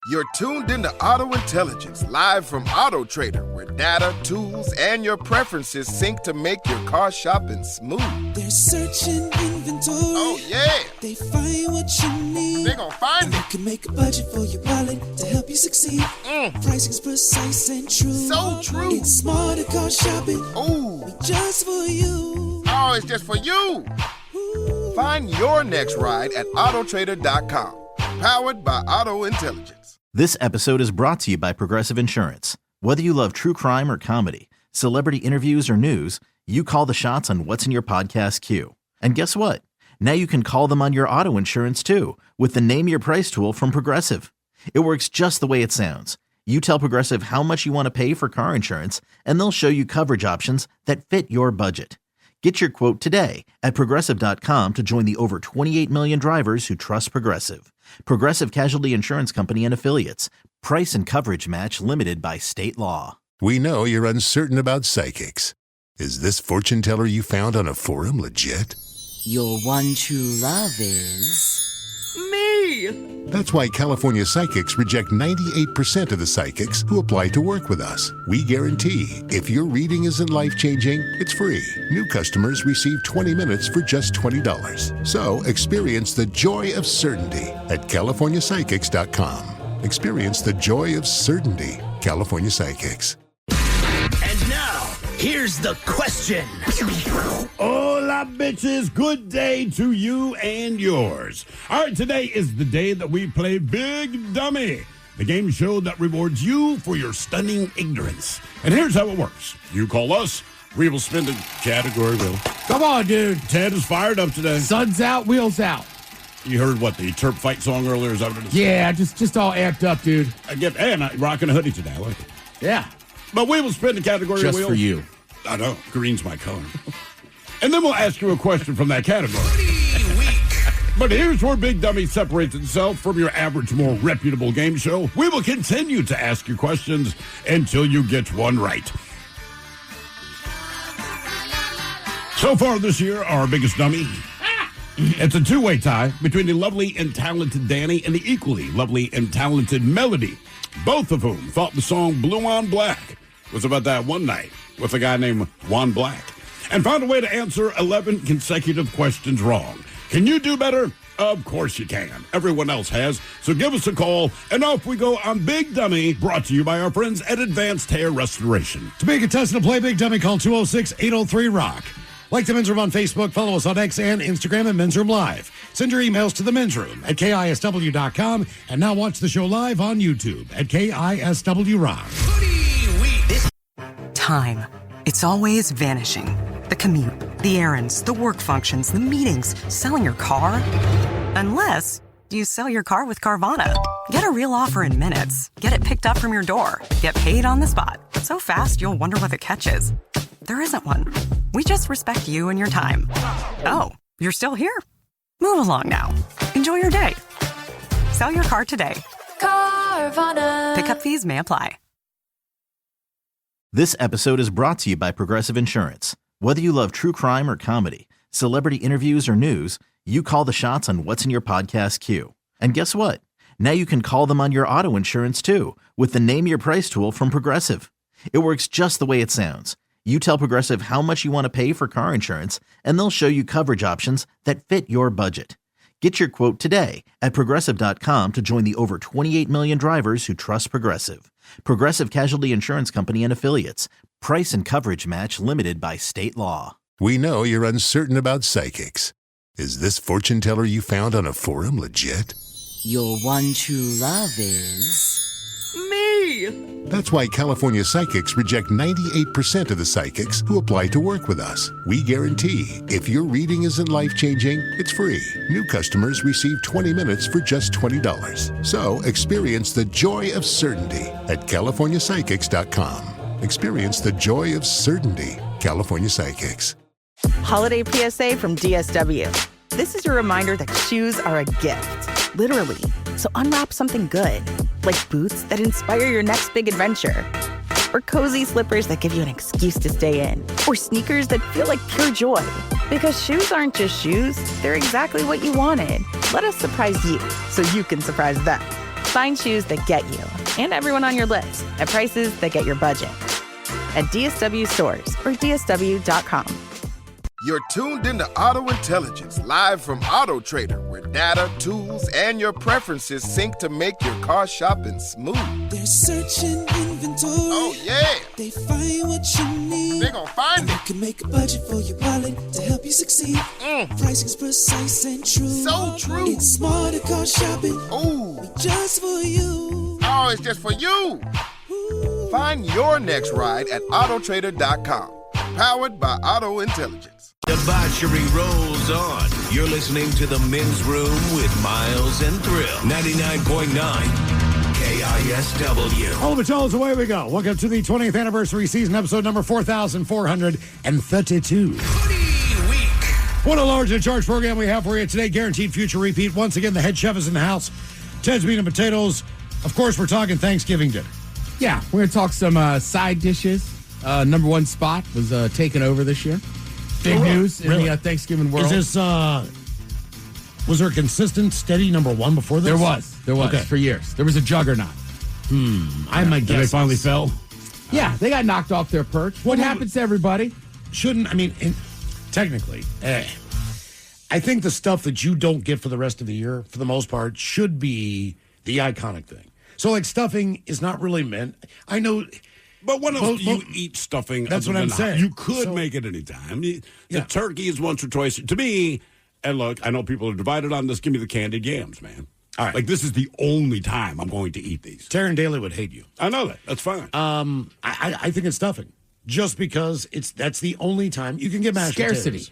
You're tuned into Auto Intelligence, live from Auto Trader, where data, tools, and your preferences sync to make your car shopping smooth. They're searching inventory. Oh, yeah. They find what you need. They're gonna find They it. can make a budget for your wallet to help you succeed. Pricing's precise and true. So true. It's smarter car shopping. Ooh. Just for you. Oh, it's just for you. Ooh. Find your next ride at autotrader.com. Powered by Auto Intelligence. This episode is brought to you by Progressive Insurance. Whether you love true crime or comedy, celebrity interviews or news, you call the shots on what's in your podcast queue. And guess what? Now you can call them on your auto insurance too with the Name Your Price tool from Progressive. It works just the way it sounds. You tell Progressive how much you want to pay for car insurance, and they'll show you coverage options that fit your budget. Get your quote today at Progressive.com to join the over 28 million drivers who trust Progressive. Progressive Casualty Insurance Company and Affiliates. Price and coverage match limited by state law. We know you're uncertain about psychics. Is this fortune teller you found on a forum legit? Your one true love is... me! That's why California Psychics reject 98% of the psychics who apply to work with us. We guarantee if your reading isn't life-changing, it's free. New customers receive 20 minutes for just $20. So experience the joy of certainty at CaliforniaPsychics.com. Experience the joy of certainty. California Psychics. And now, here's the question. Hola, bitches. Good day to you and yours. All right, today is the day that we play Big Dummy, the game show that rewards you for your stunning ignorance. And here's how it works. You call us, we will spin the category wheel. Come on, dude. Ted is fired up today. Sun's out, wheels out. You heard what, the Terp fight song earlier? Is that what it is? Yeah, just all amped up, dude. And I'm rocking a hoodie today. I like it. Yeah. But we will spin the category wheel. Just for you. I know. Green's my color. And then we'll ask you a question from that category. But here's where Big Dummy separates itself from your average, more reputable game show. We will continue to ask you questions until you get one right. So far this year, our biggest dummy. It's a two-way tie between the lovely and talented Danny and the equally lovely and talented Melody, both of whom thought the song Blue on Black was about that one night with a guy named Juan Black, and found a way to answer 11 consecutive questions wrong. Can you do better? Of course you can. Everyone else has. So give us a call, and off we go on Big Dummy, brought to you by our friends at Advanced Hair Restoration. To be a contestant to play Big Dummy, call 206-803-ROCK. Like the Men's Room on Facebook, follow us on X and Instagram at Men's Room Live. Send your emails to the Men's Room at KISW.com, and now watch the show live on YouTube at KISW Rock. Time. It's always vanishing. The commute, the errands, the work functions, the meetings, selling your car. Unless you sell your car with Carvana. Get a real offer in minutes. Get it picked up from your door. Get paid on the spot. So fast, you'll wonder what the catch is. There isn't one. We just respect you and your time. Oh, you're still here? Move along now. Enjoy your day. Sell your car today. Carvana. Pickup fees may apply. This episode is brought to you by Progressive Insurance. Whether you love true crime or comedy, celebrity interviews or news, you call the shots on what's in your podcast queue. And guess what? Now you can call them on your auto insurance too with the Name Your Price tool from Progressive. It works just the way it sounds. You tell Progressive how much you want to pay for car insurance, and they'll show you coverage options that fit your budget. Get your quote today at Progressive.com to join the over 28 million drivers who trust Progressive. Progressive Casualty Insurance Company and Affiliates. Price and coverage match limited by state law. We know you're uncertain about psychics. Is this fortune teller you found on a forum legit? Your one true love is... me! That's why California Psychics reject 98% of the psychics who apply to work with us. We guarantee if your reading isn't life-changing, it's free. New customers receive 20 minutes for just $20. So experience the joy of certainty at CaliforniaPsychics.com. Experience the joy of certainty. California Psychics. Holiday PSA from DSW. This is your reminder that shoes are a gift, literally. So unwrap something good, like boots that inspire your next big adventure, or cozy slippers that give you an excuse to stay in, or sneakers that feel like pure joy. Because shoes aren't just shoes, they're exactly what you wanted. Let us surprise you so you can surprise them. Find shoes that get you and everyone on your list at prices that get your budget. At DSW stores or DSW.com. You're tuned into Auto Intelligence, live from Auto Trader, where data, tools, and your preferences sync to make your car shopping smooth. They're searching inventory. Oh, yeah. They find what you need. They gon' find and it. They can make a budget for your wallet to help you succeed. Pricing's precise and true. So true. It's smarter car shopping. Ooh. Just for you. Oh, it's just for you. Ooh. Find your next ride at autotrader.com. Powered by Auto Intelligence. Debauchery rolls on. You're listening to The Men's Room with Miles and Thrill. 99.9 KISW. All the Charles, away we go. Welcome to the 20th anniversary season, episode number 4,432. Hoodie Week. What a large and charged program we have for you today. Guaranteed future repeat. Once again, the head chef is in the house. Ted's meat and potatoes. Of course, we're talking Thanksgiving dinner. Yeah, we're going to talk some side dishes. Number one spot was taken over this year. Big news in the Thanksgiving world. Is this, was there a consistent, steady number one before this? There was, for years. There was a juggernaut. I have my guess. They finally fell? Yeah, they got knocked off their perch. What happens to everybody? Technically, I think the stuff that you don't get for the rest of the year, for the most part, should be the iconic thing. So, like, stuffing is not really meant. I know. But when else do you eat stuffing? That's what I'm saying. You could make it anytime. The turkey is once or twice. To me, and look, I know people are divided on this. Give me the candied yams, man. All right. Like, this is the only time I'm going to eat these. Taryn Daly would hate you. I know that. That's fine. I think it's stuffing. Just because that's the only time you can get mashed potatoes.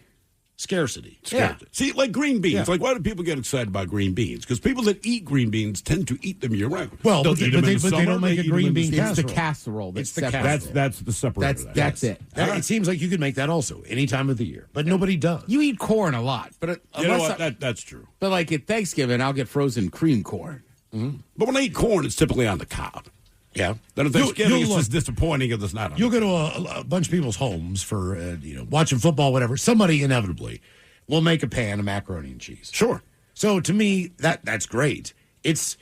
Scarcity. Yeah. See, like green beans. Yeah. Like, why do people get excited about green beans? Because people that eat green beans tend to eat them year-round. Well, but they don't make a green bean casserole. It's the casserole. It's the casserole. That's the separator. That's it. It seems like you could make that also any time of the year, but nobody does. You eat corn a lot, but you know what? That's true. But like at Thanksgiving, I'll get frozen cream corn. Mm-hmm. But when I eat corn, it's typically on the cob. Yeah. Then at Thanksgiving, it's just disappointing if it's not on. You'll go to a bunch of people's homes for watching football, whatever. Somebody inevitably will make a pan of macaroni and cheese. Sure. So to me, that's great. It's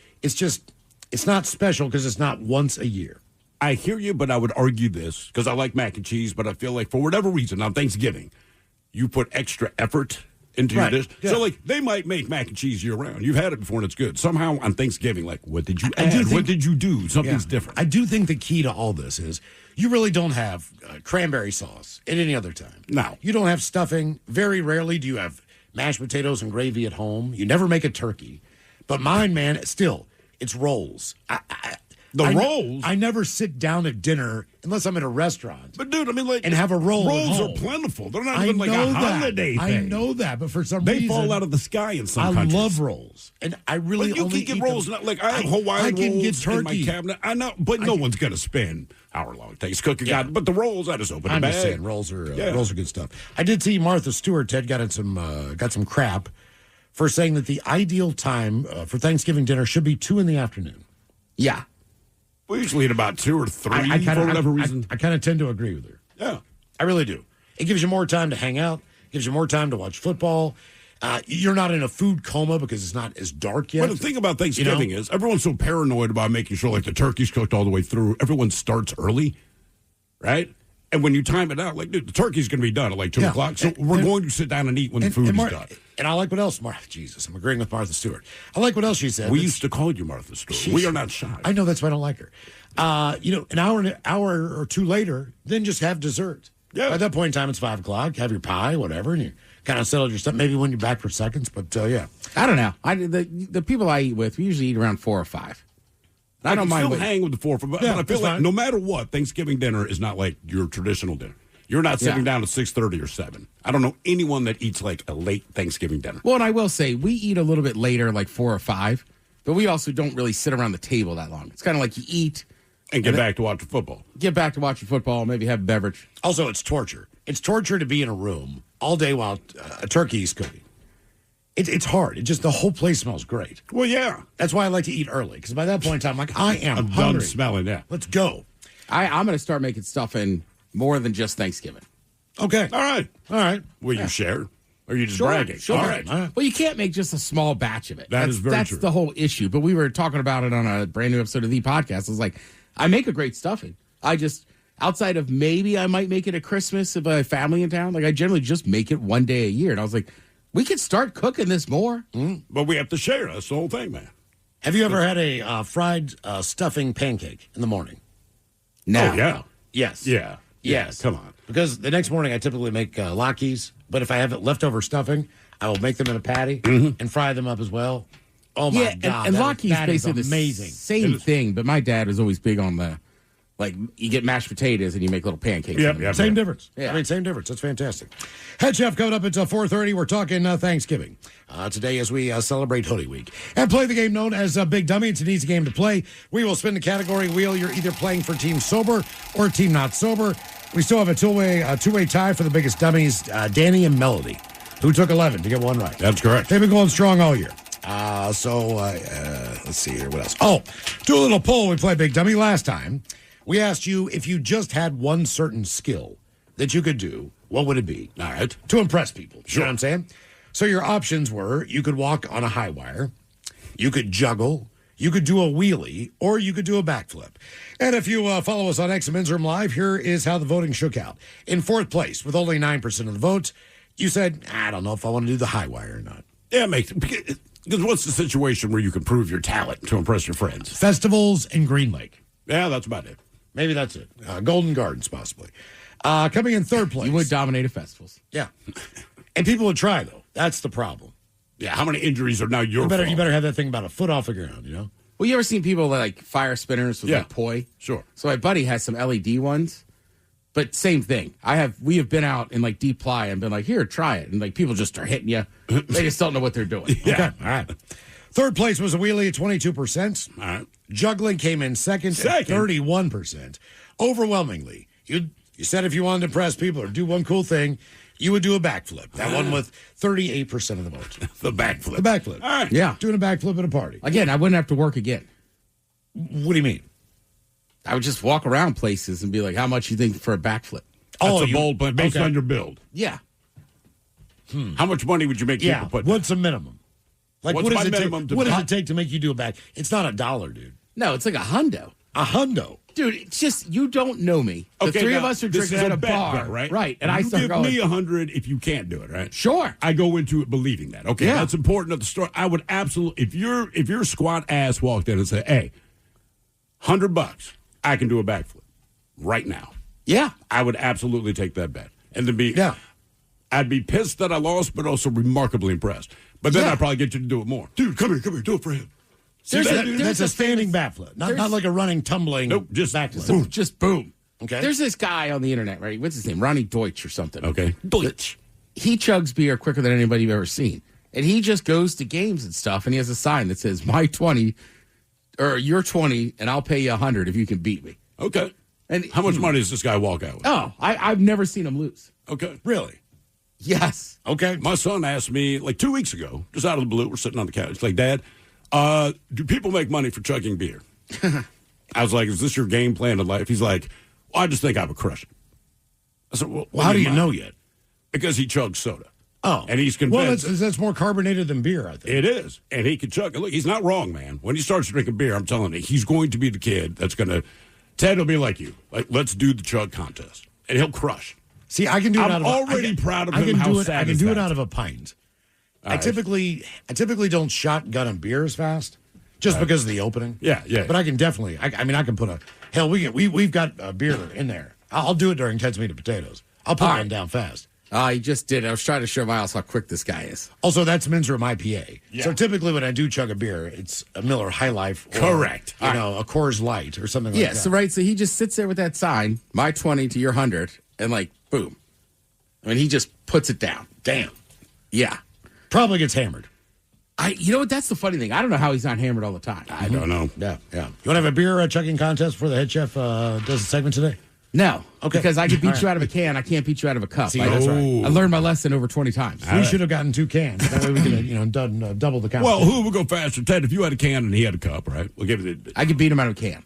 not special because it's not once a year. I hear you, but I would argue this because I like mac and cheese, but I feel like for whatever reason on Thanksgiving, you put extra effort into your dish. Yeah. So, like, they might make mac and cheese year-round. You've had it before, and it's good. Somehow on Thanksgiving, like, what did you add? What did you do? Something's different. I do think the key to all this is you really don't have cranberry sauce at any other time. No. You don't have stuffing. Very rarely do you have mashed potatoes and gravy at home. You never make a turkey. But mine, man, it's rolls. Rolls? I never sit down at dinner unless I'm at a restaurant. But, dude, I mean, like... And have a roll Rolls at home. are plentiful. They're not even like a holiday thing. I know that, but for some reason... They fall out of the sky in some countries. I love rolls. And I really but you only can get eat rolls. them. Like, I have Hawaiian rolls in my cabinet. I know, but no one's going to spend hour-long things cooking. Yeah. But the rolls, I just open the bag. I'm just saying, rolls are good stuff. I did see Martha Stewart, Ted, got some crap for saying that the ideal time for Thanksgiving dinner should be 2 p.m. Yeah. We usually eat about 2 or 3 for whatever reason. I kind of tend to agree with her. Yeah. I really do. It gives you more time to hang out, gives you more time to watch football. You're not in a food coma because it's not as dark yet. But the thing about Thanksgiving is everyone's so paranoid about making sure like the turkey's cooked all the way through. Everyone starts early, right? And when you time it out, like, dude, the turkey's going to be done at like 2 o'clock. So we're going to sit down and eat when the food is done. And I like what else, Jesus, I'm agreeing with Martha Stewart. I like what else she said. We used to call you Martha Stewart. We are not shy. I know, that's why I don't like her. An hour or two later, then just have dessert. Yeah. By that point in time, it's 5 o'clock. Have your pie, whatever, and you kind of settle your stuff. Maybe when you're back for seconds, but yeah. I don't know. The people I eat with, we usually eat around 4 or 5. I don't mind. Still hang with the 4 or 5, but I feel like no matter what, Thanksgiving dinner is not like your traditional dinner. You're not sitting down at 6:30 or 7. I don't know anyone that eats like a late Thanksgiving dinner. Well, and I will say we eat a little bit later, like 4 or 5, but we also don't really sit around the table that long. It's kind of like you eat and get back to watching football. Get back to watching football, maybe have a beverage. Also, it's torture. It's torture to be in a room all day while a turkey is cooking. It's hard. The whole place smells great. Well, yeah. That's why I like to eat early, because by that point in time, I'm like, I'm hungry. Done smelling, yeah. Let's go. I'm going to start making stuff in more than just Thanksgiving. Okay. All right. Will you share? Or are you just bragging? Sure. All right. Well, you can't make just a small batch of it. That's very true. That's the whole issue. But we were talking about it on a brand new episode of the podcast. I was like, I make a great stuffing. I just, outside of maybe I might make it at Christmas if I have family in town, like I generally just make it one day a year. And I was like, we could start cooking this more. But we have to share. That's the whole thing, man. Have you ever had a fried stuffing pancake in the morning? No. Oh, yeah. Yes. Yeah. Yes. Come on. Because the next morning I typically make latkes, but if I have leftover stuffing, I will make them in a patty and fry them up as well. Oh, my God. And latkes that is basically amazing. the same thing, but my dad was always big on the, like, you get mashed potatoes and you make little pancakes. Yep. Same difference. Yeah. I mean, same difference. That's fantastic. Head Chef coming up at 4:30. We're talking Thanksgiving today as we celebrate Hoodie Week. And play the game known as Big Dummy. It's an easy game to play. We will spin the category wheel. You're either playing for Team Sober or Team Not Sober. We still have a two-way tie for the biggest dummies, Danny and Melody, who took 11 to get one right. That's correct. They've been going strong all year. Let's see here. What else? Oh, do a little poll. We played Big Dummy last time. We asked you if you just had one certain skill that you could do, what would it be? All right. To impress people. Sure. You know what I'm saying? So your options were you could walk on a high wire, you could juggle, you could do a wheelie, or you could do a backflip. And if you follow us on X and Men's Room Live, here is how the voting shook out. In fourth place, with only 9% of the votes, you said, I don't know if I want to do the high wire or not. Yeah, because what's the situation where you can prove your talent to impress your friends? Festivals in Green Lake. Yeah, that's about it. Maybe that's it. Golden Gardens, possibly. Coming in third place. You would dominate at festivals. Yeah. And people would try, though. That's the problem. Yeah, how many injuries are now your fault? You better have that thing about a foot off the ground, you know? Well, you ever seen people like fire spinners with like poi? Sure. So my buddy has some LED ones, but same thing. We have been out in like deep ply and been like, here, try it. And like people just start hitting you. They just don't know what they're doing. Yeah. Okay. All right. Third place was a wheelie at 22%. All right. Juggling came in second at 31%. Overwhelmingly, you said if you wanted to impress people or do one cool thing, you would do a backflip. That one with 38% of the vote. The backflip. The backflip. All right. Yeah. Doing a backflip at a party. Again, I wouldn't have to work again. What do you mean? I would just walk around places and be like, how much you think for a backflip? That's a bold plan based on your build. Yeah. How much money would you make people put down? What's the minimum? Like, What's what my does it minimum take? What does it take to make you do a back? It's not $1, dude. No, it's like a hundo. A hundo. Dude, it's just, you don't know me. The three of us are this drinking is at a bet, bar. though, right? Right. And I you start give going, me 100 if you can't do it, right? Sure. I go into it believing that. Okay, Yeah. that's important at the start. I would absolutely, if your squat ass walked in and said, hey, $100, I can do a backflip right now. Yeah. I would absolutely take that bet. And to be, Yeah. I'd be pissed that I lost, but also remarkably impressed. But then I'd probably get you to do it more. Dude, come here, do it for him. That's a standing backflip, not like a running, tumbling. Nope, just backflip. boom. Just boom. Okay. There's this guy on the internet, right? What's his name? Ronnie Deutsch or something. Okay. Deutsch. He chugs beer quicker than anybody you've ever seen. And he just goes to games and stuff, and he has a sign that says, my 20, or your 20, and I'll pay you 100 if you can beat me. Okay. And how much money does this guy walk out with? Oh, I've never seen him lose. Okay. Really? Yes. Okay. My son asked me like 2 weeks ago, just out of the blue, we're sitting on the couch. He's like, Dad, do people make money for chugging beer? I was like, is this your game plan in life? He's like, well, I just think I would crush it. I said, well, how do you know yet? Because he chugs soda. Oh. And he's convinced. Well, that's more carbonated than beer, I think. It is. And he can chug. Look, he's not wrong, man. When he starts drinking beer, I'm telling you, he's going to be the kid that's going to, Ted will be like you. Like, let's do the chug contest. And he'll crush. See, I can do it I'm out of already proud of him. I can how do it. sad I can is do that? it out of a pint. I right. typically don't shotgun a beer as fast, just because of the opening. Yeah. But I can definitely. I mean, I can put a hell. We've got a beer in there. I'll do it during Ted's meat and potatoes. I'll put one down fast. He just did. I was trying to show Miles how quick this guy is. Also, that's Men's Room IPA. Yeah. So typically, when I do chug a beer, it's a Miller High Life. Or, Correct. You know, a Coors Light or something like that. So right. So he just sits there with that sign, my 20 to your 100, and like, boom. I mean, he just puts it down. Damn. Yeah. Probably gets hammered. You know what? That's the funny thing. I don't know how he's not hammered all the time. I don't know. Yeah. You want to have a beer chugging contest before the head chef does the segment today? No. Okay. Because I could beat All right. you out of a can. I can't beat you out of a cup. See, that's right. I learned my lesson over 20 times. We should have gotten 2 cans. That way we could double the count. Well, who would go faster? Ted, if you had a can and he had a cup, right? We'll give it. I could beat him out of a can.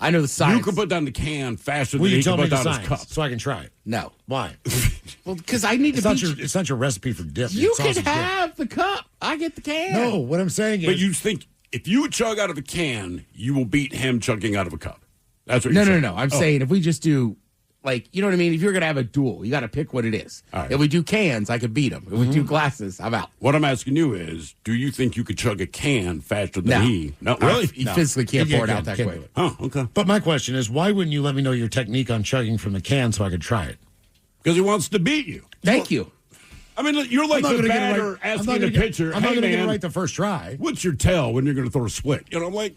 I know the science. You can put down the can faster Will than you he tell can me put the down his science cup. so I can try it? No. Why? Well, because I need to It's not your recipe for dip. You It's can sausage dip. have the cup. I get the can. No, what I'm saying is. But you think if you chug out of a can, you will beat him chugging out of a cup. That's what No, you're no, saying. no. I'm saying if we just do, like, you know what I mean? If you're going to have a duel, you got to pick what it is. All right. If we do cans, I could beat him. If we do glasses, I'm out. What I'm asking you is, do you think you could chug a can faster than No. he? No, really? He physically can't pour it out that can't quick. do it. Oh, okay. But my question is, why wouldn't you let me know your technique on chugging from the can so I could try it? Because he wants to beat you. Thank you. I mean, look, you're like the batter asking the pitcher, I'm not hey, going to get it man, right the first try. what's your tell when you're going to throw a split? You know, I'm like,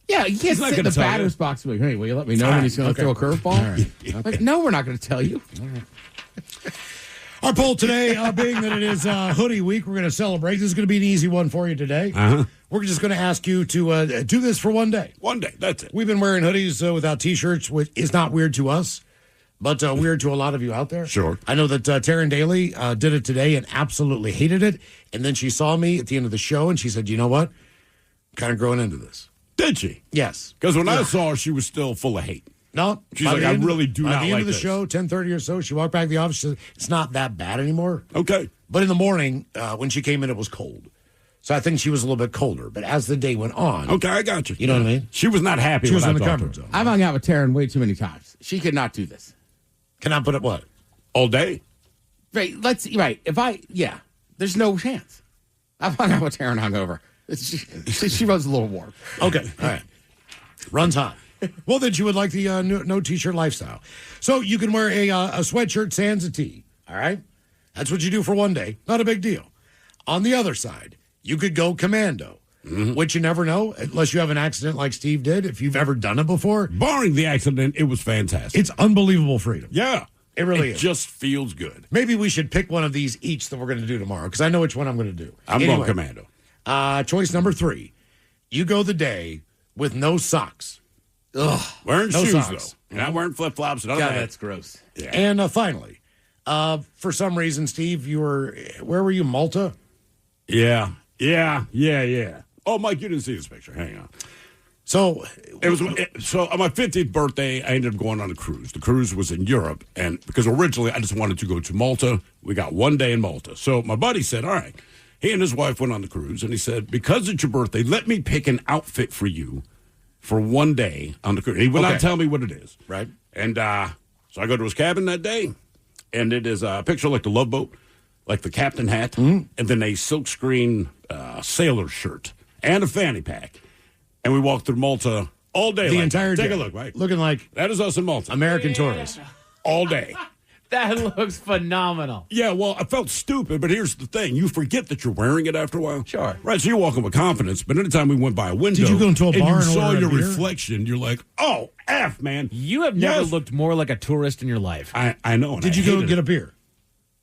Yeah, you can't not sit in gonna the tell you. batter's box and be like, hey, will you let me know when he's going to throw a curveball? Like, no, we're not going to tell you. Our poll today, being that it is hoodie week, we're going to celebrate. This is going to be an easy one for you today. We're just going to ask you to do this for one day. one day, that's it. We've been wearing hoodies without T-shirts, which is not weird to us, but weird to a lot of you out there. Sure. I know that Taryn Daly did it today and absolutely hated it. And then she saw me at the end of the show and she said, you know what? I'm kind of growing into this. Did she? Yes. Because when I saw her, she was still full of hate. No. She's by like, the I end- really do by not the end like of the this. show, 10:30 or so, she walked back to the office. She said, it's not that bad anymore. Okay. But in the morning, when she came in, it was cold. So I think she was a little bit colder. But as the day went on. Okay, I got you. You know what I mean? She was not happy She was when in I the talked to comfort her. zone. I've hung out with Taryn way too many times. She could not do this. Can I put it what? All day? Right, there's no chance. I've hung out with Taryn hungover. She runs a little warm. Okay. All right. Runs hot. Well, then you would like the no T-shirt lifestyle. So you can wear a sweatshirt sans a tee. All right? That's what you do for one day. Not a big deal. On the other side, you could go commando, which you never know unless you have an accident like Steve did, if you've ever done it before. Barring the accident, it was fantastic. It's unbelievable freedom. Yeah. It really is. It just feels good. Maybe we should pick one of these each that we're going to do tomorrow because I know which one I'm going to do. I'm going commando. Choice number 3. You go the day with no socks. Ugh. Wearing No shoes, socks. though. You're not wearing flip-flops. God, that's gross. Yeah. And finally, for some reason, Steve, where were you, Malta? Yeah. Oh, Mike, you didn't see this picture. Hang on. So So on my 50th birthday, I ended up going on a cruise. The cruise was in Europe, and because originally I just wanted to go to Malta. We got one day in Malta. So my buddy said, all right. He and his wife went on the cruise, and he said, because it's your birthday, let me pick an outfit for you for one day on the cruise. He will not tell me what it is. Right. And so I go to his cabin that day, and it is a picture like the Love Boat, like the captain hat, and then a silkscreen sailor shirt and a fanny pack. And we walked through Malta all day. The entire day. Take a look, Mike. Looking like That is us in Malta. American tourists. All day. That looks phenomenal. Yeah, well, I felt stupid, but here's the thing. You forget that you're wearing it after a while. Sure. Right, so you're walking with confidence, but anytime we went by a window Did you go into a bar and and you saw order a your beer? reflection, you're like, oh, F, man. You have never Yes. looked more like a tourist in your life. I know. and Did I you go hated get it. a beer?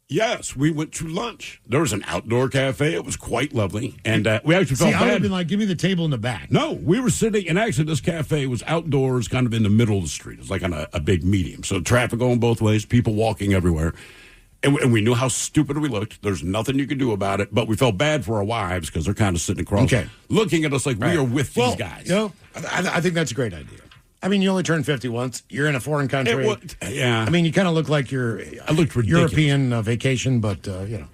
Yes, we went to lunch. There was an outdoor cafe. It was quite lovely. And we actually See, felt I would have bad. been like, give me the table in the back. No, we were sitting, and actually this cafe was outdoors, kind of in the middle of the street. It was like on a big medium. So traffic going both ways, people walking everywhere. And we knew how stupid we looked. There's nothing you could do about it, but we felt bad for our wives because they're kind of sitting across, looking at us like we are with these guys. You know, I think that's a great idea. I mean, you only turn 50 once. You're in a foreign country. Yeah. I mean, you kind of look like you're I looked ridiculous. European vacation, but, you know,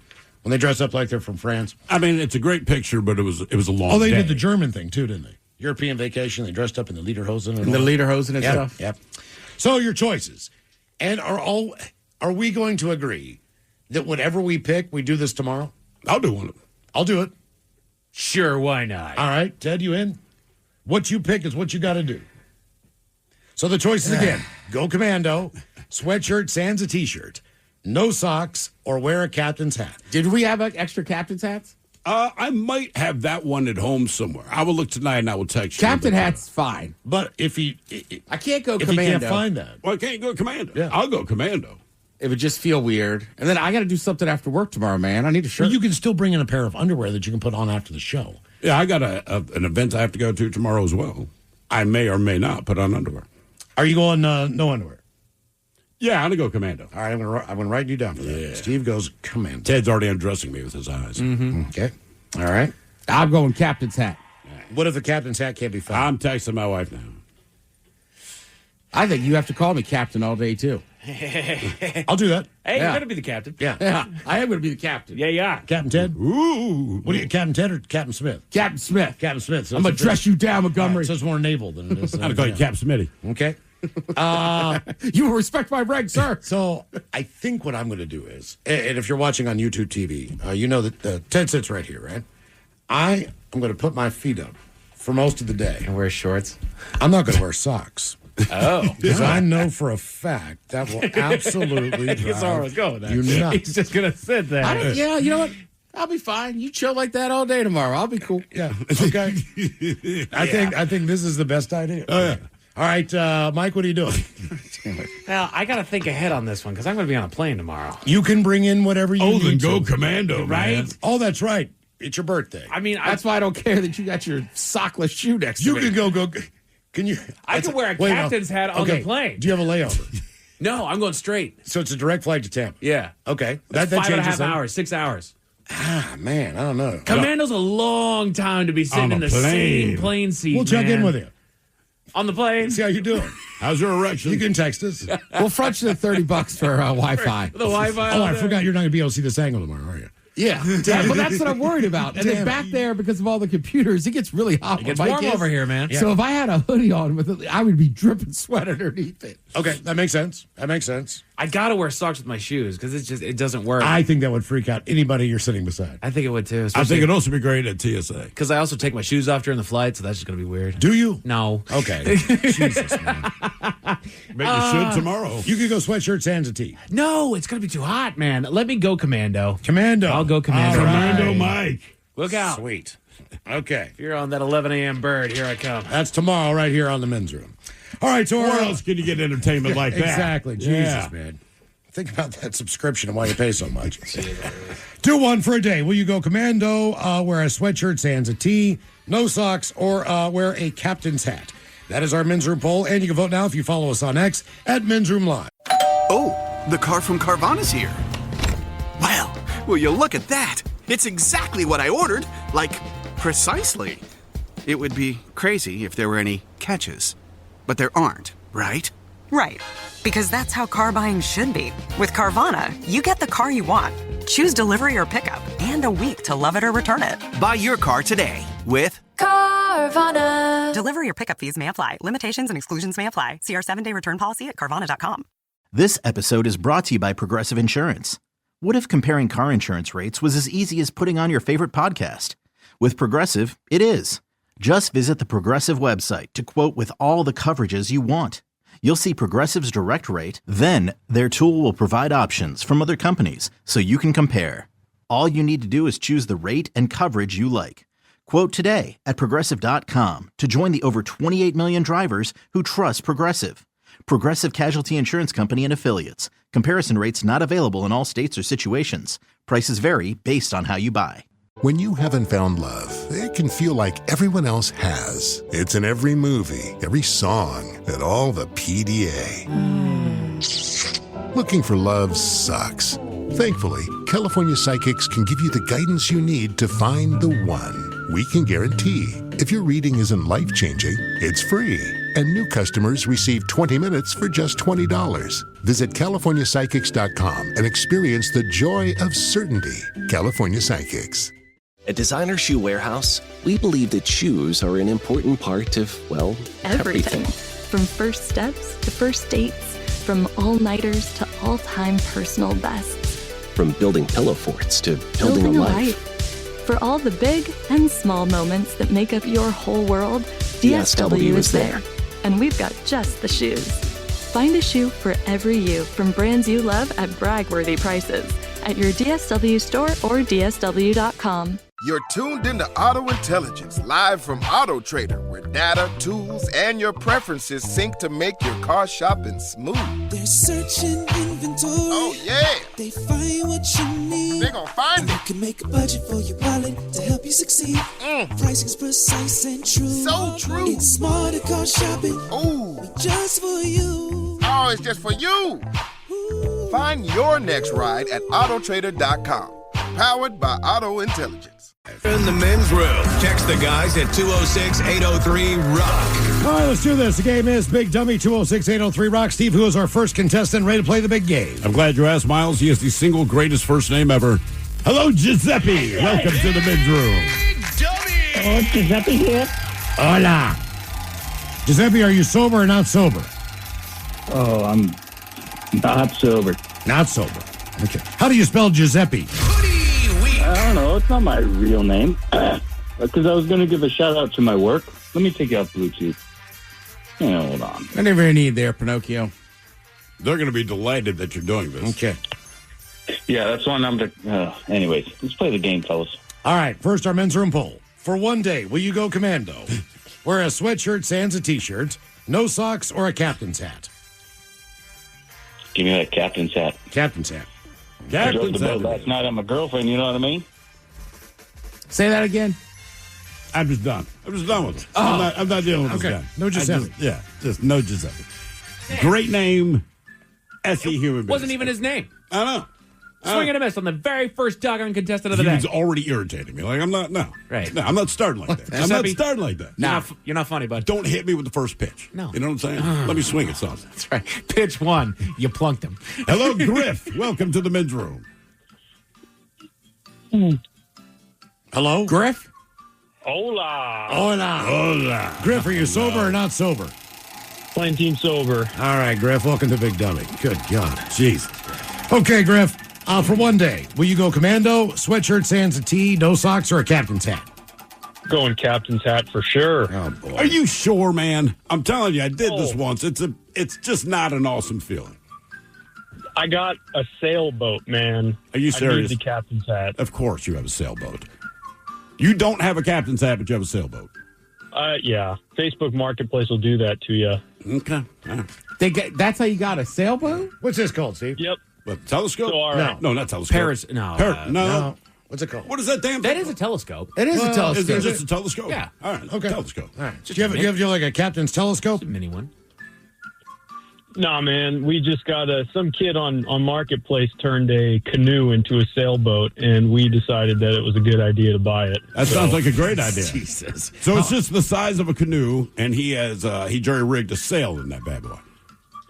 when they dress up like they're from France. I mean, it's a great picture, but it was a long Oh, they day. did the German thing, too, didn't they? European vacation. They dressed up in the lederhosen. And the lederhosen and Yep, stuff. Yep. So your choices. And are we going to agree that whatever we pick, we do this tomorrow? I'll do one. I'll do it. Sure, why not? All right, Ted, you in? What you pick is what you got to do. So the choices again: go commando, sweatshirt, sans a t-shirt, no socks, or wear a captain's hat. Did we have extra captain's hats? I might have that one at home somewhere. I will look tonight and I will text you. Captain hat's fine. But if I can't go if commando. you can't find that, Well, I can't go commando. Yeah. I'll go commando. It would just feel weird. And then I got to do something after work tomorrow, man. I need a shirt. well, you can still bring in a pair of underwear that you can put on after the show. Yeah, I got an event I have to go to tomorrow as well. I may or may not put on underwear. Are you going no underwear? Yeah, I'm going to go commando. All right, I'm gonna write you down for that. Yeah. Steve goes commando. Ted's already undressing me with his eyes. Okay. All right. I'm going captain's hat. What if the captain's hat can't be found? I'm texting my wife now. I think you have to call me captain all day, too. I'll do that. Hey, Yeah. you're going to be the captain. Yeah, I am going to be the captain. Yeah, you are. Captain Ted? Ooh. What are you, Captain Ted or Captain Smith? Captain Smith. Captain Smith. So I'm going to dress you down, Montgomery. So it's more naval than it is. I'll call you Cap Smitty. Okay. You will respect my rank, sir. So I think what I'm going to do is, and if you're watching on YouTube TV, you know that Ted sits right here, right? I am going to put my feet up for most of the day. And wear shorts. I'm not going to wear socks. Oh. Because I know for a fact that will absolutely That's where I was going with that. you nuts. He's just going to sit there. Yeah, you know what? I'll be fine. You chill like that all day tomorrow. I'll be cool. Yeah. Okay. I think this is the best idea. Oh yeah. All right, Mike, what are you doing? Well, I got to think ahead on this one because I'm going to be on a plane tomorrow. You can bring in whatever you need. Then go to. commando, Right? man. Oh, that's right. It's your birthday. I mean, That's why I don't care that you got your sockless shoe next You to me. can go. Can you? I can wear a Wait, no. captain's hat on Okay. the plane. Do you have a layover? No, I'm going straight. So it's a direct flight to Tampa. Yeah. Okay. That's That 5.5 changes hours, 6 hours. Ah, man, I don't know. Commando's a long time to be sitting On a in the plane. same plane seat. We'll check in man. with you. On the plane. See how you're doing. How's your erection? You can text us. We'll front you the $30 for Wi-Fi. The Wi-Fi. Oh, on I there. forgot you're not going to be able to see this angle tomorrow, are you? Yeah, well, that's what I'm worried about. And Damn then it. back there, because of all the computers, it gets really hot. It gets where warm Mike is. over here, man. So if I had a hoodie on with it, I would be dripping sweat underneath it. Okay, that makes sense. I got to wear socks with my shoes because it doesn't work. I think that would freak out anybody you're sitting beside. I think it would too. I think it'd also be great at TSA. because I also take my shoes off during the flight, so that's just going to be weird. Do you? No. Okay. Jesus, man. Maybe you should tomorrow. You could go sweatshirts, hands, and tee. No, it's going to be too hot, man. Let me go commando. Commando. I'll go commando. All right. Commando Mike. Look out. Sweet. Okay. If you're on that 11 a.m. bird, here I come. That's tomorrow right here on the men's room. All right, so Where else can you get entertainment like that? Exactly. Jesus, Yeah. man. Think about that subscription and why you pay so much. Do one for a day. Will you go commando, wear a sweatshirt, sans a tee, no socks, or wear a captain's hat? That is our men's room poll, and you can vote now if you follow us on X at Men's Room Live. Oh, the car from Carvana's here. Well, will you look at that? It's exactly what I ordered. Like, precisely. It would be crazy if there were any catches. But there aren't, right? Right. Because that's how car buying should be. With Carvana, you get the car you want. Choose delivery or pickup, and a week to love it or return it. Buy your car today with Carvana. Delivery or pickup fees may apply. Limitations and exclusions may apply. See our 7-day return policy at Carvana.com. This episode is brought to you by Progressive Insurance. What if comparing car insurance rates was as easy as putting on your favorite podcast? With Progressive, it is. Just visit the Progressive website to quote with all the coverages you want. You'll see Progressive's direct rate, then their tool will provide options from other companies so you can compare. All you need to do is choose the rate and coverage you like. Quote today at Progressive.com to join the over 28 million drivers who trust Progressive. Progressive Casualty Insurance Company and Affiliates. Comparison rates not available in all states or situations. Prices vary based on how you buy. When you haven't found love, it can feel like everyone else has. It's in every movie, every song, and all the PDA. Looking for love sucks. Thankfully, California Psychics can give you the guidance you need to find the one. We can guarantee if your reading isn't life-changing, it's free. And new customers receive 20 minutes for just $20. Visit CaliforniaPsychics.com and experience the joy of certainty. California Psychics. At Designer Shoe Warehouse, we believe that shoes are an important part of, well, everything. From first steps to first dates, from all-nighters to all-time personal bests. From building pillow forts to building a life. For all the big and small moments that make up your whole world, DSW is there. And we've got just the shoes. Find a shoe for every you from brands you love at brag-worthy prices at your DSW store or DSW.com. You're tuned into Auto Intelligence, live from Auto Trader, where data, tools, and your preferences sync to make your car shopping smooth. They're searching inventory. Oh, yeah. They find what you need. They gon' find and it. They can make a budget for your wallet to help you succeed. Pricing's precise and true. So true. It's smarter car shopping. Ooh. Just for you. Oh, it's just for you. Ooh. Find your next ride at autotrader.com. Powered by Auto Intelligence. In the men's room. Text the guys at 206-803-ROCK. All right, let's do this. The game is Big Dummy 206-803-ROCK. Steve, who is our first contestant ready to play the big game? I'm glad you asked, Miles. He is the single greatest first name ever. Hello, Giuseppe. Welcome to the men's room. Oh, Giuseppe here. Hola. Giuseppe, are you sober or not sober? Oh, I'm not sober. Not sober. Okay. How do you spell Giuseppe? I don't know. It's not my real name. Because I was going to give a shout out to my work. Let me take you off Bluetooth. Hold on. Whatever you need there, Pinocchio. They're going to be delighted that you're doing this. Okay. Yeah, that's one number. Anyways, let's play the game, fellas. All right, first our men's room poll. For one day, will you go commando? Wear a sweatshirt sans a t-shirt, no socks, or a captain's hat? Give me that captain's hat. Captain's hat. I drove the boat last night on my girlfriend, you know what I mean? Say that again. I'm just done. I'm just done with it. Oh. I'm not dealing with this guy. No Giuseppe. Just no Giuseppe. Great name. SE human being. Wasn't even his name. I know. Swing and a miss on the very first doggone contestant of the He day. was already irritating me. Like, I'm not, no. Right. No, I'm not starting like that. I'm not starting like that. You're not funny, bud. Don't hit me with the first pitch. No. You know what I'm saying? Let me swing it, son. That's right. Pitch one. You plunked him. Hello, Griff. Welcome to the men's room. Hello? Griff? Hola. Hola. Griff, are you sober or not sober? Playing team sober. All right, Griff, welcome to Big Dummy. Good God. Jesus. Okay, Griff, for one day, will you go commando, sweatshirt sans a tee, no socks, or a captain's hat? Going captain's hat for sure. Oh, boy. Are you sure, man? I'm telling you, I did this once. It's just not an awesome feeling. I got a sailboat, man. Are you serious? I need the captain's hat. Of course you have a sailboat. You don't have a captain's hat, but you have a sailboat. Yeah. Facebook Marketplace will do that to you. Okay. All right. That's how you got a sailboat? What's this called, Steve? Yep. What, telescope? So, all right. No, not telescope. No. What's it called? What is that damn That thing? is a telescope. It is a telescope. Is it just a telescope? Yeah. All right. Okay. Telescope. All right. Do you have like a captain's telescope? A mini one. Nah, man. We just got some kid on Marketplace turned a canoe into a sailboat, and we decided that it was a good idea to buy it. That sounds like a great idea. Jesus. So it's just the size of a canoe, and he jury-rigged a sail in that bad boy.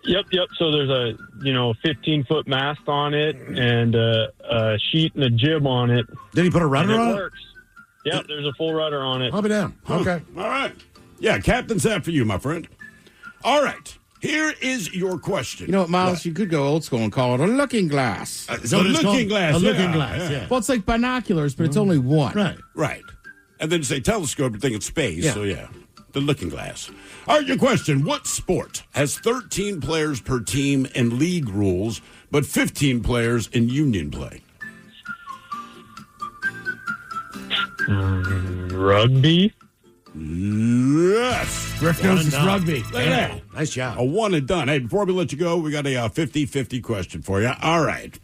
Yep. So there's a 15-foot mast on it and a sheet and a jib on it. Did he put a rudder and on it it? works. Yep, there's a full rudder on it. I'll be down. Okay. All right. Yeah, captain's hat for you, my friend. All right. Here is your question. You know what, Miles? You could go old school and call it a looking glass. Is that what it's called? glass. A yeah, looking glass, yeah. Well, it's like binoculars, but it's only one. Right. Right. And then you say telescope, you think it's space. Yeah. So, yeah, the looking glass. All right, your question. What sport has 13 players per team in league rules, but 15 players in union play? Rugby? Yes. Griff knows it's rugby. Look at that. Nice job. A one and done. Hey, before we let you go, we got a 50-50 question for you. All right.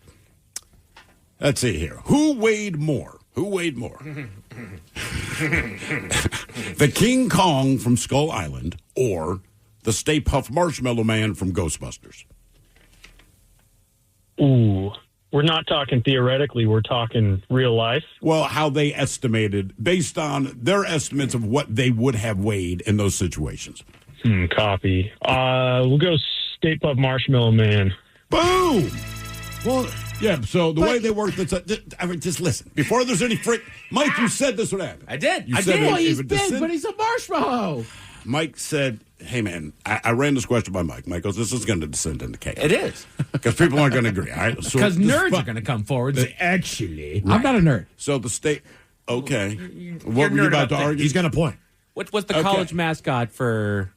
Let's see here. Who weighed more? The King Kong from Skull Island or the Stay Puft Marshmallow Man from Ghostbusters? Ooh. We're not talking theoretically. We're talking real life. Well, how they estimated, based on their estimates of what they would have weighed in those situations. Copy. We'll go Stay Puft Marshmallow Man. Boom! Well, yeah, so the way they work, just listen. Before there's any Mike, you said this would happen. I did. You I said did. Well, it he's would big, descend. but he's a marshmallow. Mike said, hey, man, I ran this question by Mike. Mike goes, this is going to descend into chaos. It is. Because people aren't going to agree, all right? Because nerds are going to come forward and say, Actually, I'm not a nerd. So the state, okay. You're What were you nerd about up to there. argue? He's got a point. What's the Okay. college mascot for...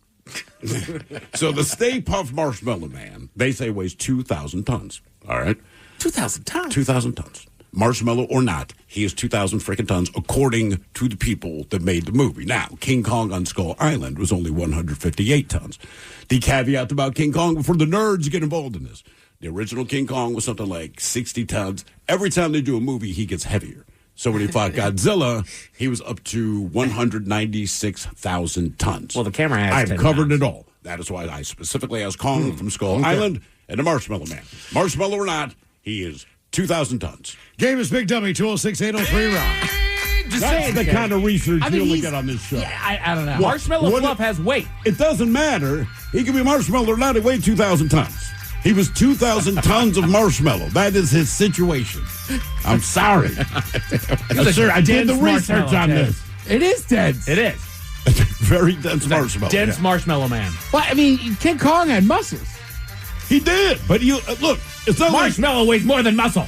So the Stay Puft Marshmallow Man, they say weighs 2,000 tons, all right? 2,000 tons? 2,000 tons. Marshmallow or not, he is 2,000 freaking tons, according to the people that made the movie. Now, King Kong on Skull Island was only 158 tons. The caveat about King Kong, before the nerds get involved in this, the original King Kong was something like 60 tons. Every time they do a movie, he gets heavier. So when he fought Godzilla, he was up to 196,000 tons. Well, the camera has I've 10 covered pounds. it all. That is why I specifically asked Kong from Skull Island and the Marshmallow Man. Marshmallow or not, he is 2,000 tons. Game is Big Dummy 206-803 Rock. Just That's saying, the Ken. kind of research I you mean, only he's- get on this show. Yeah, I don't know. What? Marshmallow What- Fluff has weight. It doesn't matter. He can be marshmallow or not. He weighed 2,000 tons. He was 2,000 tons of marshmallow. That is his situation. I'm sorry. Sir, I did the research on this. It is dense. It is. Very dense marshmallow. Dense yeah. marshmallow man. Well, I mean, King Kong had muscles. He did, but you look. It's not Marshmallow weighs more than muscle.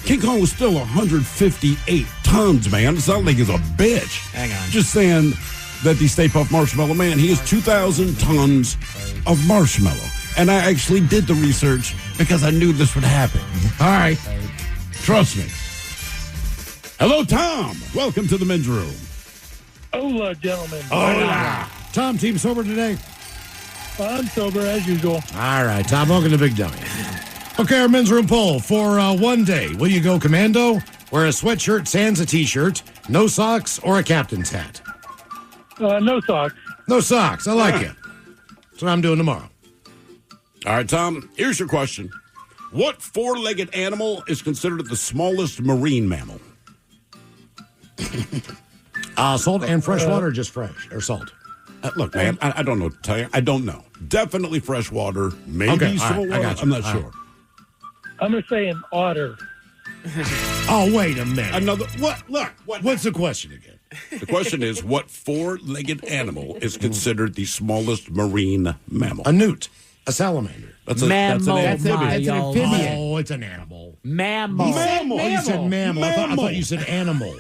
King Kong was still 158 tons, man. It's not like he's a bitch. Hang on. Just saying that the Stay Puft Marshmallow Man, he is 2,000 tons of marshmallow. And I actually did the research because I knew this would happen. All right. Trust me. Hello, Tom. Welcome to the men's room. Hola, gentlemen. Hola. Tom, team sober today? I'm sober as usual. All right, Tom, welcome to Big Dummy. Okay, our men's room poll for one day. Will you go commando, wear a sweatshirt, sans a t-shirt, no socks, or a captain's hat? No socks. No socks. I like it. That's what I'm doing tomorrow. All right, Tom, here's your question. What four-legged animal is considered the smallest marine mammal? Salt and fresh water, just fresh, or salt? Look, man, I don't know what to tell you. I don't know. Definitely fresh water, maybe Okay, all salt right, I water. got you. I'm not All sure. right. I'm going to say an otter. Oh, wait a minute. Another, what? Look, what? What's the question again? The question is, what four-legged animal is considered the smallest marine mammal? A newt. A salamander. That's an amphibian. Oh, it's an animal. Mammal. Oh, you said mammal. I thought you said animal.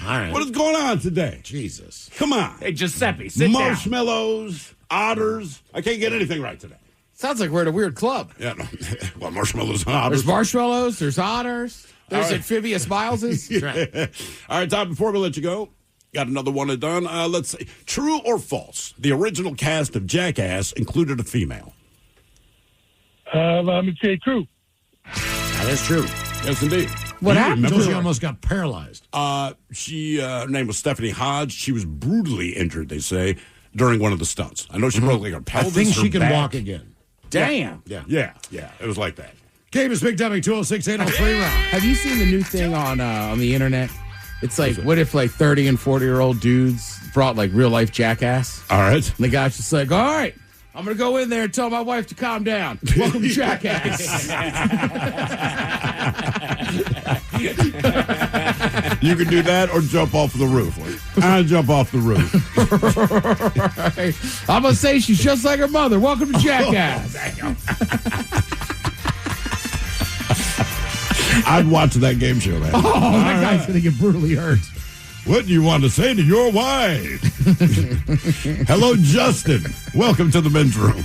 All right. What is going on today? Jesus. Come on. Hey, Giuseppe, sit down. Marshmallows, otters. I can't get anything right today. Sounds like we're at a weird club. Yeah, no. Well, marshmallows and otters. There's marshmallows, there's otters, there's All right. amphibious Mileses. Yeah. All right, Tom, before we let you go, got another one and done. Let's see. True or false? The original cast of Jackass included a female. I'm going to say true. That is true. Yes, indeed. What happened? Until she almost got paralyzed. Her name was Stephanie Hodge. She was brutally injured, they say, during one of the stunts. I know she broke like her I pelvis. think she her can back. walk again. Damn. Yeah. It was like that. Game is Big Dummy 206-803 round. Have you seen the new thing on the internet? It's like, what if like 30 and 40-year-old dudes brought like real life Jackass? All right. And the guy's just like, all right, I'm going to go in there and tell my wife to calm down. Welcome to Jackass. You can do that or jump off the roof. I jump off the roof. I'm going to say she's just like her mother. Welcome to Jackass. I'd watch that game show, man. Oh, that guy's going to get brutally hurt. What do you want to say to your wife? Hello, Justin. Welcome to the men's room.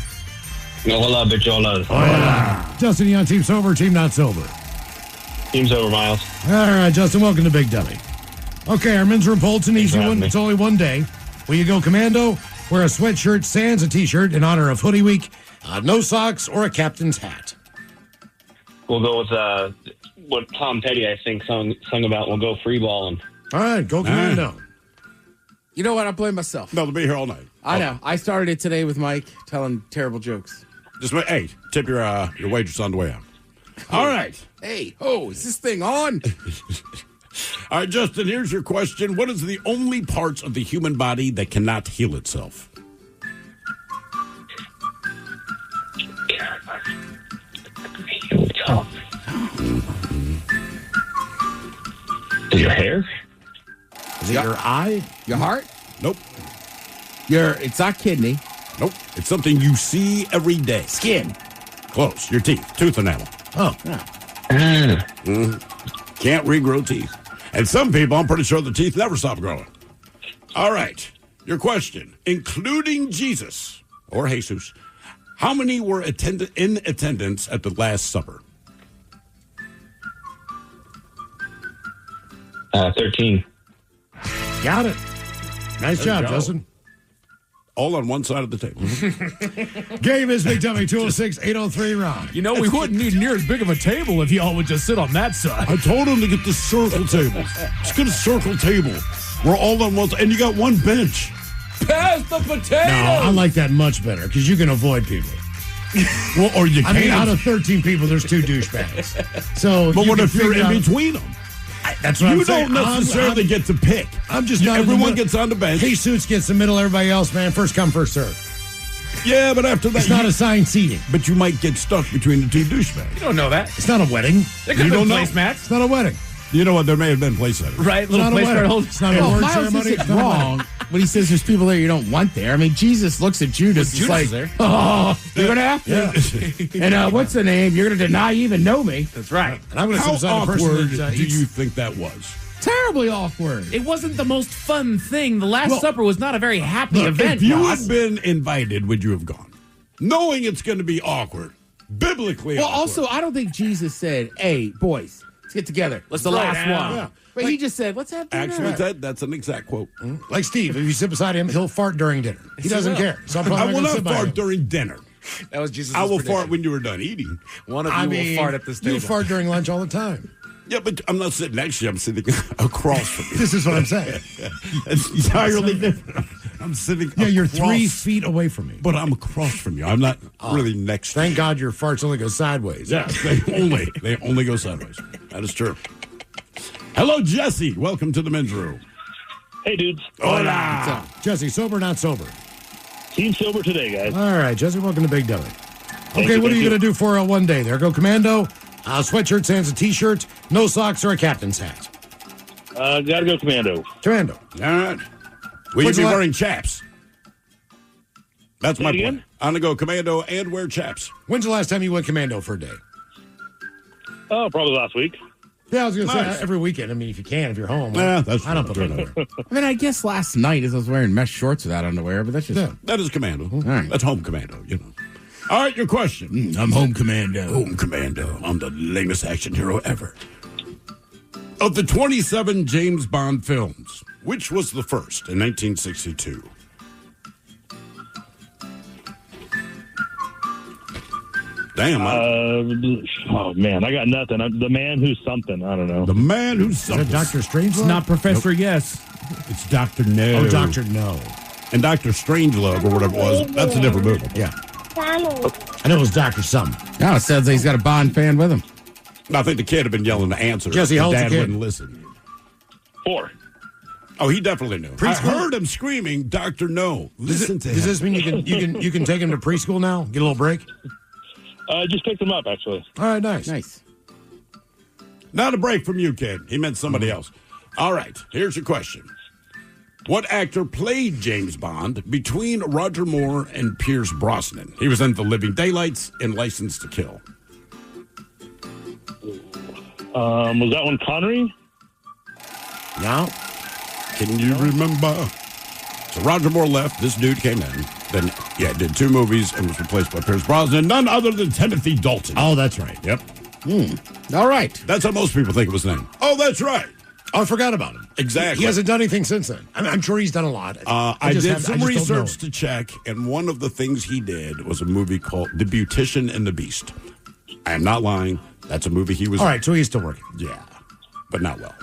Hola, bicholas. Justin, you on team sober or team not sober? Team's over, Miles. All right, Justin, welcome to Big Dummy. Okay, our men's room poll, it's an easy having one. me. It's only one day. Will you go commando, wear a sweatshirt, sans a t-shirt in honor of Hoodie Week, no socks, or a captain's hat? We'll go with what Tom Petty, I think, sung about. We'll go free balling. All right, go commando. You know what? I blame myself. No, they'll be here all night. I know. I started it today with Mike telling terrible jokes. Just wait. Hey, tip your waitress on the way out. All right. Hey, is this thing on? All right, Justin, here's your question. What is the only parts of the human body that cannot heal itself? Is your hair? Is it your eye? Your heart? Nope. It's not kidney. Nope. It's something you see every day. Skin. Close. Your teeth. Tooth enamel. Oh. Can't regrow teeth. And some people, I'm pretty sure the teeth never stop growing. All right. Your question. Including Jesus or Jesus, how many were in attendance at the Last Supper? 13. Got it. Nice There you job, go. Justin. All on one side of the table. Game is Big Dummy 206-803 round. You know, we wouldn't need near as big of a table if y'all would just sit on that side. I told him to get the circle table. Just get a circle table. We're all on one side. And you got one bench. Pass the potato! No, I like that much better because you can avoid people. Well, or you I can't. mean, out of 13 people, there's 2 douchebags. So, But you what can if you're figure in out- between them? That's what you I'm saying. don't necessarily get to pick. I'm just not everyone gets on the bench. Jesus gets the middle. Everybody else, man, first come, first serve. Yeah, but after that, it's not assigned seating. But you might get stuck between the two douchebags. You don't know that. It's not a wedding. There could have been placemats. It's not a wedding. You know what? There may have been place settings. Right, little place card holders. It's not a word ceremony. It's wrong when he says there's people there you don't want there. I mean, Jesus looks at Judas. It's like, there. oh, you're gonna have to. Yeah. And what's the name? You're gonna deny you even know me. That's right. And I'm gonna How decide the person awkward that, do you think that was? Terribly awkward. It wasn't the most fun thing. The Last Supper was not a very happy event. If you Ross. had been invited, would you have gone? Knowing it's going to be awkward, biblically Well, awkward. also, I don't think Jesus said, "Hey, boys, let's get together. Let's the throw last down." one." Yeah. But he just said, "Let's have dinner." Actually, that's an exact quote. Like Steve, if you sit beside him, he'll fart during dinner. He doesn't care. So I'm I probably will not not sit by fart him. during dinner. That was Jesus' I will prediction. fart when you were done eating. One of you will fart at this table. You fart during lunch all the time. Yeah, but I'm not sitting next to you. I'm sitting across from you. This is what I'm saying. It's entirely different. I'm sitting Yeah, you're across, 3 feet away from me. but I'm across from you. I'm not really next to you. Thank God your farts only go sideways. Yeah, they only go sideways. That is true. Hello, Jesse. Welcome to the men's room. Hey, dudes. Hola. Jesse, sober or not sober? Team sober today, guys. All right, Jesse, welcome to Big Dummy. Okay, you, what are thank you you. going to do for one day there? Go commando, sweatshirt, sans a t-shirt, no socks, or a captain's hat? Gotta go commando. Commando. All right. Will you When's be the la- wearing chaps? That's my Say it plan. again? I'm going to go commando and wear chaps. When's the last time you went commando for a day? Oh, probably last week. Yeah, I was going to Nice. say every weekend. I mean, if you can, if you're home. Yeah, that's I don't true. put it on. I mean, I guess last night as I was wearing mesh shorts without underwear, but that's just Yeah. That is commando. right. That's home commando, you know. All right, your question. I'm home commando. Home commando. I'm the lamest action hero ever. Of the 27 James Bond films, which was the first in 1962? Damn. Oh, man, I got nothing. The man who's something. I don't know. The man who's Is something. that Dr. Strangelove? It's not Professor Yes. It's Dr. No. Oh, Dr. No. And Dr. Strangelove, or whatever it was, that's a different movie. Yeah. I know it was Dr. Some. No, it sounds like he's got a Bond fan with him. I think the kid had been yelling to answer. Jesse, The how old's dad the kid? wouldn't listen. 4. Oh, he definitely knew. I Preschool? heard him screaming, Dr. No. Listen to him. Does this mean you can take him to preschool now? Get a little break? Just picked him up, actually. All right, nice. Nice. Not a break from you, kid. He meant somebody else. All right, here's your question. What actor played James Bond between Roger Moore and Pierce Brosnan? He was in The Living Daylights and License to Kill. Was that one Connery? No. Can you remember? So Roger Moore left. This dude came in. Then, did 2 movies and was replaced by Pierce Brosnan, none other than Timothy Dalton. Oh, that's right. Yep. All right. That's how most people think of his name. Oh, that's right. Oh, I forgot about him. Exactly. He hasn't done anything since then. I'm sure he's done a lot. I did some just don't know research him. to check, and one of the things he did was a movie called The Beautician and the Beast. I am not lying. That's a movie he was All right, so he's still working. Yeah, but not well.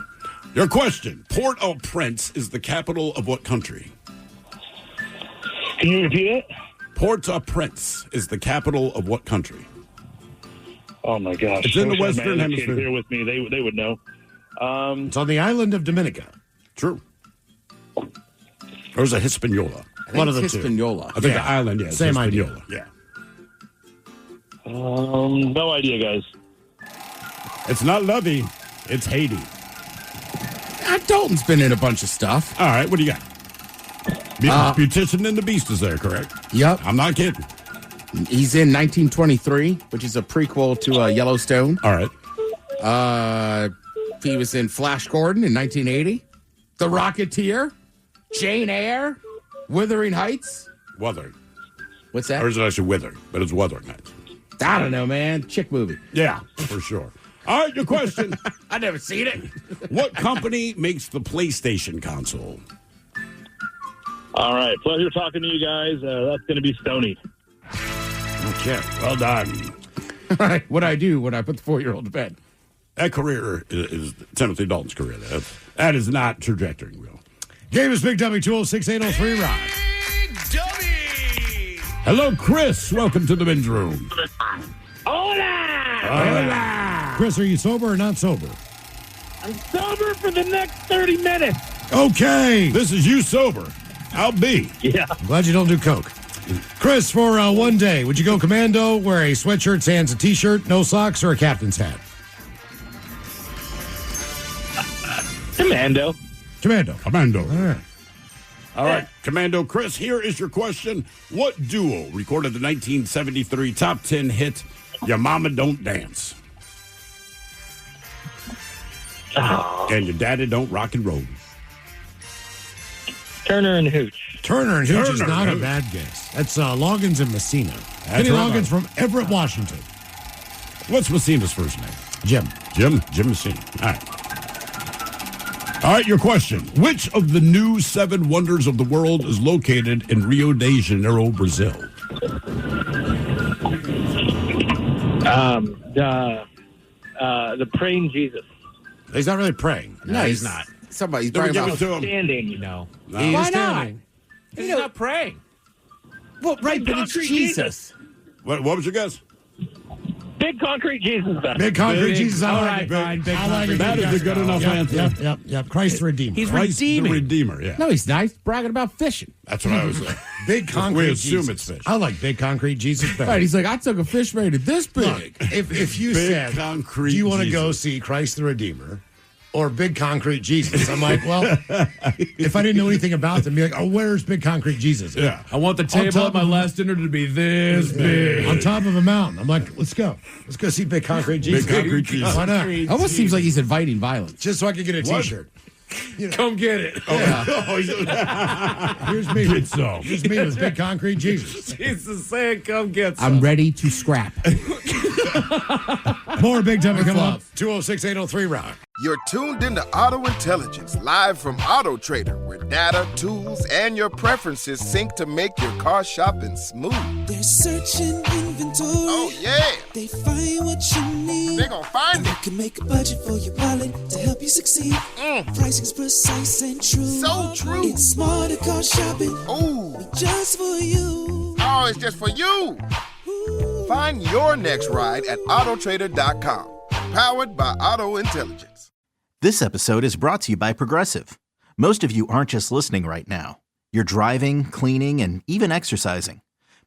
Your question. Port-au-Prince is the capital of what country? Can you repeat it? Port-au-Prince is the capital of what country? Oh, my gosh. It's in the I wish I had Western my other kid Hemisphere. here with me. They would know. It's on the island of Dominica. True. Or is it Hispaniola? One of the It's two. Hispaniola. I think the island, is Same Hispaniola. idea. Yeah. No idea, guys. It's not Lovey. It's Haiti. Dalton's been in a bunch of stuff. All right, what do you got? Beautician and the Beast is there, correct? Yep. I'm not kidding. He's in 1923, which is a prequel to Yellowstone. All right. He was in Flash Gordon in 1980. The Rocketeer. Jane Eyre. Wuthering Heights. Wuthering. What's that? Or is it actually Withering? But it's Wuthering Heights. I don't know, man. Chick movie. Yeah, for sure. All right, your question. I never seen it. What company makes the PlayStation console? All right. Pleasure talking to you guys. That's going to be Sony. Okay, well done. All right. What I do when I put the 4-year-old to bed. That career is Timothy Dalton's career. That is not trajectory wheel. Game is Big W 206-803 Rock. Hello, Chris. Welcome to the men's room. Hola! Hola. Chris, are you sober or not sober? I'm sober for the next 30 minutes. Okay. This is you sober. I'll be. Yeah. I'm glad you don't do coke. Chris, for one day, would you go commando, wear a sweatshirt, sans a t-shirt, no socks, or a captain's hat? Commando. Commando. Commando. All right. All right, Commando Chris, here is your question. What duo recorded the 1973 top 10 hit, Your Mama Don't Dance? And Your Daddy Don't Rock and Roll. Turner and Hooch. Turner and Hooch is Turner not and a bad guess. That's Loggins and Messina. That's Kenny right. Loggins from Everett, Washington. What's Messina's first name? Jim. Jim Messina. All right. All right, your question. Which of the new 7 wonders of the world is located in Rio de Janeiro, Brazil? The praying Jesus. He's not really praying. No, he's not. Somebody's Let me praying give it about to him. Standing. No. He Why is not? standing. He's not praying. Well, right, but it's Concrete Jesus. What was your guess? Big concrete Jesus. Big concrete Big- Jesus. I all like right, it. fine, big I like it. That is a good enough answer. Yep. Christ the Redeemer. He's Christ redeeming. the Redeemer, yeah. No, he's not. He's bragging about fishing. That's what I was saying. Big concrete We assume Jesus. it's fish. I like big concrete Jesus better. Right, he's like, I took a fish made it this big. Look, if you Big said, concrete do you want to Jesus. go see Christ the Redeemer or Big Concrete Jesus? I'm like, well, if I didn't know anything about them, be like, oh, where's Big Concrete Jesus? Yeah. I want the table top at my of- last dinner to be this big. On top of a mountain. I'm like, let's go. Let's go see Big Concrete Jesus. Concrete Jesus. Why not? It almost seems like he's inviting violence. Just so I could get a What? T-shirt. Come get it. Here's me. Get some. Here's me with Big Concrete Jesus. Jesus saying, come get some. I'm ready to scrap. More Big Time to come up. love. 206-803-ROCK. You're tuned into Auto Intelligence, live from Auto Trader, where data, tools, and your preferences sync to make your car shopping smooth. They're searching inventory. Oh, yeah. They find what you need. They gon' find You it. can make a budget for your wallet to help you succeed. Pricing's precise and true. So true. It's smarter car shopping. Ooh. Just for you. Oh, it's just for you. Find your next ride at autotrader.com. Powered by Auto Intelligence. This episode is brought to you by Progressive. Most of you aren't just listening right now. You're driving, cleaning, and even exercising.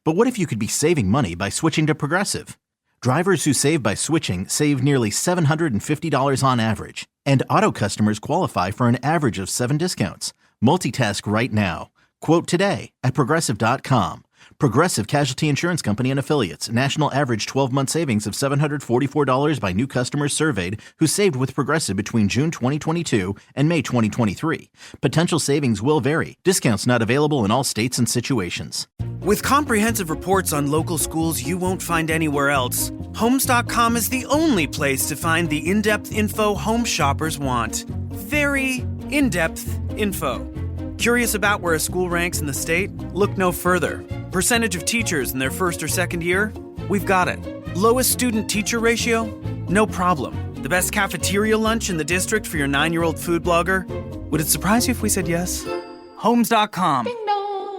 But what if you could be saving money by switching to Progressive? Drivers who save by switching save nearly $750 on average. And auto customers qualify for an average of 7 discounts. Multitask right now. Quote today at Progressive.com. Progressive Casualty Insurance Company and Affiliates. National average 12-month savings of $744 by new customers surveyed who saved with Progressive between June 2022 and May 2023. Potential savings will vary. Discounts not available in all states and situations. With comprehensive reports on local schools you won't find anywhere else, Homes.com is the only place to find the in-depth info home shoppers want. Very in-depth info. Curious about where a school ranks in the state? Look no further. Percentage of teachers in their first or second year? We've got it. Lowest student-teacher ratio? No problem. The best cafeteria lunch in the district for your 9-year-old food blogger? Would it surprise you if we said yes? Homes.com.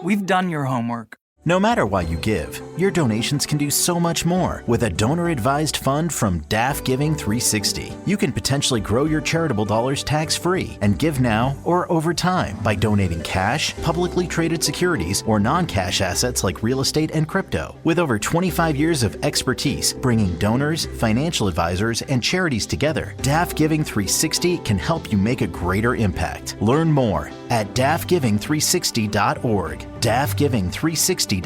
We've done your homework. No matter why you give, your donations can do so much more with a donor-advised fund from DAF Giving 360. You can potentially grow your charitable dollars tax-free and give now or over time by donating cash, publicly traded securities, or non-cash assets like real estate and crypto. With over 25 years of expertise bringing donors, financial advisors, and charities together, DAF Giving 360 can help you make a greater impact. Learn more at dafgiving360.org. dafgiving360.org.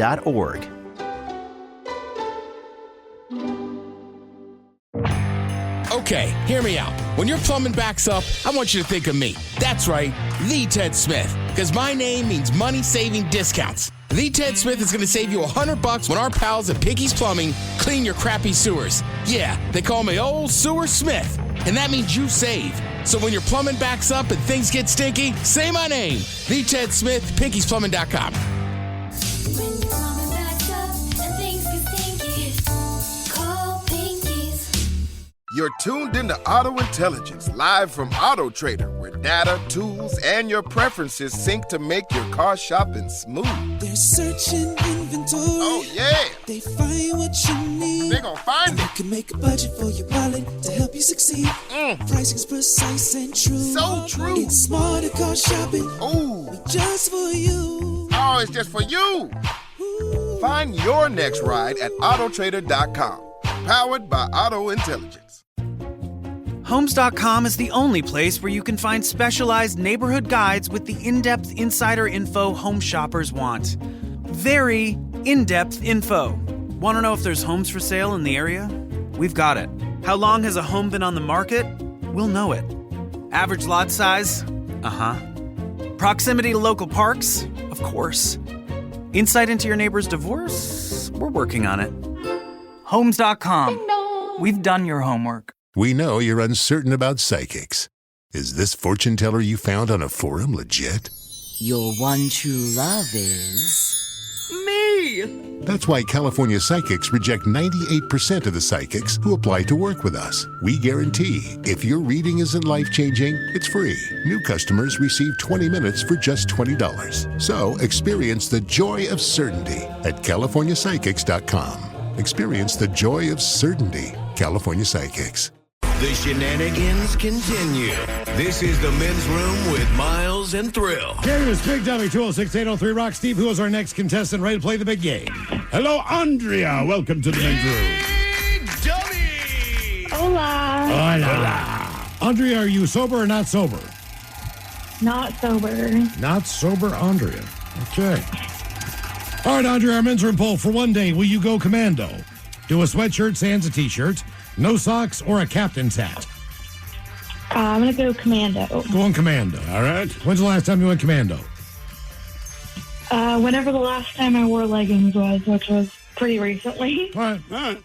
Okay, hear me out. When your plumbing backs up, I want you to think of me. That's right, the Ted Smith. Because my name means money-saving discounts. The Ted Smith is going to save you $100 when our pals at Piggy's Plumbing clean your crappy sewers. Yeah, they call me Old Sewer Smith. And that means you save. So when your plumbing backs up and things get stinky, say my name. The Ted Smith, Piggy'sPlumbing.com. You're tuned into Auto Intelligence, live from Auto Trader, where data, tools, and your preferences sync to make your car shopping smooth. They're searching inventory. Oh, yeah. They find what you need. They gon' find You it. can make a budget for your wallet to help you succeed. Pricing's precise and true. So true. It's smarter car shopping. Ooh. Just for you. Oh, it's just for you. Find your next ride at autotrader.com. Powered by Auto Intelligence. Homes.com is the only place where you can find specialized neighborhood guides with the in-depth insider info home shoppers want. Very in-depth info. Want to know if there's homes for sale in the area? We've got it. How long has a home been on the market? We'll know it. Average lot size? Uh-huh. Proximity to local parks? Of course. Insight into your neighbor's divorce? We're working on it. Homes.com. We've done your homework. We know you're uncertain about psychics. Is this fortune teller you found on a forum legit? Your one true love is... Me! That's why California Psychics reject 98% of the psychics who apply to work with us. We guarantee if your reading isn't life-changing, it's free. New customers receive 20 minutes for just $20. So experience the joy of certainty at CaliforniaPsychics.com. Experience the joy of certainty. California Psychics. The shenanigans continue. This is the Men's Room with Miles and Thrill. Here is Big Dummy 206-803 Rock. Steve, who is our next contestant ready to play the big game? Hello, Andrea. Welcome to the Men's Room. Big Dummy! Hola. Hola. Andrea, are you sober or not sober? Not sober. Not sober, Andrea. Okay. All right, Andrea, our Men's Room poll. For one day, will you go commando? Do a sweatshirt sans a t-shirt, no socks, or a captain's hat? I'm going to go commando. Go on commando. All right. When's the last time you went commando? Whenever the last time I wore leggings was, which was pretty recently. All right. All right.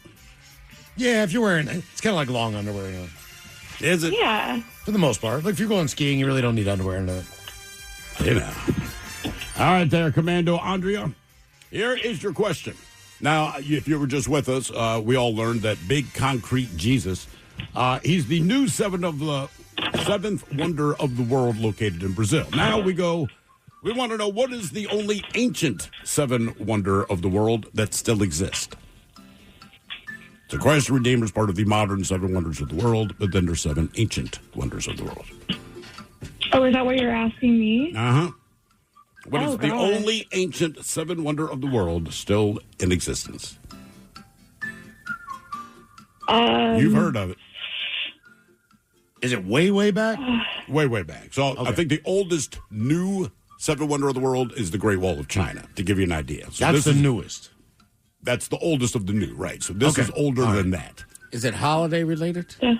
Yeah, if you're wearing it, it's kind of like long underwear. You know? Is it? Yeah. For the most part. Like if you're going skiing, you really don't need underwear into it. You know. All right there, Commando Andrea. Here is your question. Now, if you were just with us, we all learned that Big Concrete Jesus, he's the new seventh wonder of the world located in Brazil. Now we want to know, what is the only ancient seven wonder of the world that still exists? So Christ the Redeemer is part of the modern seven wonders of the world, but then there's seven ancient wonders of the world. Oh, is that what you're asking me? Uh-huh. What is the God. only ancient seven wonder of the world still in existence? You've heard of it. Is it way, way back? Way, way back. So Okay. I think the oldest new seven wonder of the world is the Great Wall of China, to give you an idea. So That's the newest. That's the oldest of the new, right? So this is older than that. Is it holiday related? Yeah.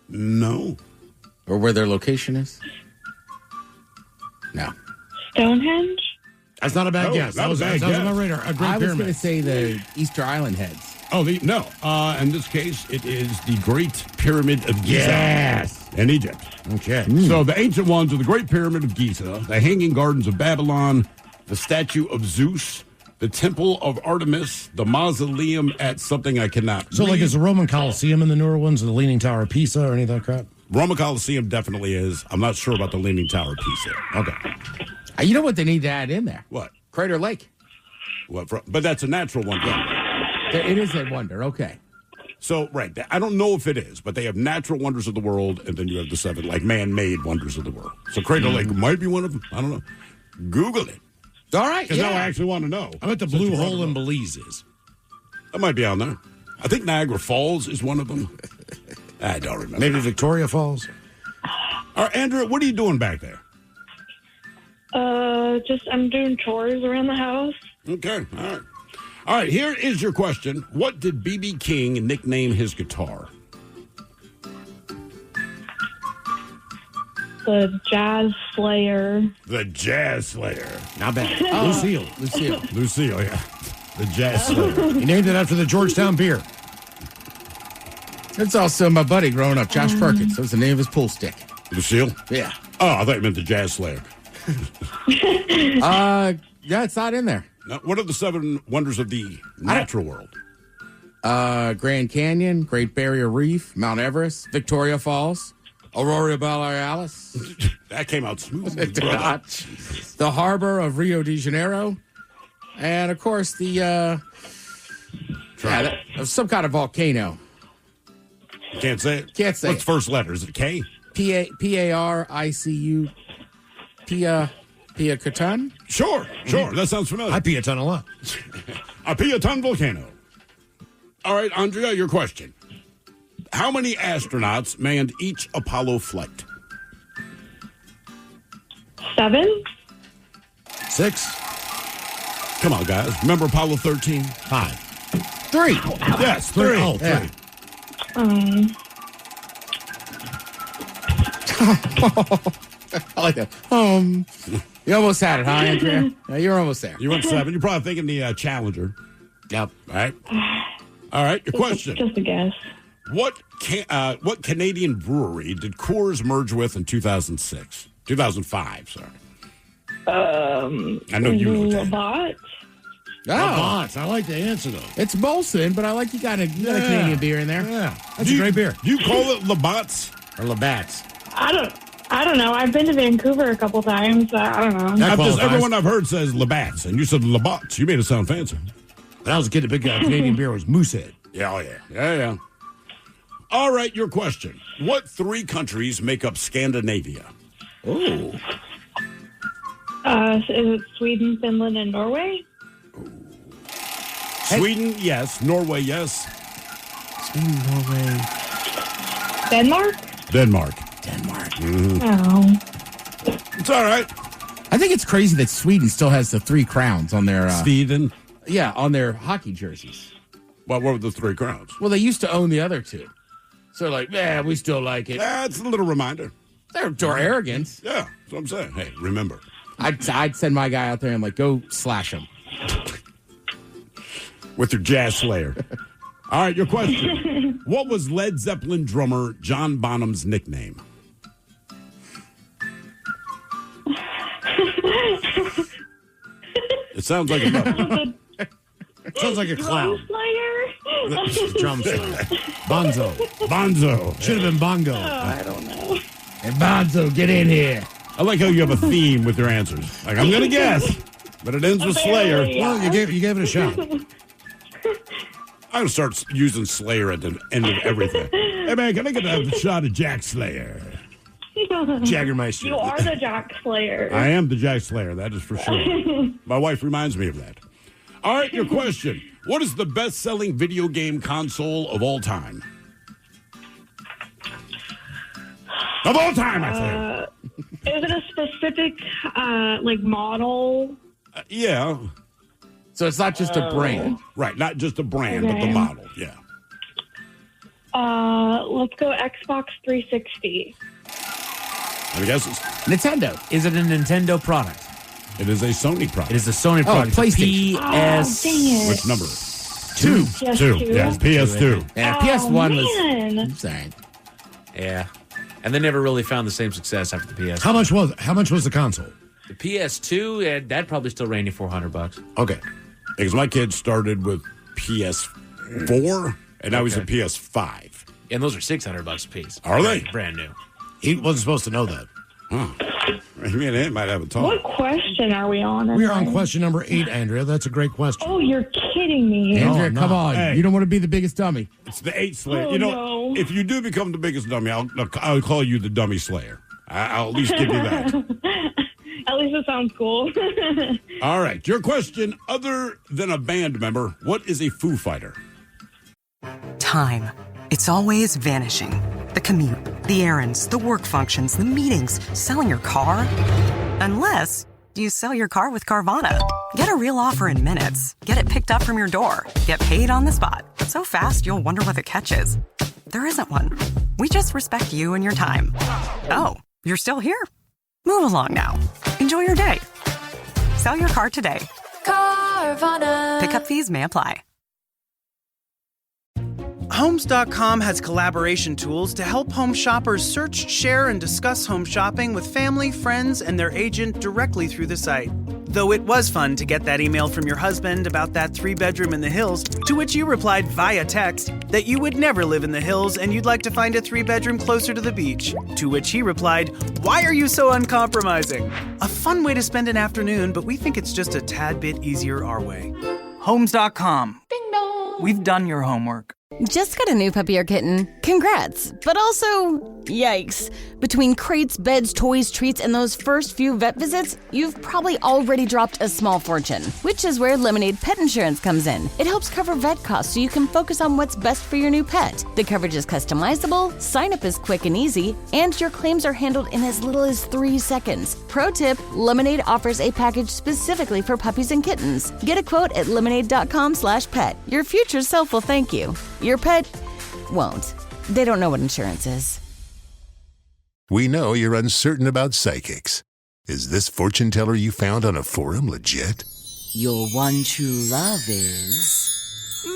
No. Or where their location is? No. Stonehenge? That's not a bad No, guess. not That a was bad that was guess. on my radar. A great I was pyramid. going to say the Easter Island heads. Oh, no. In this case, it is the Great Pyramid of Giza. Yes. In Egypt. Okay. So the ancient ones are the Great Pyramid of Giza, the Hanging Gardens of Babylon, the statue of Zeus, the Temple of Artemis, the mausoleum at something I cannot So, read. like, is the Roman Colosseum in the newer ones, or the Leaning Tower of Pisa, or any of that crap? Roman Colosseum definitely is. I'm not sure about the Leaning Tower of Pisa. Okay. You know what they need to add in there? What? Crater Lake. But that's a natural one. It is a wonder. Okay. So, right. I don't know if it is, but they have natural wonders of the world, and then you have the seven, like, man-made wonders of the world. So Crater Lake might be one of them. I don't know. Google it. All right. Because now I actually want to know. I bet the Since Blue you brought Hole it in up. Belize is. That might be on there. I think Niagara Falls is one of them. I don't remember. Maybe Victoria Falls. All right, Andrew, what are you doing back there? I'm doing chores around the house. Okay, all right. All right, here is your question. What did B.B. King nickname his guitar? The Jazz Slayer. The Jazz Slayer. Not bad. Oh. Lucille, yeah. The Jazz Slayer. He named it after the Georgetown beer. It's also my buddy growing up, Josh Perkins. That was the name of his pool stick. Lucille? Yeah. Oh, I thought you meant the Jazz Slayer. Yeah, it's not in there. Now, what are the seven wonders of the natural world? Grand Canyon, Great Barrier Reef, Mount Everest, Victoria Falls, Aurora Borealis. That came out smoothly. It did not. The harbor of Rio de Janeiro. And, of course, the Yeah, that was some kind of volcano. You can't say it? Can't say What's the first letter? Is it K? P-A-R-I-C-U. Piacatan? Sure. That sounds familiar. I pee a ton a lot. A Piaton volcano. All right, Andrea, your question. How many astronauts manned each Apollo flight? 7? 6. Come on, guys. Remember Apollo 13? 5. 3. Yes, 3. Oh, 3. Yeah. I like that. You almost had it, huh, Andrea? Yeah, you're almost there. You went 7. You're probably thinking the Challenger. Yep. All right, your question. Just a guess. What Canadian brewery did Coors merge with in 2006? 2005, sorry. I know you know that. Labatt? Labatt. I like the answer, though. It's Molson, but I like you got a Canadian beer in there. Yeah, that's a great beer. Do you call it Labatt's? Or Labatt's? I don't know. I've been to Vancouver a couple times. I don't know. Everyone I've heard says Labatt's, and you said Labatt's. You made it sound fancy. When I was a kid, the big Canadian beer was Moosehead. Yeah, yeah. All right, your question. What 3 countries make up Scandinavia? Oh. Is it Sweden, Finland, and Norway? Sweden, yes. Norway, yes. Sweden, Norway. Denmark? Denmark. Oh. It's all right. I think it's crazy that Sweden still has the 3 crowns on their... Sweden? Yeah, on their hockey jerseys. What were the 3 crowns? Well, they used to own the other 2. So like, we still like it. That's a little reminder. They're arrogance. Yeah, that's what I'm saying. Hey, remember. I'd send my guy out there and go slash him. With your jazz slayer. All right, your question. What was Led Zeppelin drummer John Bonham's nickname? It sounds like a sounds like a clown. Drum Slayer? Drum Slayer. Bonzo. Should have been Bongo. I don't know. Hey, Bonzo, get in here. I like how you have a theme with your answers. Like, I'm going to guess, but it ends with Slayer. Well, you gave it a shot. I'm going to start using Slayer at the end of everything. Hey, man, can I get a shot of Jack Slayer? Jaggermeister. You are the Jack Slayer. I am the Jack Slayer, that is for sure. My wife reminds me of that. All right, your question. What is the best-selling video game console of all time? Of all time, I say. Is it a specific, model? Yeah. So it's not just a brand. Right, not just a brand, but the model, yeah. Let's go Xbox 360. Any guesses? Nintendo. Is it a Nintendo product? It is a Sony product. It is a Sony product. PlayStation. PS. Dang it. Which number? 2. PS2. Yes, PS2. Yeah, PS1 was. I'm saying. Yeah. And they never really found the same success after the PS. How much was the console? The PS2, that probably still ran you $400. Okay. Because my kid started with PS4, and now he's at PS5. And those are $600 a piece. Are they? Brand new. He wasn't supposed to know that. Oh. I mean, it might have a talk. What question are we on? We are on question number 8, Andrea. That's a great question. Oh, you're kidding me. Andrea, No, come no. on. Hey. You don't want to be the biggest dummy. It's the 8 Slayer. Oh, no. If you do become the biggest dummy, I'll call you the Dummy Slayer. I'll at least give you that. At least it sounds cool. All right. Your question, other than a band member, what is a Foo Fighter? Time. It's always vanishing. The commute, the errands, the work functions, the meetings, selling your car. Unless you sell your car with Carvana. Get a real offer in minutes. Get it picked up from your door. Get paid on the spot. So fast, you'll wonder what the catch is. There isn't one. We just respect you and your time. Oh, you're still here? Move along now. Enjoy your day. Sell your car today. Carvana. Pickup fees may apply. Homes.com has collaboration tools to help home shoppers search, share, and discuss home shopping with family, friends, and their agent directly through the site. Though it was fun to get that email from your husband about that 3-bedroom in the hills, to which you replied via text that you would never live in the hills and you'd like to find a 3-bedroom closer to the beach. To which he replied, "Why are you so uncompromising?" A fun way to spend an afternoon, but we think it's just a tad bit easier our way. Homes.com. Ding dong. we've done your homework. Just got a new puppy or kitten. Congrats. But also, yikes. Between crates, beds, toys, treats, and those first few vet visits, you've probably already dropped a small fortune, which is where Lemonade Pet Insurance comes in. It helps cover vet costs so you can focus on what's best for your new pet. The coverage is customizable, sign-up is quick and easy, and your claims are handled in as little as 3 seconds. Pro tip, Lemonade offers a package specifically for puppies and kittens. Get a quote at lemonade.com/pet. Your future self will thank you. Your pet won't. They don't know what insurance is. We know you're uncertain about psychics. Is this fortune teller you found on a forum legit? Your one true love is...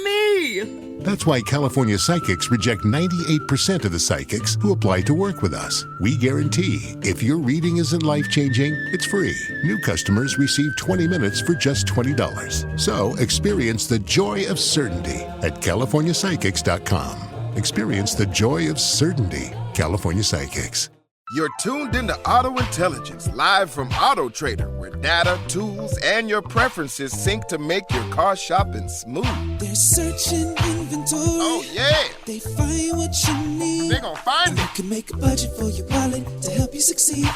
Me! That's why California Psychics reject 98% of the psychics who apply to work with us. We guarantee if your reading isn't life-changing, it's free. New customers receive 20 minutes for just $20. So experience the joy of certainty at CaliforniaPsychics.com. Experience the joy of certainty. California Psychics. You're tuned into Auto Intelligence, live from Auto Trader, where data, tools, and your preferences sync to make your car shopping smooth. They're searching inventory. Oh, yeah. They find what you need. They gon' find it. They can make a budget for your wallet to help you succeed.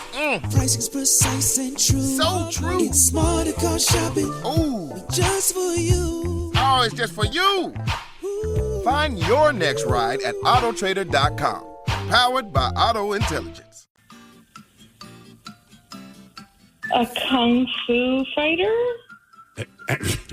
Pricing's precise and true. So true. It's smarter car shopping. Ooh. Just for you. Oh, it's just for you. Ooh. Find your next ride at autotrader.com. Powered by Auto Intelligence. A kung fu fighter?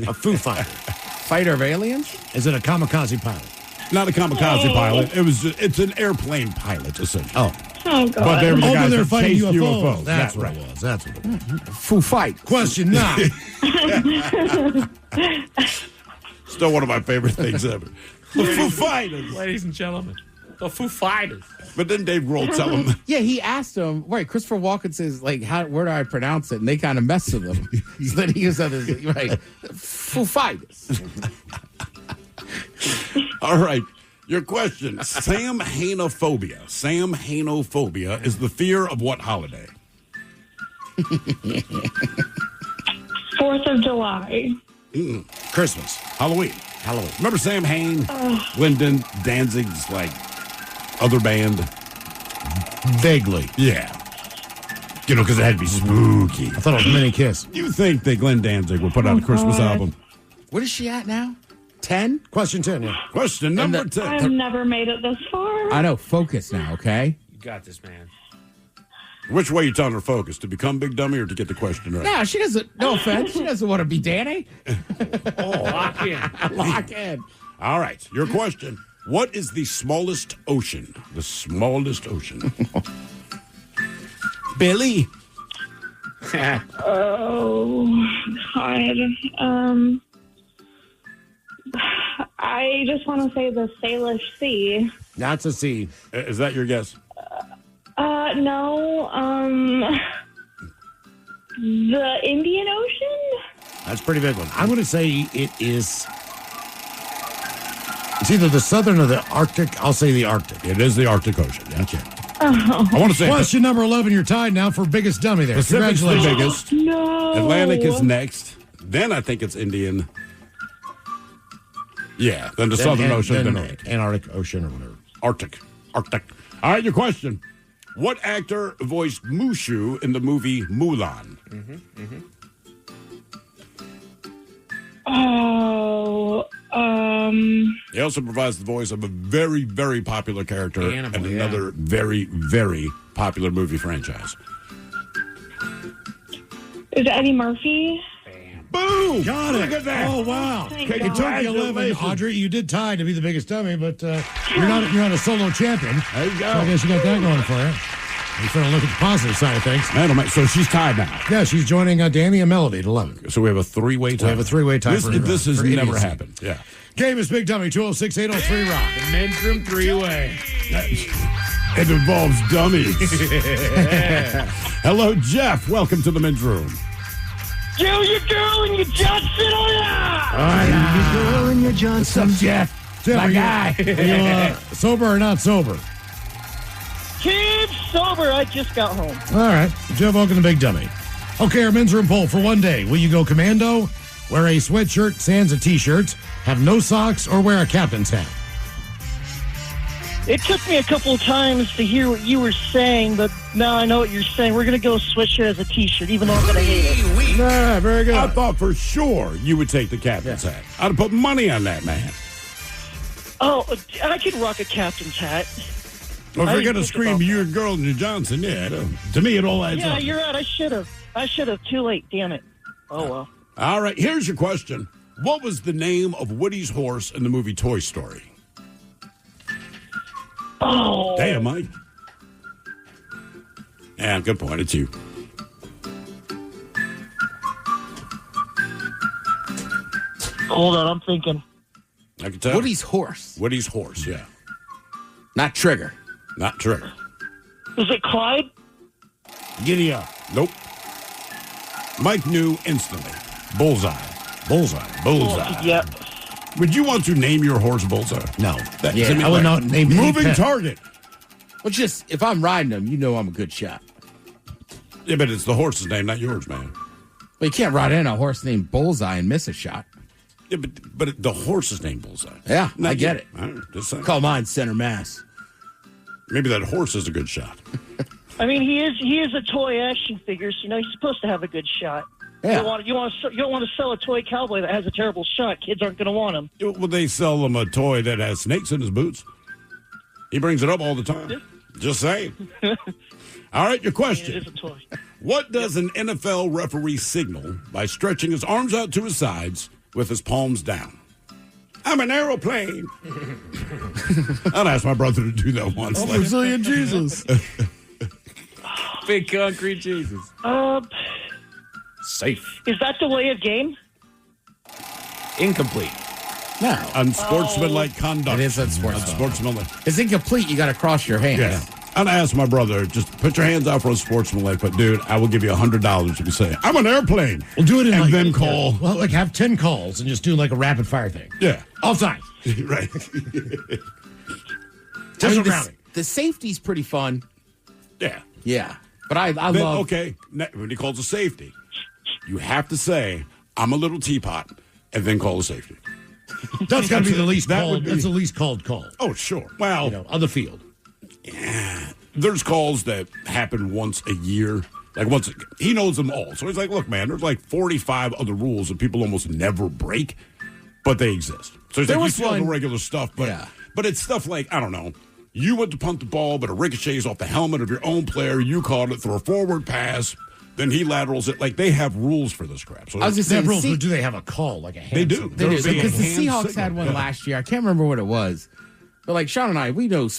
A foo fighter. Fighter of aliens? Is it a kamikaze pilot? Not a kamikaze pilot. It's an airplane pilot, essentially. Oh. Oh, God. But they were the guys they're that fighting chased UFOs. UFOs. That's what it was. That's what it was. Foo fight. Question 9. Still one of my favorite things ever. The Foo Fighters. Ladies and gentlemen, the Foo Fighters. But then Dave Grohl tell him. Yeah, he asked him, right, Christopher Walken says, like, where do I pronounce it? And they kind of messed with him. So then he was right, Foo Fighters. All right. Your question. Samhainophobia. Samhainophobia is the fear of what holiday? 4th of July. Christmas. Halloween. Remember Sam Hain? Lyndon Danzig's, like, other band? Vaguely. Yeah. You know, because it had to be spooky. I thought it was Mini Kiss. You think that Glenn Danzig will put out a Christmas album? What is she at now? 10? Question 10, yeah. Question number 10. I've never made it this far. I know. Focus now, okay? You got this, man. Which way you telling her focus? To become Big Dummy or to get the question right? No, she doesn't. No offense. She doesn't want to be Danny. Lock in. Lock in. All right. Your question. What is the smallest ocean? The smallest ocean. Billy. Oh, God. I just want to say the Salish Sea. That's a C. Is that your guess? No. The Indian Ocean? That's a pretty big one. I'm going to say it is... It's either the Southern or the Arctic. I'll say the Arctic. It is the Arctic Ocean. Yeah. Okay. Oh. I want to say... Question number 11. You're tied now for biggest dummy there. Pacific's the biggest. No. Atlantic is next. Then I think it's Indian. Yeah. Then the Southern Ocean. Then Antarctic Ocean or whatever. Arctic. All right, your question. What actor voiced Mushu in the movie Mulan? He also provides the voice of a very, very popular character and another very, very popular movie franchise. Is it Eddie Murphy? Boom! Got it. Look at that. Oh, wow. Thank You God. took the 11. Audrey, you did tie to be the biggest dummy, but you're not a solo champion. There you go. So I guess you got that going for you. You're trying to look at the positive side of things. Man, so she's tied now. Yeah, she's joining Danny and Melody at 11. So we have a three-way tie. We have a three-way tie. This has never idiocy. happened. Yeah. Game is Big Dummy, 206-803-ROCK. The men's room three-way. It involves dummies. Hello, Jeff. Welcome to the men's room. You girl and your Johnson, oh yeah! You girl and your Johnson. What's up, Jeff? Jeff, My guy. Are you sober or not sober? Kid sober, I just got home. All right. Jeff, welcome to Big Dummy. Okay, our men's room poll for one day. Will you go commando, Wear a sweatshirt sans a t-shirt, have no socks, or wear a captain's hat? It took me a couple of times to hear what you were saying, but now I know what you're saying. We're going to go sweatshirt as a t-shirt, even though I'm going to hate it. Nah, very good. I thought for sure you would take the captain's hat. I'd have put money on that, man. Oh, I could rock a captain's hat. Well, if you're going to scream, you're Girl Johnson, yeah. To me, it all adds up. Yeah, you're right. I should have. Too late. Damn it. Oh, well. All right, here's your question. What was the name of Woody's horse in the movie Toy Story? Oh. Damn, Mike. Yeah, good point. It's you. Hold on, I'm thinking. I can tell. Woody's horse. Woody's horse, yeah. Not Trigger. Not Trigger. Is it Clyde? Giddy up. Nope. Mike knew instantly. Bullseye. Bullseye. Bullseye. Yeah. Would you want to name your horse Bullseye? No. I would not name moving target. Well, just if I'm riding him, you know I'm a good shot. Yeah, but it's the horse's name, not yours, man. Well, you can't ride in a horse named Bullseye and miss a shot. Yeah, but the horse's name Bullseye. Yeah, Not I get you. it. All right, just saying. Call mine Center Mass. Maybe that horse is a good shot. I mean, he is a toy action figure, so he's supposed to have a good shot. Yeah. You don't want to sell a toy cowboy that has a terrible shot. Kids aren't going to want him. Well, they sell him a toy that has snakes in his boots. He brings it up all the time. Just saying. All right, your question. It is a toy. What does an NFL referee signal by stretching his arms out to his sides with his palms down? I'm an aeroplane. I'd ask my brother to do that once. Brazilian Jesus. Big concrete Jesus. Safe. Is that delay of game? Incomplete. No. Unsportsmanlike conduct. It is unsportsmanlike. Unsportsmanlike. It's incomplete. You got to cross your hands. Yeah. I'd ask my brother, just put your hands out for unsportsmanlike, but dude, I will give you $100 if you say, I'm an airplane. We'll do it in and then call. Well, like have 10 calls and just do like a rapid fire thing. Yeah. All time. Right. Just rounding. The safety's pretty fun. Yeah. Yeah. But I Then, love. okay, when he calls a safety, you have to say, I'm a little teapot, and then call a safety. That's got to be the least That called. would be- That's the least called call. Oh, sure. Well, on the field. Yeah. There's calls that happen once a year. Like he knows them all. So he's like, look, man, there's like 45 other rules that people almost never break, but they exist. So he's There like, you was see all the one- regular stuff, but Yeah. but it's stuff like, I don't know, you went to punt the ball, but it ricochets off the helmet of your own player. You caught it, throw a forward pass, then he laterals it. Like, they have rules for this crap. So I was just They have saying, rules, but do they have a call, like a hand They do. signal? They do, There's a because the hand Seahawks signal. had one Yeah. last year. I can't remember what it was, but like Sean and I, we know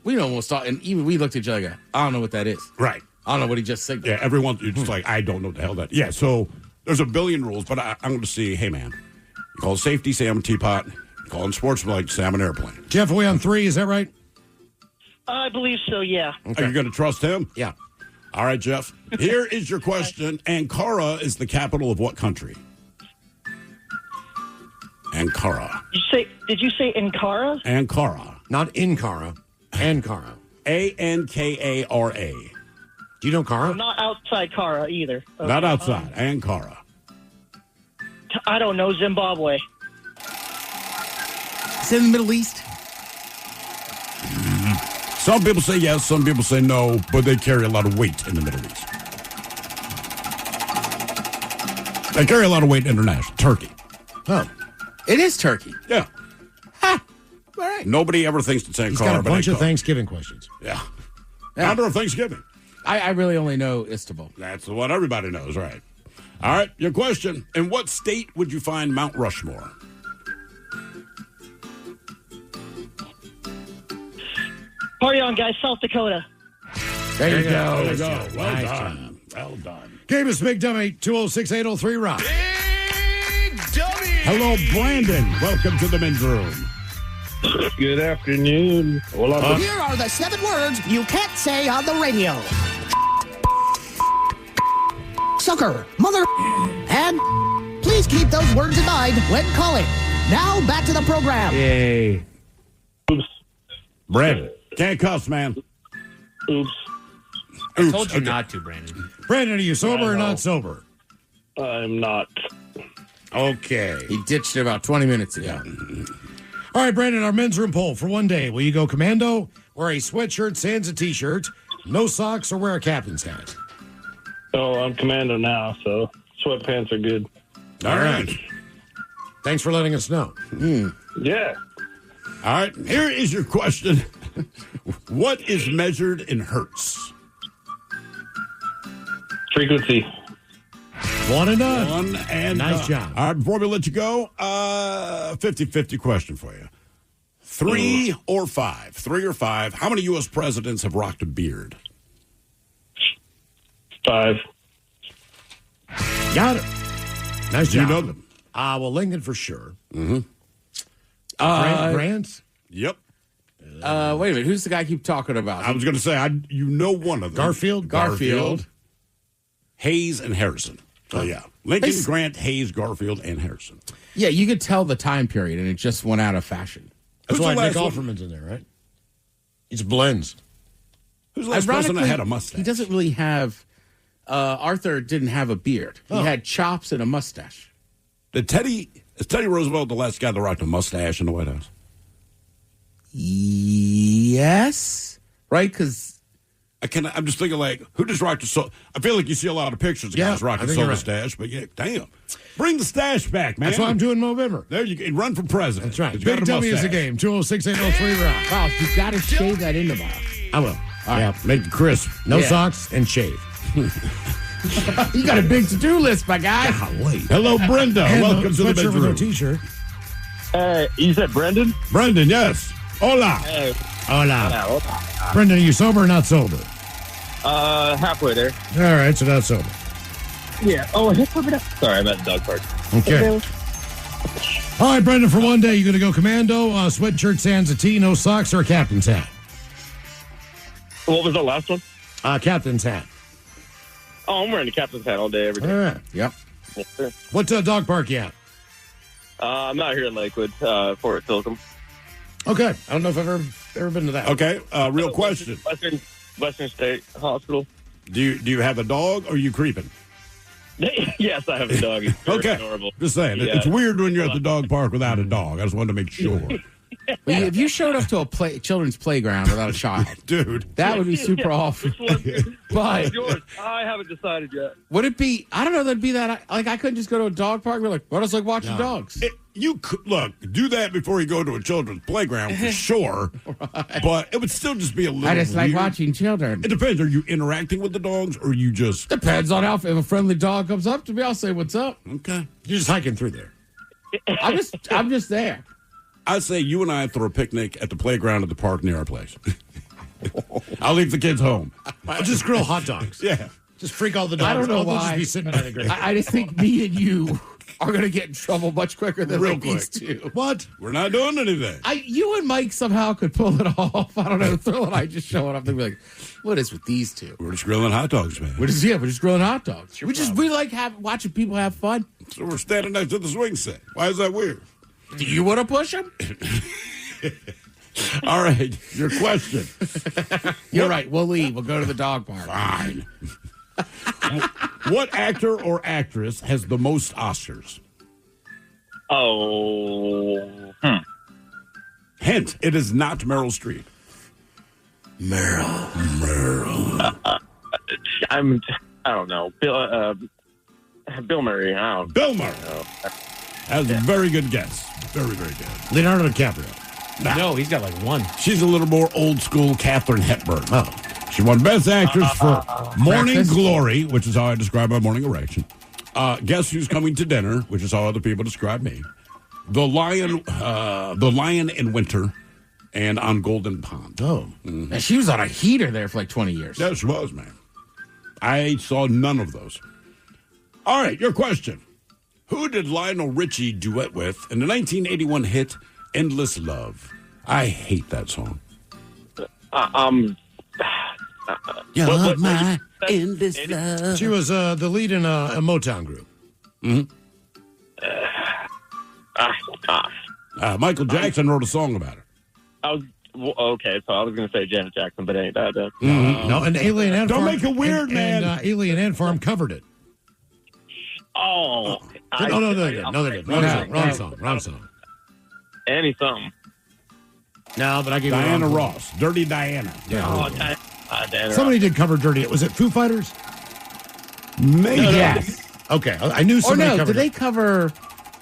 almost all, and even we looked at each other. Like, I don't know what that is. Right. I don't know what he just signaled. Yeah, everyone, you're just like, I don't know what the hell that. Yeah, so there's a billion rules, but I'm going to see, hey, man, you call safety, say I'm a teapot. You call sportsmanlike, say I'm an airplane. Jeff, away on 3, is that right? I believe so, yeah. Are you going to trust him? Yeah. All right, Jeff. Here is your question. Ankara is the capital of what country? Ankara. Did you say Ankara? Ankara. Not Ankara. Ankara. Ankara. Do you know Kara? Not outside Kara either. Okay. Not outside. Ankara. I don't know, Zimbabwe. Is it in the Middle East? Some people say yes, some people say no, but they carry a lot of weight in the Middle East. They carry a lot of weight international. Turkey. Oh. It is Turkey. Yeah. All right. Nobody ever thinks it's Ankara. He's got a but bunch of Ankara. Thanksgiving questions. Yeah. Yeah. Founder of Thanksgiving. I really only know Istanbul. That's what everybody knows, right? All right, your question. In what state would you find Mount Rushmore? Party on, guys. South Dakota. There you go. There you go. Well Nice done. Well done. Game is Big Dummy, 206-803-ROCK. Hello, Brandon. Welcome to the men's room. Good afternoon. Well, Here are the 7 words you can't say on the radio. Sucker, mother, and please keep those words in mind when calling. Now back to the program. Yay. Brandon. Can't cuss, man. Oops. I told you not to, Brandon. Brandon, are you sober or not sober? I'm not. Okay. He ditched it about 20 minutes ago. All right, Brandon, our men's room poll for one day. Will you go commando, wear a sweatshirt, sans a t-shirt, no socks, or wear a captain's hat? Oh, I'm commando now, so sweatpants are good. All right. Thanks for letting us know. Yeah. All right, here is your question. What is measured in hertz? Frequency. One and done. One and nice job. All right, before we let you go, 50-50 question for you. 3 or 5? 3 or 5. How many U.S. presidents have rocked a beard? 5. Got it. Nice You job. know them. Well, Lincoln for sure. Mm-hmm. Grant? Yep. Wait a minute. Who's the guy I keep talking about? I was going to say, you know one of them. Garfield. Hayes and Harrison. Oh, yeah. Lincoln, Grant, Hayes, Garfield, and Harrison. Yeah, you could tell the time period, and it just went out of fashion. That's Who's why the Nick last Offerman's in there, right? It's blends. Who's the last person that had a mustache? He doesn't really have... Arthur didn't have a beard. He had chops and a mustache. Is Teddy Roosevelt the last guy that rocked a mustache in the White House? Yes. Right? Because... I'm just thinking, like, who just rocked a I feel like you see a lot of pictures of guys rocking soda stash, but yeah, damn. Bring the stash back, man. That's what I'm doing in November. There you go. Run for president. That's right. Big W is the game. 206-803 Rock. Wow, you got to shave that in tomorrow. I will. Yeah, make it crisp. No socks and shave. You got a big to-do list, my guy. Golly. Hello, Brenda. And welcome to the sweatshirt with bedroom. no t-shirt. You said Brendan? Brendan, yes. Hola. Hey. Hola. Brendan, are you sober or not sober? Halfway there. All right, so not sober. Yeah. Oh, sorry, I'm at the dog park. Okay. All right, Brendan, for one day, you're going to go commando, sweatshirt, sans a tee, no socks, or a captain's hat? What was the last one? Captain's hat. Oh, I'm wearing a captain's hat all day, every day. All right. Yep. Yes, sir. What dog park you at? I'm out here in Lakewood, Fort Silcombe. Okay. I don't know if I've ever been to that. Okay, real question. Western State Hospital. Do you have a dog or are you creeping? Yes, I have a dog. He's very adorable. Just saying. Yeah. It's weird when you're at the dog park without a dog. I just wanted to make sure. Well, if you showed up to a children's playground without a child, dude, that would be super awful. But yours, I haven't decided yet. Would it be? I don't know. That'd be that. Like I couldn't just go to a dog park and be like, "What is like watching dogs?" You could look do that before you go to a children's playground for sure, but it would still just be a little. I just like weird. watching children. It depends. Are you interacting with the dogs, or you just depends on how. If a friendly dog comes up to me, I'll say, "What's up?" Okay, you're just hiking through there. I'm just there. I say you and I throw a picnic at the playground at the park near our place. I'll leave the kids home. I'll just grill hot dogs. Yeah. Just freak all the dogs. I don't know They'll why. just be sitting on the ground. I just think me and you are going to get in trouble much quicker than Real like quick. these two. What? We're not doing anything. You and Mike somehow could pull it off. I don't know. Thrill and I just showing up and be like, "What is with these two?" We're just grilling hot dogs, man. We're just grilling hot dogs. We like watching people have fun. So we're standing next to the swing set. Why is that weird? Do you want to push them? All right, your question. You're right. We'll leave. We'll go to the dog park. Fine. What actor or actress has the most Oscars? Oh. Hint, it is not Meryl Streep. Meryl. I don't know. Bill Murray. I don't Bill Murray. know. That's a very good guess. Very, very good. Leonardo DiCaprio. No, he's got like one. She's a little more old school Katharine Hepburn. Oh. She won Best Actress for Morning Breakfast. Glory, which is how I describe my morning erection. Guess Who's Coming to Dinner, which is how other people describe me. The Lion in Winter, and On Golden Pond. Oh. And she was on a heater there for like 20 years. Yeah, she was, man. I saw none of those. All right, your question. Who did Lionel Richie duet with in the 1981 hit Endless Love? I hate that song. You're my endless love. She was the lead in a Motown group. Mm-hmm. Michael Jackson wrote a song about her. Okay, so I was going to say Janet Jackson, but it ain't that. No, and Alien Ant Don't Farm. make it weird, man. And Alien Ant Farm covered it. Oh, No, they did. Wrong song. Any something. No, but I give Diana you Ross, Dirty Diana. Yeah. Oh, Diana Somebody Ross. did cover Dirty. Was it Foo Fighters? Maybe. No, yes. Okay, I knew somebody covered did they it. cover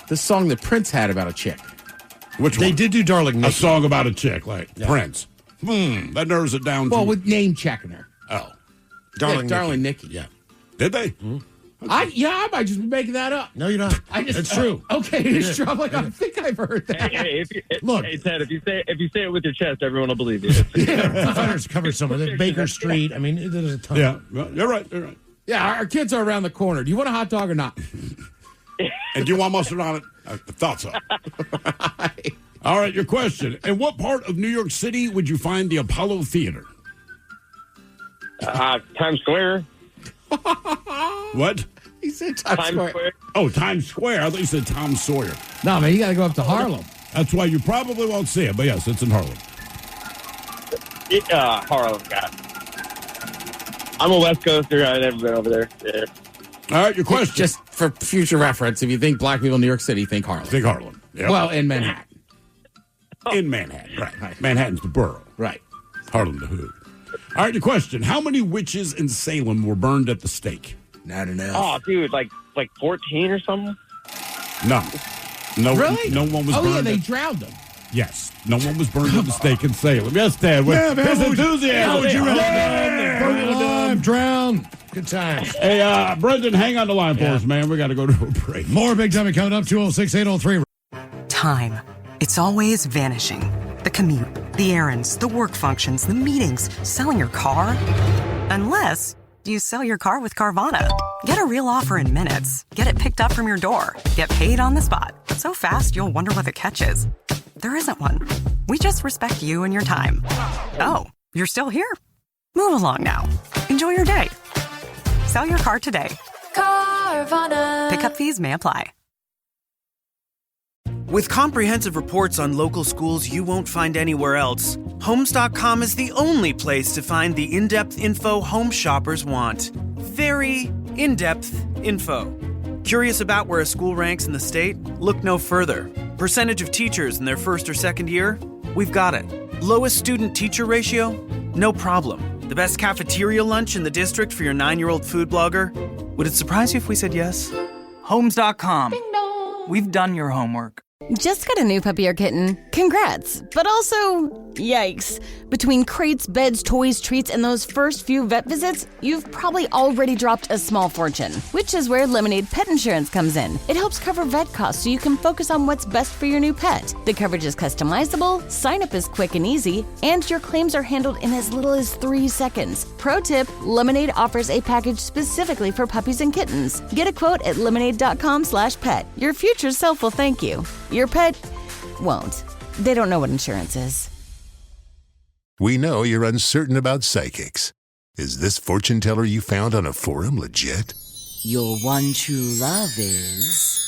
the song that Prince had about a chick? Which They one? did do Darling Nikki. A song about a chick, like Prince. That narrows it down Well, to... with name checking her. Oh. Darling Nikki. Yeah. Did they? I might just be making that up. No, you're not. It's true. Okay, it's true. I'm like, I think I've heard that. Hey, Look. hey, Ted, if you say it with your chest, everyone will believe you. Foo Fighters covered some of it. Baker Street. I mean, there's a ton. Yeah, you're right. Yeah, our kids are around the corner. Do you want a hot dog or not? And do you want mustard on it? I thought so. All right, your question. In what part of New York City would you find the Apollo Theater? Times Square. What? He said Times Square. Oh, Times Square. I thought you said Tom Sawyer. No, man, you got to go up to Harlem. That's why you probably won't see it, but yes, it's in Harlem. Harlem, God. I'm a West Coaster. I've never been over there. Yeah. All right, your question. Just for future reference, if you think black people in New York City, think Harlem. Think Harlem. Yep. Well, in Manhattan. In Manhattan, right. Manhattan's the borough. Right. Harlem the hood. All right, your question. How many witches in Salem were burned at the stake? Not enough. Oh, dude, like 14 or something? No. Really? No one was Oh, burned. yeah, they drowned them. Yes. No one was burned at the stake in Salem. Yes, Dad. Yeah, man, His how would you enthusiasm. Burn it alive, drown. Good times. Hey, Brendan, hang on the line for us, man. We got to go to a break. More Big Dummy coming up, 206-803. Time. It's always vanishing. The commute, the errands, the work functions, the meetings, selling your car. Unless you sell your car with Carvana. Get a real offer in minutes. Get it picked up from your door. Get paid on the spot. So fast, you'll wonder what the catch is. There isn't one. We just respect you and your time. Oh, you're still here? Move along now. Enjoy your day. Sell your car today. Carvana. Pickup fees may apply. With comprehensive reports on local schools you won't find anywhere else, Homes.com is the only place to find the in-depth info home shoppers want. Very in-depth info. Curious about where a school ranks in the state? Look no further. Percentage of teachers in their first or second year? We've got it. Lowest student-teacher ratio? No problem. The best cafeteria lunch in the district for your 9-year-old food blogger? Would it surprise you if we said yes? Homes.com. We've done your homework. Just got a new puppy or kitten? Congrats. But also, yikes. Between crates, beds, toys, treats, and those first few vet visits, you've probably already dropped a small fortune, which is where Lemonade Pet Insurance comes in. It helps cover vet costs so you can focus on what's best for your new pet. The coverage is customizable, sign-up is quick and easy, and your claims are handled in as little as 3 seconds. Pro tip, Lemonade offers a package specifically for puppies and kittens. Get a quote at lemonade.com/pet. Your future self will thank you. Your pet won't. They don't know what insurance is. We know you're uncertain about psychics. Is this fortune teller you found on a forum legit? Your one true love is...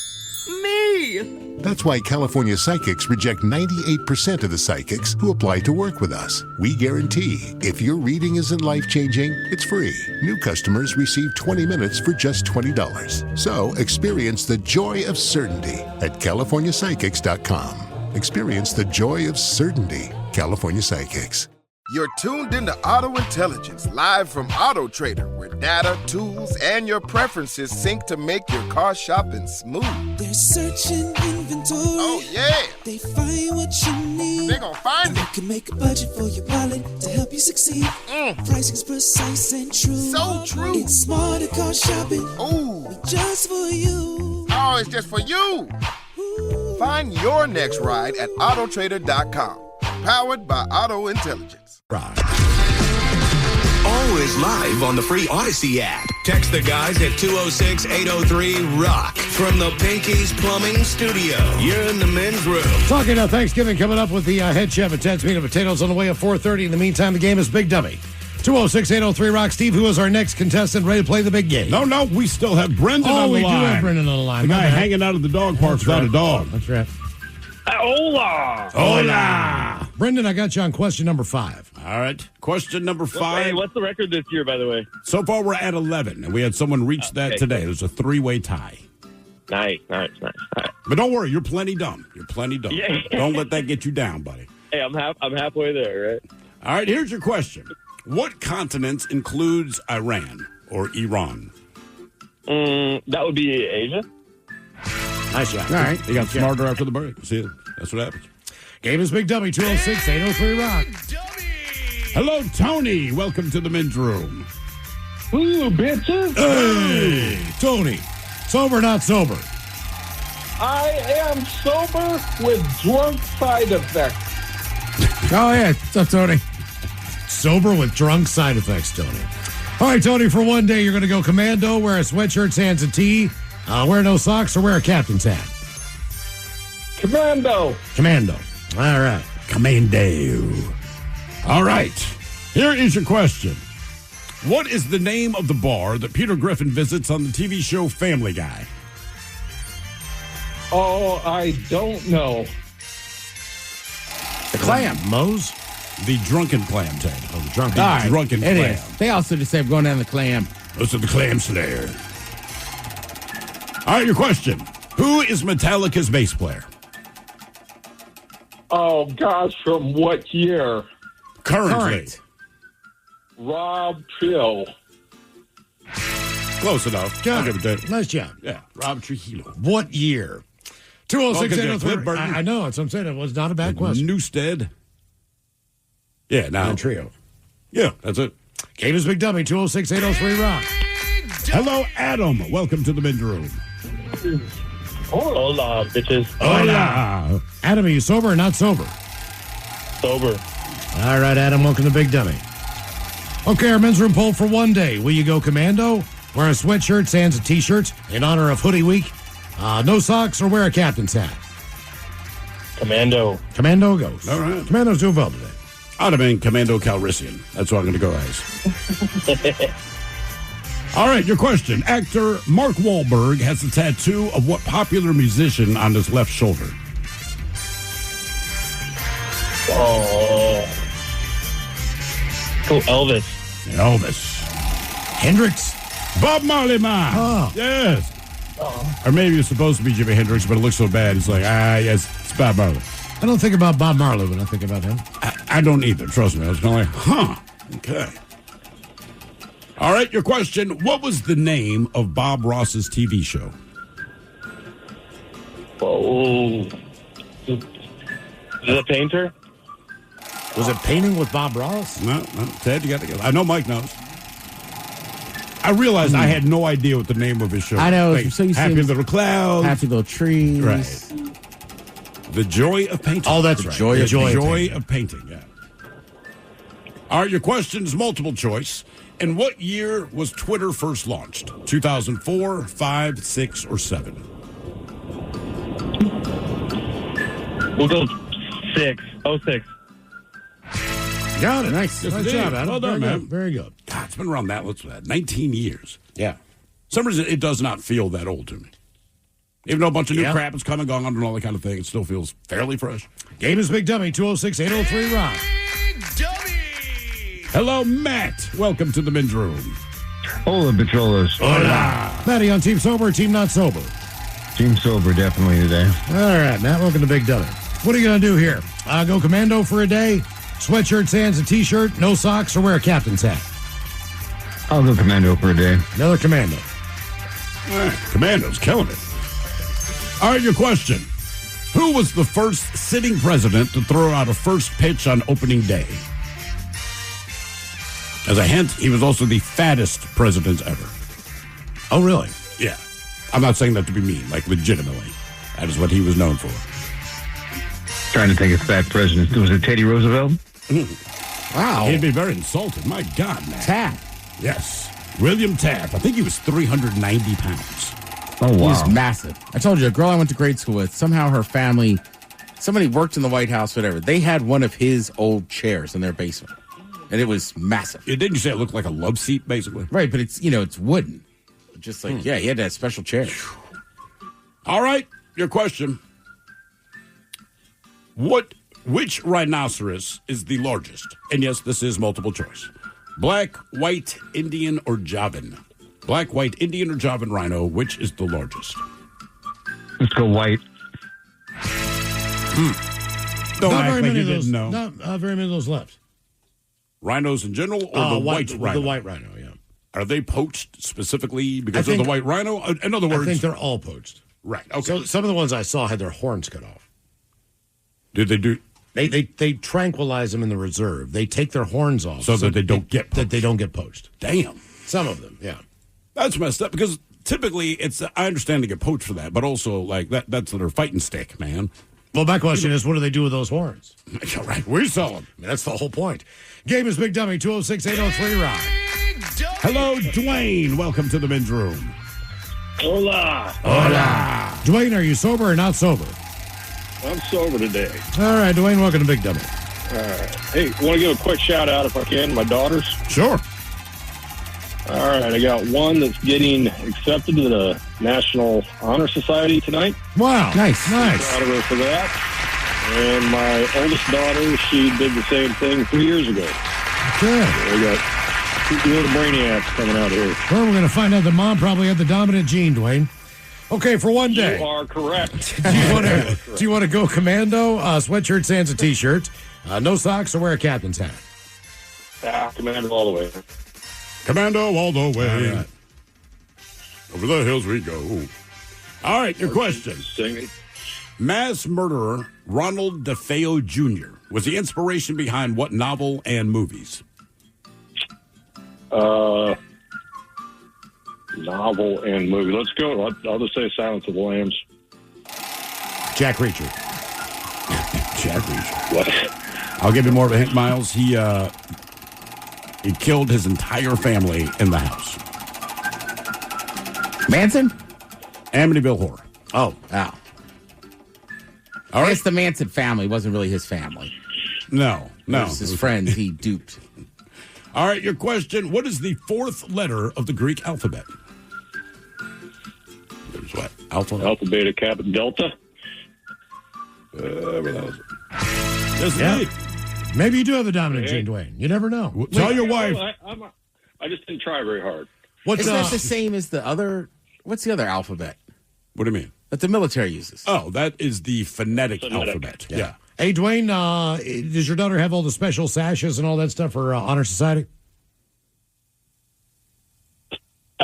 Me! That's why California Psychics reject 98% of the psychics who apply to work with us. We guarantee if your reading isn't life-changing, it's free. New customers receive 20 minutes for just $20. So experience the joy of certainty at CaliforniaPsychics.com. Experience the joy of certainty. California Psychics. You're tuned into Auto Intelligence, live from Auto Trader, where data, tools, and your preferences sync to make your car shopping smooth. They're searching inventory. Oh, yeah. They find what you need. They gon' find it. You can make a budget for your wallet to help you succeed. Pricing's precise and true. So true. It's smarter car shopping. Ooh. Just for you. Oh, it's just for you. Find your next ride at autotrader.com. Powered by Auto Intelligence. Always live on the free Odyssey app. Text the guys at 206-803-ROCK from the Pinky's Plumbing Studio. You're in the men's room. Talking about Thanksgiving coming up with the head chef at Ted's Meat and Potatoes on the way at 4:30. In the meantime, the game is Big Dummy. 206-803-ROCK. Steve, who is our next contestant ready to play the big game? No, we still have Brendan on the line. Oh, we do have Brendan on the line. The guy hanging out at the dog park without a dog. That's right. Hola! Brendan, I got you on question number 5. All right. Question number 5. Hey, what's the record this year, by the way? So far, we're at 11, and we had someone reach that today. There's a 3-way tie. Nice. All right. But don't worry, you're plenty dumb. Yeah. Don't let that get you down, buddy. Hey, I'm halfway there, right? All right, here's your question. What continent includes Iran or Iran? That would be Asia. Nice job. All right. You got smarter after the break. See, that's what happens. Game is Big W, 206-803 Rock. Hello, Tony. Welcome to the men's room. Ooh, bitches. Hey, Tony. Sober or not sober? I am sober with drunk side effects. Oh, yeah. What's up, Tony? Sober with drunk side effects, Tony. All right, Tony, for one day, you're going to go commando, wear a sweatshirt, sans a tee, wear no socks, or wear a captain's hat? Commando. All right. Commando. All right. Here is your question. What is the name of the bar that Peter Griffin visits on the TV show Family Guy? Oh, I don't know. The Clam. Moe's? The Drunken Clam, Ted. Oh, the Drunken All right, Drunken it Clam. is. They also just say I'm going down the Clam. Those are the Clam Slayer. All right, your question. Who is Metallica's bass player? Oh, gosh, from what year? Currently. Rob Trill. Close enough. Got I'll give it to you. Nice job. Yeah, Rob Trujillo. What year? 206-803. I know. That's what I'm saying. It was not a bad question. Newstead. Yeah, now. And Trio. Yeah, that's it. Game is Big W, 206-803 Rock. Hello, Adam. Welcome to the men's room. Hola, bitches. Hola. Adam, are you sober or not sober? Sober. All right, Adam, welcome to Big Dummy. Okay, our men's room poll for one day. Will you go commando, wear a sweatshirt, sans a t-shirt in honor of Hoodie Week, no socks, or wear a captain's hat? Commando. Commando goes. All right. Commando's doing well today. I'd have been Commando Calrissian. That's what I'm going to go as. All right, your question. Actor Mark Wahlberg has a tattoo of what popular musician on his left shoulder? Oh, Elvis. Elvis. Hendrix. Bob Marley, man. Oh. Yes. Or maybe it's supposed to be Jimi Hendrix, but it looks so bad. It's like, yes, it's Bob Marley. I don't think about Bob Marley when I think about him. I don't either. Trust me. I was kind of like, okay. All right, your question. What was the name of Bob Ross's TV show? Oh, the painter. Was it Painting with Bob Ross? No, Ted, you got to go. I know Mike knows. I realized I had no idea what the name of his show was. I know. Like, So you Happy Little Clouds. Happy Little Trees. Right. The Joy of Painting. Oh, that's right. The Joy of Painting, yeah. All right, your question is multiple choice. In what year was Twitter first launched? 2004, 5, 6, or 7? We'll go 6. 06. Got it. Nice. Nice job, Adam. Well done, Very man. good. Very good. God, it's been around that, what's that, 19 years. Yeah. For some reason, it does not feel that old to me. Even though a bunch of new crap has come and gone and all that kind of thing, it still feels fairly fresh. Game is Big Dummy, 206-803 Rock. Hello, Matt. Welcome to the men's room. Hola, Patrollers. Hola. Matty on Team Sober or Team Not Sober? Team Sober, definitely today. All right, Matt. Welcome to Big Dummy. What are you going to do here? Go commando for a day, sweatshirt, sans a t-shirt, no socks, or wear a captain's hat? I'll go commando for a day. Another commando. All right, commando's killing it. All right, your question. Who was the first sitting president to throw out a first pitch on opening day? As a hint, he was also the fattest president ever. Oh, really? Yeah. I'm not saying that to be mean, like legitimately. That is what he was known for. Trying to think of fat presidents. Was it Teddy Roosevelt? Wow. He'd be very insulted. My God, man. Taft. Yes. William Taft. I think he was 390 pounds. Oh, wow. He's massive. I told you, a girl I went to grade school with, somehow her family, somebody worked in the White House, whatever. They had one of his old chairs in their basement. And it was massive. Didn't you say it looked like a love seat, basically? Right, but it's, it's wooden. Just like, yeah, he had that special chair. All right, your question. Which rhinoceros is the largest? And yes, this is multiple choice. Black, white, Indian, or Javan? Black, white, Indian, or Javan rhino, which is the largest? Let's go white. Don't Not act very like many you of those. didn't know. Not very many of those left. Rhinos in general, or the white rhino? The white rhino, yeah. Are they poached specifically because I of think- the white rhino? In other words, I think they're all poached. Right. Okay. So some of the ones I saw had their horns cut off. Did they do? They tranquilize them in the reserve. They take their horns off So that they don't get that they don't get poached. Damn. Some of them, yeah. That's messed up because typically it's. I understand to get poached for that, but also like that's their fighting stick, man. Well, my question is, what do they do with those horns? All right, we sell them. I mean, that's the whole point. Game is Big Dummy, 206-803-ROCK. Hello, Dwayne. Welcome to the men's room. Hola. Hola. Dwayne, are you sober or not sober? I'm sober today. All right, Dwayne, welcome to Big Dummy. All right. Hey, want to give a quick shout out if I can, my daughters? Sure. All right, I got one that's getting accepted to the National Honor Society tonight. Wow. Nice. Proud of her for that. And my oldest daughter, she did the same thing 3 years ago. Good. So we got two little brainiacs coming out here. Well, we're going to find out that mom probably had the dominant gene, Dwayne. Okay, for one day. You are correct. Do you want to go commando? Sweatshirt, sans, a t-shirt. No socks, or wear a captain's hat? Commander all the way. Commando all the way. All right. Over the hills we go. All right, your question. Singing. Mass murderer Ronald DeFeo Jr. was the inspiration behind what novel and movies? Novel and movie. Let's go. I'll just say Silence of the Lambs. Jack Reacher. Jack Reacher. What? I'll give you more of a hint, Miles. He killed his entire family in the house. Manson? Amityville Horror. Oh, wow. All I right. guess the Manson family wasn't really his family. No. It was his friends he duped. All right, your question. What is the fourth letter of the Greek alphabet? There's what? Alpha, Beta, Kappa, Delta. Yes, Yeah. indeed. Maybe you do have the dominant gene, Dwayne. You never know. Tell your wife. I just didn't try very hard. What's Isn't that the same as the other? What's the other alphabet What do you mean? that the military uses? Oh, that is the phonetic alphabet. Yeah. Hey, Dwayne, does your daughter have all the special sashes and all that stuff for Honor Society?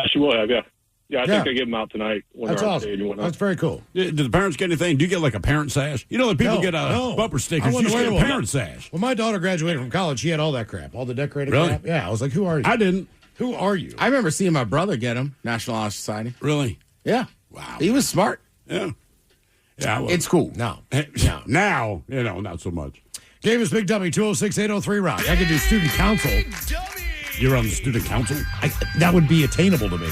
She will have, yeah. Yeah, I think I give them out tonight when That's they're on awesome. stage and whatnot. That's very cool. Do the parents get anything? Do you get like a parent sash? You know that people No, get no. bumper I stickers. wouldn't You wear get a one. parent sash. When my daughter graduated from college, she had all that crap, all the decorated Really? crap. Yeah, I was like, who are you? I didn't. Who are you? I remember seeing my brother get him, National Honor Society. Really? Yeah. Wow. He was smart. Yeah. Yeah. Well, It's cool. No. now, not so much. Game is Big Dummy, 206-803-ROCK. I could do student council. You're on the student council? That would be attainable to me.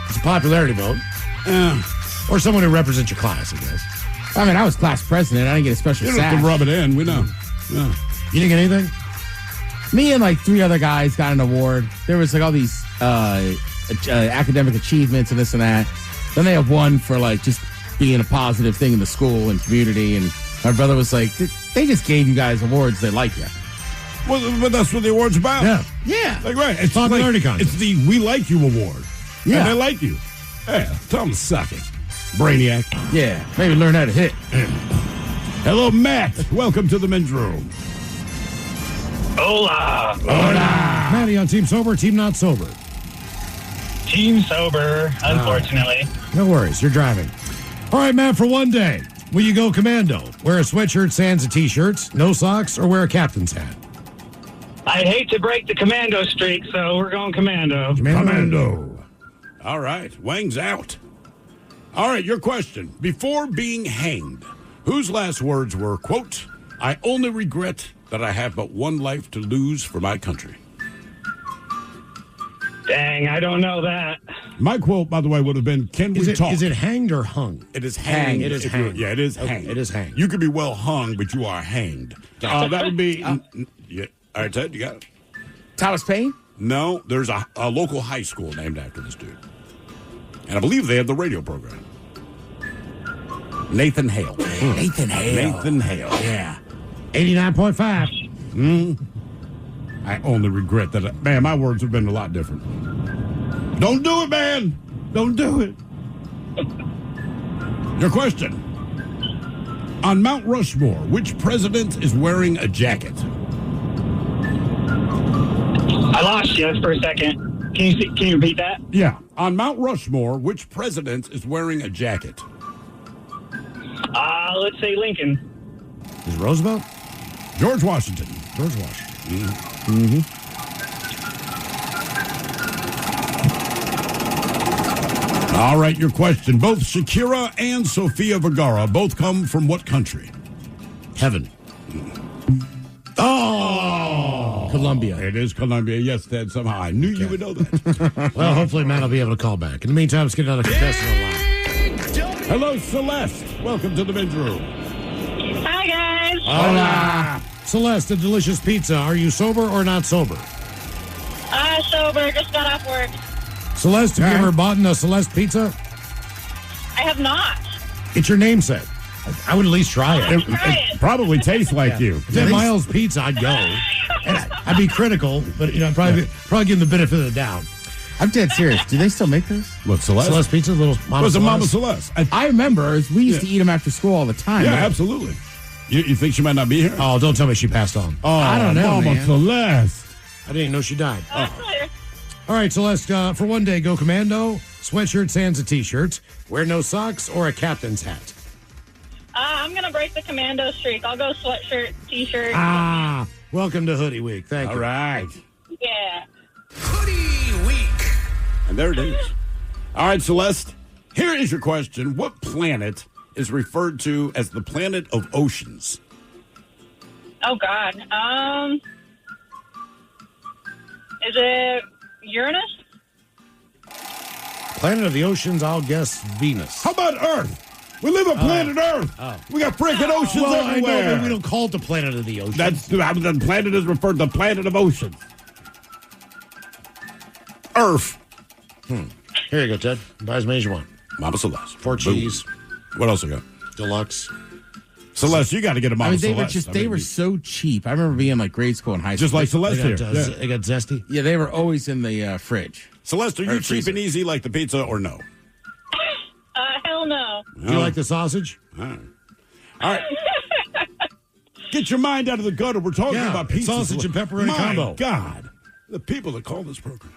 It's a popularity vote. Or someone who represents your class, I guess. I mean, I was class president. I didn't get a special You don't have sash. to rub it in. We know. Yeah. You didn't get anything? Me and like three other guys got an award. There was like all these academic achievements and this and that. Then they have one for like just being a positive thing in the school and community. And my brother was like, they just gave you guys awards. They like you. Well, but that's what the award's about. Yeah. Yeah. Like, right. It's Popularity contest. It's the We Like You award. Yeah. And they like you. Yeah. Tell them to suck it. Brainiac. Yeah. Maybe learn how to hit. Hello, Matt. Welcome to the men's room. Hola. Hola. Matty on Team Sober, Team Not Sober. Team sober, unfortunately. No worries, you're driving. All right, Matt, for one day, will you go commando? Wear a sweatshirt, sans, a t-shirt, no socks, or wear a captain's hat? I hate to break the commando streak, so we're going commando. Commando. All right. Wang's out. All right, your question. Before being hanged, whose last words were, quote, I only regret that I have but one life to lose for my country? Dang, I don't know that. My quote, by the way, would have been, can we talk? Is it hanged or hung? It is hanged. It is hanged. Yeah, it is Okay, hanged. it is hanged. You could be well hung, but you are hanged. That would be... yeah. All right, Ted, you got it. Thomas Paine? No, there's a local high school named after this dude. And I believe they have the radio program. Nathan Hale. Nathan Hale. Nathan Hale. Yeah. 89.5. I only regret that. Man, my words have been a lot different. Don't do it, man. Don't do it. Your question. On Mount Rushmore, which president is wearing a jacket? I lost you for a second. Can you repeat that? Yeah. On Mount Rushmore, which president is wearing a jacket? Let's say Lincoln. Is it Roosevelt? George Washington. George Washington. Mm-hmm. All right, your question. Both Shakira and Sofia Vergara both come from what country? Heaven. Oh! Colombia. It is Colombia. Yes, Ted. Somehow I knew you would know that. Well, hopefully Matt will be able to call back. In the meantime, let's get another contestant on the line. Hello, Celeste. Welcome to the men's room. Hi, guys. Hola. Celeste, a delicious pizza. Are you sober or not sober? Sober. Just got off work. Celeste, have you ever bought a Celeste pizza? I have not. It's your namesake. I would at least try it. It probably tastes like you. If it's Miles Pizza, I'd go. And I'd be critical, but I'd probably give them the benefit of the doubt. I'm dead serious. Do they still make those? What, Celeste? Celeste Pizza, little Mama Was a Celeste? Mama Celeste. I remember we used to eat them after school all the time. Yeah, right? absolutely. You think she might not be here? Oh, don't tell me she passed on. Oh, I don't know, Mama man. Celeste. I didn't know she died. All right, Celeste, for one day, go commando, sweatshirts, hands, and T-shirts. Wear no socks or a captain's hat. I'm going to break the commando streak. I'll go sweatshirt, T-shirt. Ah, welcome to Hoodie Week. Thank you. All right. Yeah. Hoodie Week. And there it is. All right, Celeste, here is your question. What planet is referred to as the planet of oceans? Oh, God. Is it Uranus? Planet of the oceans, I'll guess Venus. How about Earth? We live on planet Earth. We got freaking oceans Well, I know, everywhere. but we don't call it the planet of the oceans. That's the planet is referred to the planet of oceans. Earth. Here you go, Ted. Buy as many as you want. Mama Celeste. 4 cheese. What else we got? Deluxe. Celeste, you got to get a Mama they Celeste. they were so cheap. I remember being in like grade school and high school. Just like Celeste here. They got zesty. Yeah, they were always in the fridge. Celeste, are you cheap and easy like the pizza or no? Hell no. Do you like the sausage? All right. Get your mind out of the gutter. We're talking about pizza. Sausage and pepperoni combo. My God. The people that call this program.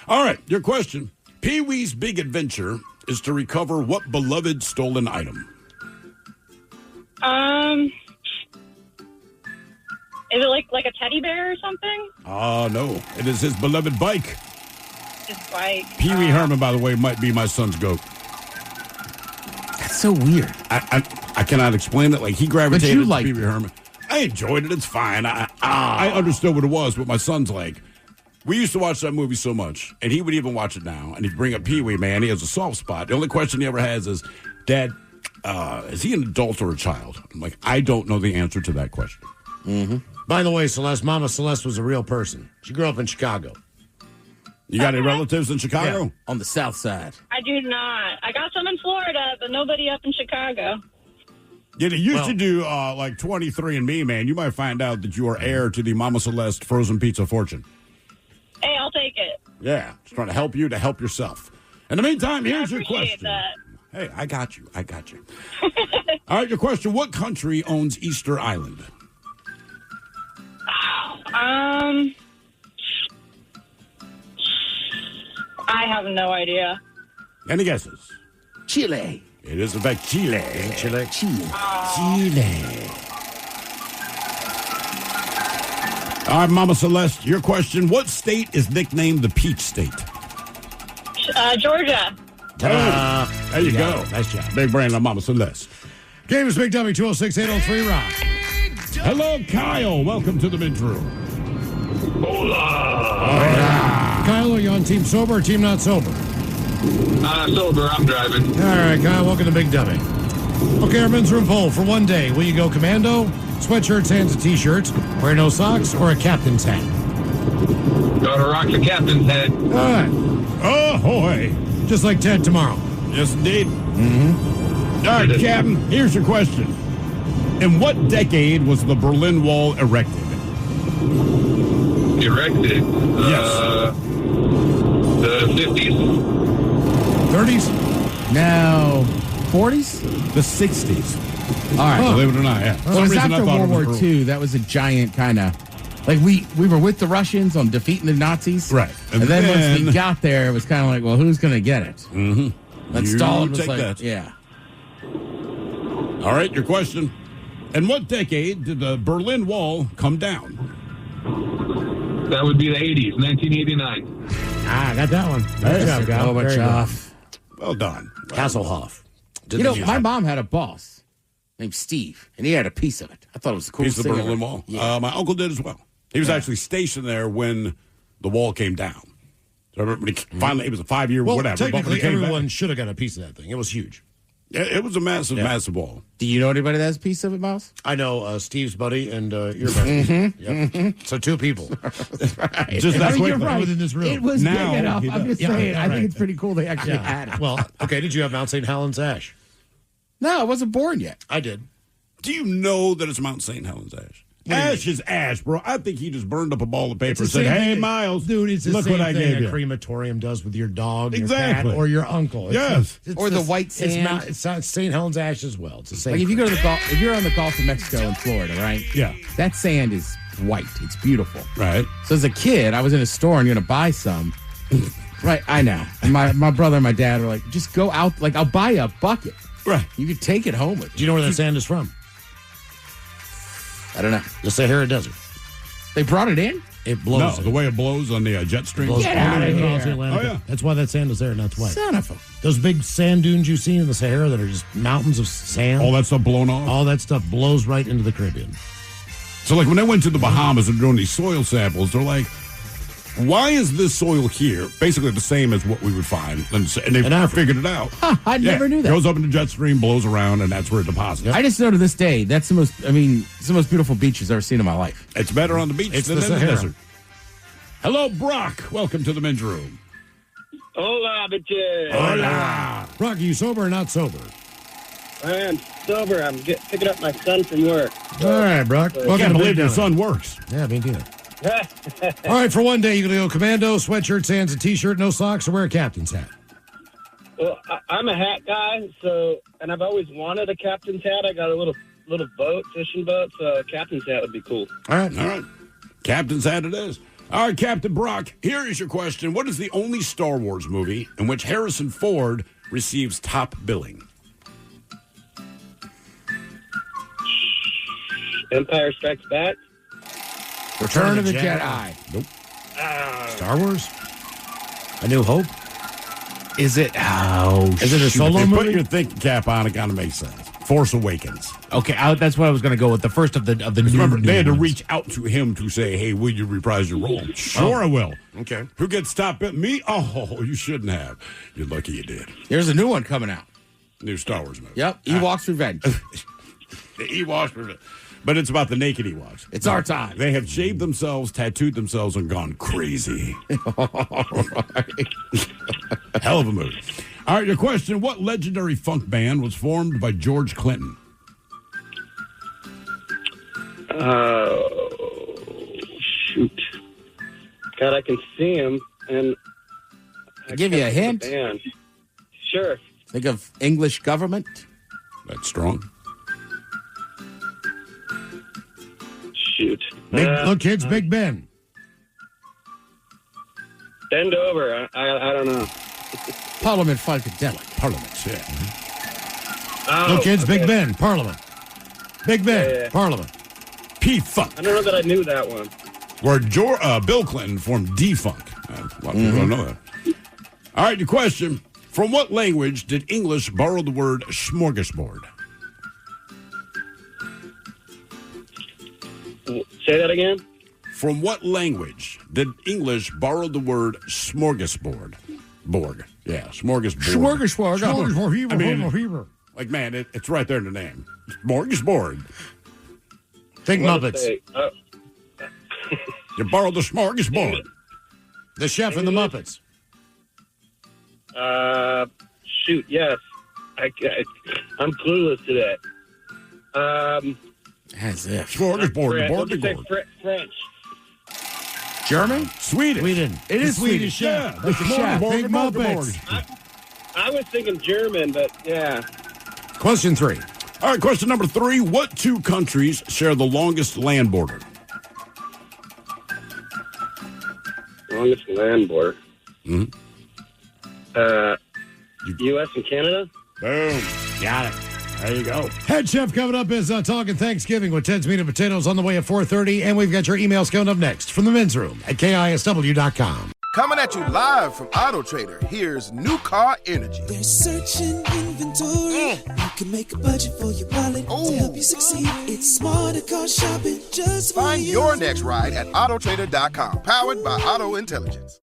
All right, your question. Pee-wee's big adventure is to recover what beloved stolen item? Is it like a teddy bear or something? Oh, no. It is his beloved bike. His bike. Pee-wee Herman, by the way, might be my son's goat. That's so weird. I cannot explain it. Like, he gravitated you to liked Pee-wee Herman. I enjoyed it. It's fine. I understood what it was, but my son's like, we used to watch that movie so much, and he would even watch it now, and he'd bring up Pee-wee, man. He has a soft spot. The only question he ever has is, Dad, is he an adult or a child? I'm like, I don't know the answer to that question. Mm-hmm. By the way, Celeste, Mama Celeste was a real person. She grew up in Chicago. You got any relatives in Chicago? Yeah. On the south side. I do not. I got some in Florida, but nobody up in Chicago. Yeah, you should do like 23andMe, man. You might find out that you are heir to the Mama Celeste frozen pizza fortune. Hey, I'll take it. Yeah, just trying to help you to help yourself. In the meantime, here's your question. That. Hey, I got you. All right, your question. What country owns Easter Island? I have no idea. Any guesses? Chile. It is, in fact, Chile. Chile. Chile. All right, Mama Celeste, your question. What state is nicknamed the Peach State? Georgia. There you go. Nice job. Big brain on Mama Celeste. Game is Big W 206-803 Rock. Hello, Kyle. Welcome to the men's room. Hola. Kyle, are you on team sober or team not sober? Sober. I'm driving. All right, Kyle, welcome to Big W. Okay, our men's room poll for one day. Will you go commando, sweatshirts, hands, and T-shirts, wear no socks, or a captain's hat? Gotta rock the captain's head. All right. Ahoy. Just like Ted tomorrow. Yes, indeed. Mm-hmm. All right, Captain, here's your question. In what decade was the Berlin Wall erected? Erected? Yes. The 50s. 30s? No. 40s? The 60s. All right. Believe it or not, yeah. For Well, some it was reason, I after thought World it was War early. II. That was a giant kind of like we were with the Russians on defeating the Nazis, Right. And then once we got there, it was kind of like, well, who's going to get it? Mm-hmm. And Stalin was take like, that. yeah. All right, your question. In what decade did the Berlin Wall come down? That would be the 80s, 1989. I got that one. Good job, Gal. Very good. Well done. Hasselhoff. You know, my mom had a boss named Steve, and he had a piece of it. I thought it was the Piece coolest of the thing Berlin ever. Wall. Yeah. My uncle did as well. He was actually stationed there when the wall came down. So I remember when he finally, it was a 5-year Well, whatever. but when technically, it came everyone back- should have got a piece of that thing. It was huge. It was a massive, massive wall. Do you know anybody that has a piece of it, Miles? I know Steve's buddy and your buddy. Yep. So 2 people. Just that I mean, you're quickly. right. Within this room. It was Now big enough. he I'm does. just saying. I right. think it's pretty cool they actually had it. Well, okay, did you have Mount St. Helens Ash? No, I wasn't born yet. I did. Do you know that it's Mount St. Helens Ash? Ash is ash, bro. I think he just burned up a ball of paper and said, hey, Miles, dude, it's the look same what I thing gave a you. crematorium does with your dog, Exactly. your cat, or your uncle. It's Yes. Or the white sand. It's not St. Helens Ash as well. It's the same. Like if you go to the Gulf, if you're on the Gulf of Mexico in Florida, right? Yeah. That sand is white. It's beautiful. Right. So as a kid, I was in a store and going to buy some. Right, I know. And my brother and my dad were like, just go out. Like, I'll buy a bucket. Right. You could take it home with you. Do you know where that sand is from? I don't know. The Sahara Desert. They brought it in? It blows. No, the way it blows on the jet stream. Blows Get all outta the way here. across the Atlantic. Oh, yeah. That's why that sand is there, and that's white. Son of a... Those big sand dunes you've seen in the Sahara that are just mountains of sand. All that stuff blown off. All that stuff blows right into the Caribbean. So, like, when they went to the Bahamas and doing these soil samples, they're like, why is this soil here basically the same as what we would find? And they figured it out. I never knew that. Goes up in the jet stream, blows around, and that's where it deposits. I just know to this day, that's the most, it's the most beautiful beaches I've ever seen in my life. It's better on the beach It's than the in the Sahara. desert. Hello, Brock. Welcome to the men's room. Hola, bitches. Hola. Brock, are you sober or not sober? I am sober. I'm picking up my son from work. All right, Brock. I can't believe your son works. Yeah, me too. All right, for one day, you're going to go commando, sweatshirt, sans, a T-shirt, no socks, or wear a captain's hat. Well, I'm a hat guy, and I've always wanted a captain's hat. I got a little boat, fishing boat, so a captain's hat would be cool. All right. Captain's hat it is. All right, Captain Brock, here is your question. What is the only Star Wars movie in which Harrison Ford receives top billing? Empire Strikes Back. Return of the Jedi. Nope. Star Wars? A New Hope? Is it? Oh, Is it a If solo you put movie? your thinking cap on, it kind of makes sense. Force Awakens. Okay, that's what I was going to go with. The first of the new. Remember, they had to ones. reach out to him to say, hey, will you reprise your role? Sure, I will. Okay. Who gets top bill? Me? Oh, you shouldn't have. You're lucky you did. There's a new one coming out. New Star Wars movie. Yep, Ewoks Revenge. The Ewoks were... But it's about the naked Ewoks. It's our time. They have shaved themselves, tattooed themselves, and gone crazy. Hell of a movie. All right, your question. What legendary funk band was formed by George Clinton? Shoot. God, I can see him, and... I'll give you a hint. Band. Sure. Think of English government. That's strong. Shoot. Look, kids, Big Ben. Bend over. I don't know. Parliament Funkadelic. Parliament, yeah. Oh, Look, kids, okay. Big Ben. Parliament. Big Ben. Yeah. Parliament. P-Funk. I don't know that I knew that one. Where Bill Clinton formed D-Funk. A lot of people don't know that. All right, your question. From what language did English borrow the word smorgasbord? Say that again? From what language did English borrow the word smorgasbord? Borg. Yeah, smorgasbord. Smorgasbord. I mean, like, man, it's right there in the name. Smorgasbord. Think What Muppets. to say? You borrowed the smorgasbord. The Chef and the Muppets. Shoot, yes. I'm clueless to that. As if. Smorgasbord. We'll just say French. German? Sweden. It is Swedish Swedish. chef. That's the chef. Think Muppets. I was thinking German, but yeah. Question 3. All right, question number 3. What two countries share the longest land border? Longest land border. Mm-hmm. U.S. and Canada? Boom. Got it. There you go. Head Chef coming up is Talking Thanksgiving with Ted's Meat and Potatoes on the way at 4:30. And we've got your emails coming up next from the men's room at KISW.com. Coming at you live from Auto Trader, here's New Car Energy. They're searching inventory. You can make a budget for your wallet to help you succeed. It's smarter car shopping just for Find you. your next ride at autotrader.com, powered by Auto Intelligence.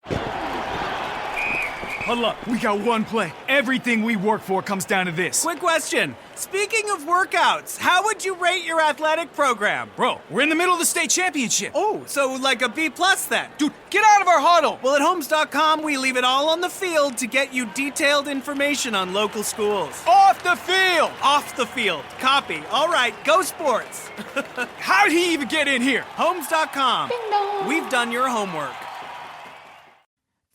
Hold up, we got one play. Everything we work for comes down to this. Quick question. Speaking of workouts, how would you rate your athletic program? Bro, we're in the middle of the state championship. Oh, so like a B+ then? Dude, get out of our huddle. Well, at Homes.com, we leave it all on the field to get you detailed information on local schools. Off the field. Off the field. Copy. All right, go sports. How'd he even get in here? Homes.com. We've done your homework.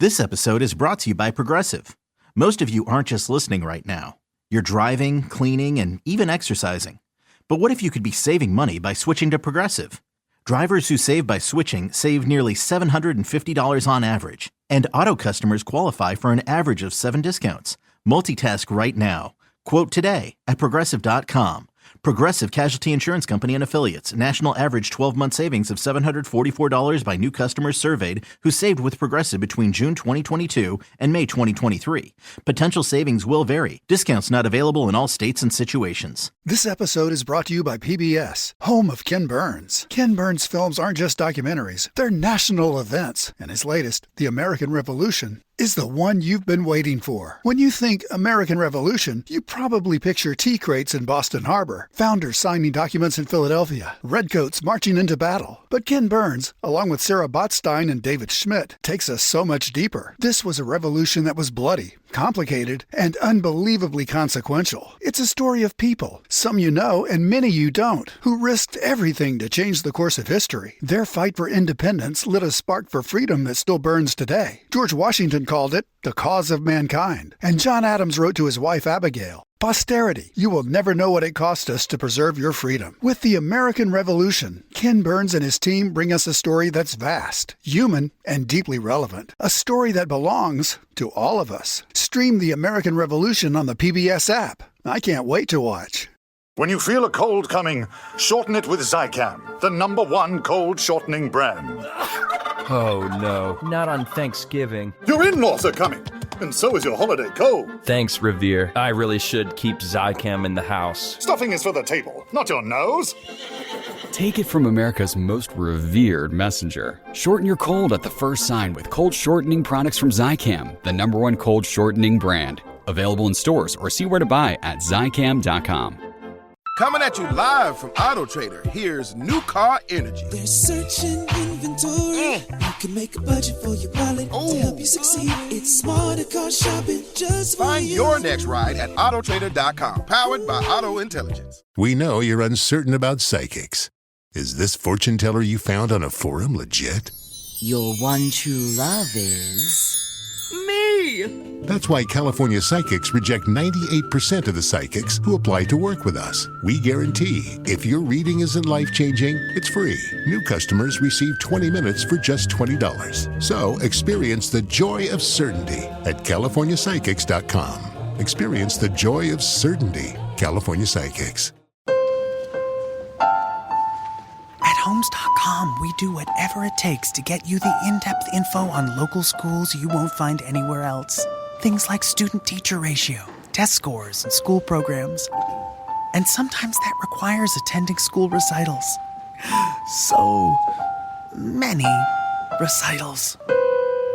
This episode is brought to you by Progressive. Most of you aren't just listening right now. You're driving, cleaning, and even exercising. But what if you could be saving money by switching to Progressive? Drivers who save by switching save nearly $750 on average. And auto customers qualify for an average of 7 discounts. Multitask right now. Quote today at Progressive.com. Progressive Casualty Insurance Company and Affiliates. National average 12-month savings of $744 by new customers surveyed who saved with Progressive between June 2022 and May 2023. Potential savings will vary. Discounts not available in all states and situations. This episode is brought to you by PBS, home of Ken Burns. Ken Burns films aren't just documentaries. They're national events. And his latest, The American Revolution, is the one you've been waiting for. When you think American Revolution, you probably picture tea crates in Boston Harbor, founders signing documents in Philadelphia, redcoats marching into battle. But Ken Burns, along with Sarah Botstein and David Schmidt, takes us so much deeper. This was a revolution that was bloody, complicated, and unbelievably consequential. It's a story of people, some you know and many you don't, who risked everything to change the course of history. Their fight for independence lit a spark for freedom that still burns today. George Washington called it the cause of mankind. And John Adams wrote to his wife Abigail, "Posterity, you will never know what it cost us to preserve your freedom." With the American Revolution, Ken Burns and his team bring us a story that's vast, human, and deeply relevant. A story that belongs to all of us. Stream the American Revolution on the PBS app. I can't wait to watch. When you feel a cold coming, shorten it with Zicam, the #1 cold shortening brand. Oh no, not on Thanksgiving. Your in-laws are coming, and so is your holiday cold. Thanks, Revere. I really should keep Zicam in the house. Stuffing is for the table, not your nose. Take it from America's most revered messenger. Shorten your cold at the first sign with cold shortening products from Zicam, the #1 cold shortening brand. Available in stores or see where to buy at Zicam.com. Coming at you live from Auto Trader, here's New Car Energy. They're searching inventory. You can make a budget for your wallet to help you succeed. It's smarter car shopping just for Find you. your next ride at autotrader.com, powered by Auto Intelligence. We know you're uncertain about psychics. Is this fortune teller you found on a forum legit? Your one true love is... Me! That's why California Psychics reject 98% of the psychics who apply to work with us. We guarantee if your reading isn't life-changing, it's free. New customers receive 20 minutes for just $20. So experience the joy of certainty at CaliforniaPsychics.com. Experience the joy of certainty. California Psychics. At Homes.com, we do whatever it takes to get you the in-depth info on local schools you won't find anywhere else. Things like student-teacher ratio, test scores, and school programs. And sometimes that requires attending school recitals. So many recitals.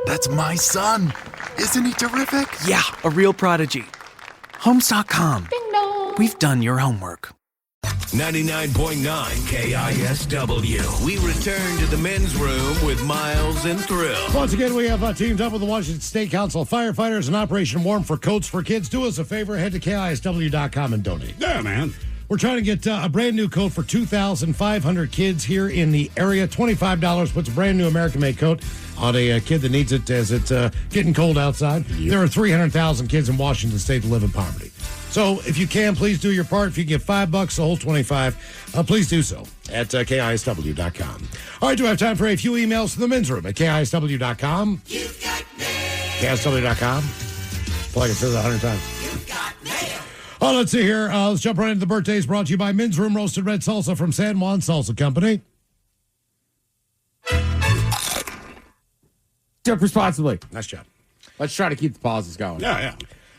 That's my son. Isn't he terrific? Yeah, a real prodigy. Homes.com. We've done your homework. 99.9 KISW. We return to the men's room with Miles and Thrill. Once again, we have teamed up with the Washington State Council Firefighters and Operation Warm for Coats for Kids. Do us a favor, head to KISW.com and donate. Yeah, man. We're trying to get a brand new coat for 2,500 kids here in the area. $25 puts a brand new American-made coat on a kid that needs it as it's getting cold outside. Yep. There are 300,000 kids in Washington State that live in poverty. So if you can, please do your part. If you give $5, the whole 25, please do so at KISW.com. All right, do I have time for a few emails to the men's room at KISW.com? You've got mail. KISW.com. I feel like I've said that 100 times. You've got mail. Oh, let's see here. Let's jump right into the birthdays brought to you by Men's Room Roasted Red Salsa from San Juan Salsa Company. Sip responsibly. Nice job. Let's try to keep the pauses going. Yeah.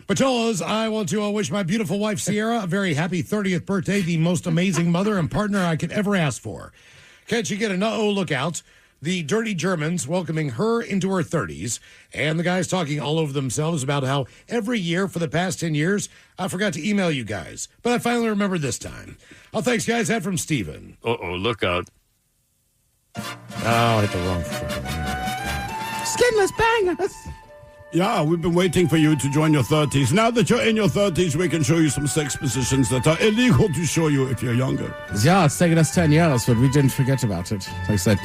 Pacholas, I want to wish my beautiful wife, Sierra, a very happy 30th birthday, the most amazing mother and partner I could ever ask for. Can't you get a look out? The Dirty Germans welcoming her into her 30s, and the guys talking all over themselves about how every year for the past 10 years, I forgot to email you guys, but I finally remembered this time. Oh, thanks, guys. That from Steven. Uh-oh, look out. Oh, I hit the wrong freaking one. Skinless bangers. Yeah, we've been waiting for you to join your 30s. Now that you're in your 30s, we can show you some sex positions that are illegal to show you if you're younger. Yeah, it's taken us 10 years, but we didn't forget about it. Like I said,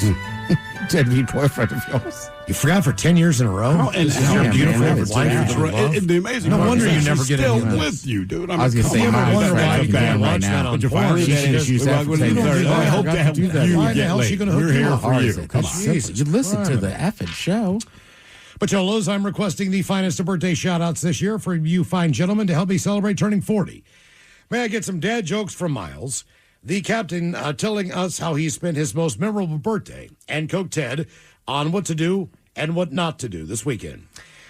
deadbeat boyfriend of yours. You forgot for 10 years in a row? Oh, and your beautiful wife. The amazing no wonder you never get still any with you, dude. I was going to say, I wonder why you you can can't right watch that now. on porn. Finally managed to I hope to help you Why the get hell is she laid. going to hook We're you here up? for you. Come on. Jesus You listen to Christ. the effing show. Pacholos, I'm requesting the finest of birthday shout-outs this year for you fine gentlemen to help me celebrate turning 40. May I get some dad jokes from Miles, the captain telling us how he spent his most memorable birthday, and Coke Ted on what to do and what not to do this weekend.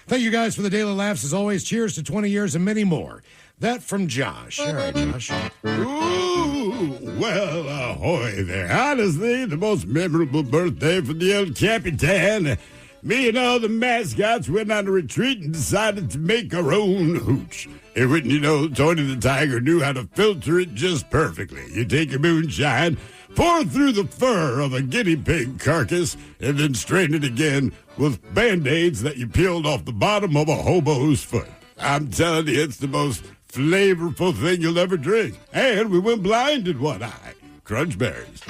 Thank you guys for the daily laughs. As always, cheers to 20 years and many more. That from Josh. All right, Josh. Ooh, well, ahoy there. Honestly, the most memorable birthday for the El Capitan. Me and all the mascots went on a retreat and decided to make our own hooch. And when, Tony the Tiger knew how to filter it just perfectly. You take your moonshine, pour it through the fur of a guinea pig carcass, and then strain it again with Band-Aids that you peeled off the bottom of a hobo's foot. I'm telling you, it's the most flavorful thing you'll ever drink. And we went blind in one eye. Crunch berries.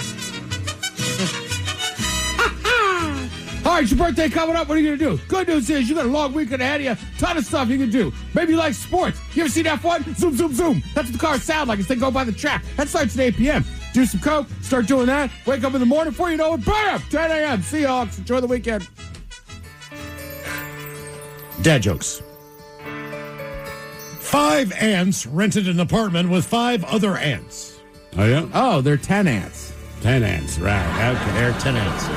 All right, your birthday coming up. What are you going to do? Good news is you got a long weekend ahead of you. Ton of stuff you can do. Maybe you like sports. You ever seen F1? Zoom, zoom, zoom. That's what the cars sound like as they go by the track. That starts at 8 p.m. Do some coke. Start doing that. Wake up in the morning before you know it. Bam! 10 a.m. Seahawks. Enjoy the weekend. Dad jokes. 5 ants rented an apartment with 5 other ants. Oh, yeah? Oh, they're 10 ants. 10 ants, right. Okay. They're 10 ants.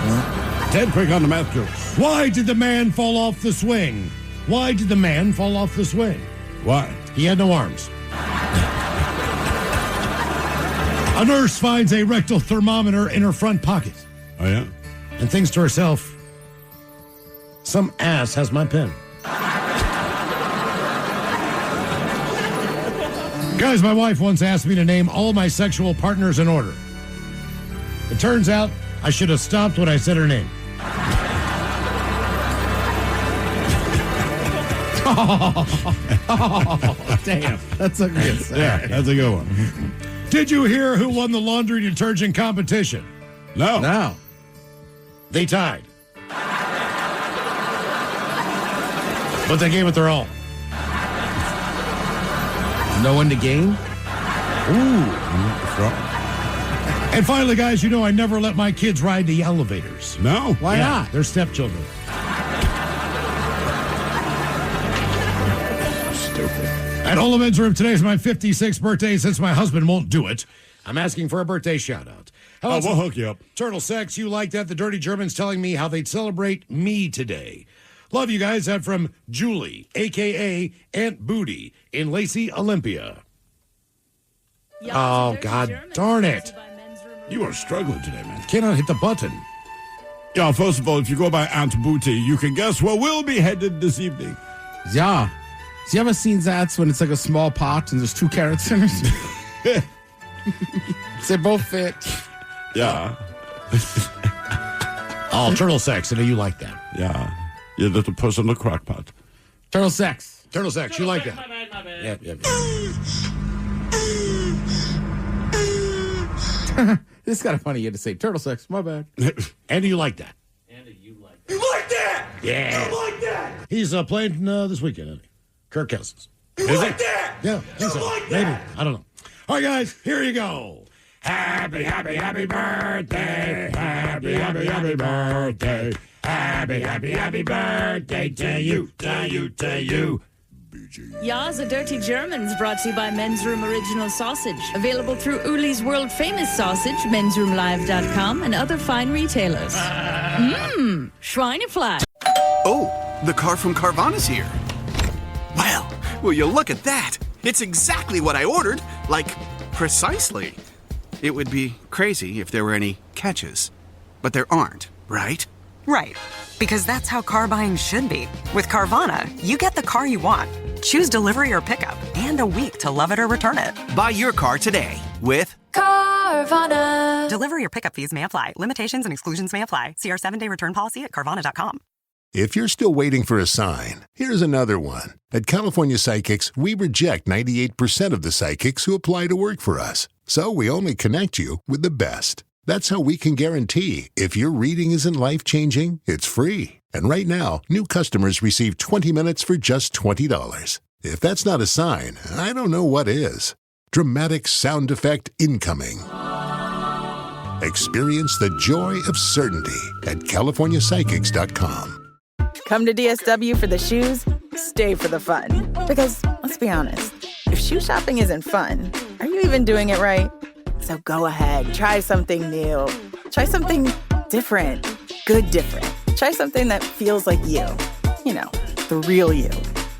Ted, quick on the math jokes. Why did the man fall off the swing? Why did the man fall off the swing? Why? He had no arms. A nurse finds a rectal thermometer in her front pocket Oh, yeah? and thinks to herself, some ass has my pen. Guys, my wife once asked me to name all my sexual partners in order. It turns out I should have stopped when I said her name. Oh, damn. That's a good set. Yeah, that's a good one. Did you hear who won the laundry detergent competition? No. No. They tied. But they gave it their all. No one to game? Ooh. And finally, guys, I never let my kids ride the elevators. No. Why not? They're stepchildren. Stupid. At Ola Men's Room, today is my 56th birthday. Since my husband won't do it, I'm asking for a birthday shout-out. Oh, we'll hook you up. Turtle Sex, you like that? The Dirty Germans telling me how they'd celebrate me today. Love you guys. That from Julie, a.k.a. Aunt Booty in Lacey, Olympia. Oh, God darn it. You are struggling today, man. Cannot hit the button. Yeah, first of all, if you go by Aunt Booty, you can guess where we'll be headed this evening. Yeah. Have you ever seen that when it's like a small pot and there's 2 carrots in it? They both fit. Yeah. Oh, Turtle Sex. I know you like that. Yeah. You're the personal crock pot. Turtle Sex. Turtle Sex. You like that. My bad. Yeah. This is kind of funny you had to say Turtle Sex. My bad. Andy, you like that. You like that? Yeah. You like that? He's playing this weekend, isn't he? Kirk Cousins. Is it? Yeah, I think so. Maybe. I don't know. All right, guys, here you go. Happy, happy, happy birthday. Happy, happy, happy birthday. Happy, happy, happy birthday to you, to you, to you. Ya's a Dirty Germans brought to you by Men's Room Original Sausage. Available through Uli's world famous sausage, mensroomlive.com, and other fine retailers. Mmm, Schweinefleisch. Oh, the car from Carvana's here. Well, will you look at that? It's exactly what I ordered. Like, precisely. It would be crazy if there were any catches. But there aren't, right? Right. Because that's how car buying should be. With Carvana, you get the car you want. Choose delivery or pickup, and a week to love it or return it. Buy your car today with Carvana. Delivery or pickup fees may apply. Limitations and exclusions may apply. See our 7-day return policy at Carvana.com. If you're still waiting for a sign, here's another one. At California Psychics, we reject 98% of the psychics who apply to work for us. So we only connect you with the best. That's how we can guarantee if your reading isn't life-changing, it's free. And right now, new customers receive 20 minutes for just $20. If that's not a sign, I don't know what is. Dramatic sound effect incoming. Experience the joy of certainty at CaliforniaPsychics.com. Come to DSW for the shoes, stay for the fun. Because, let's be honest, if shoe shopping isn't fun, are you even doing it right? So go ahead, try something new. Try something different. Good different. Try something that feels like you. You know, the real you.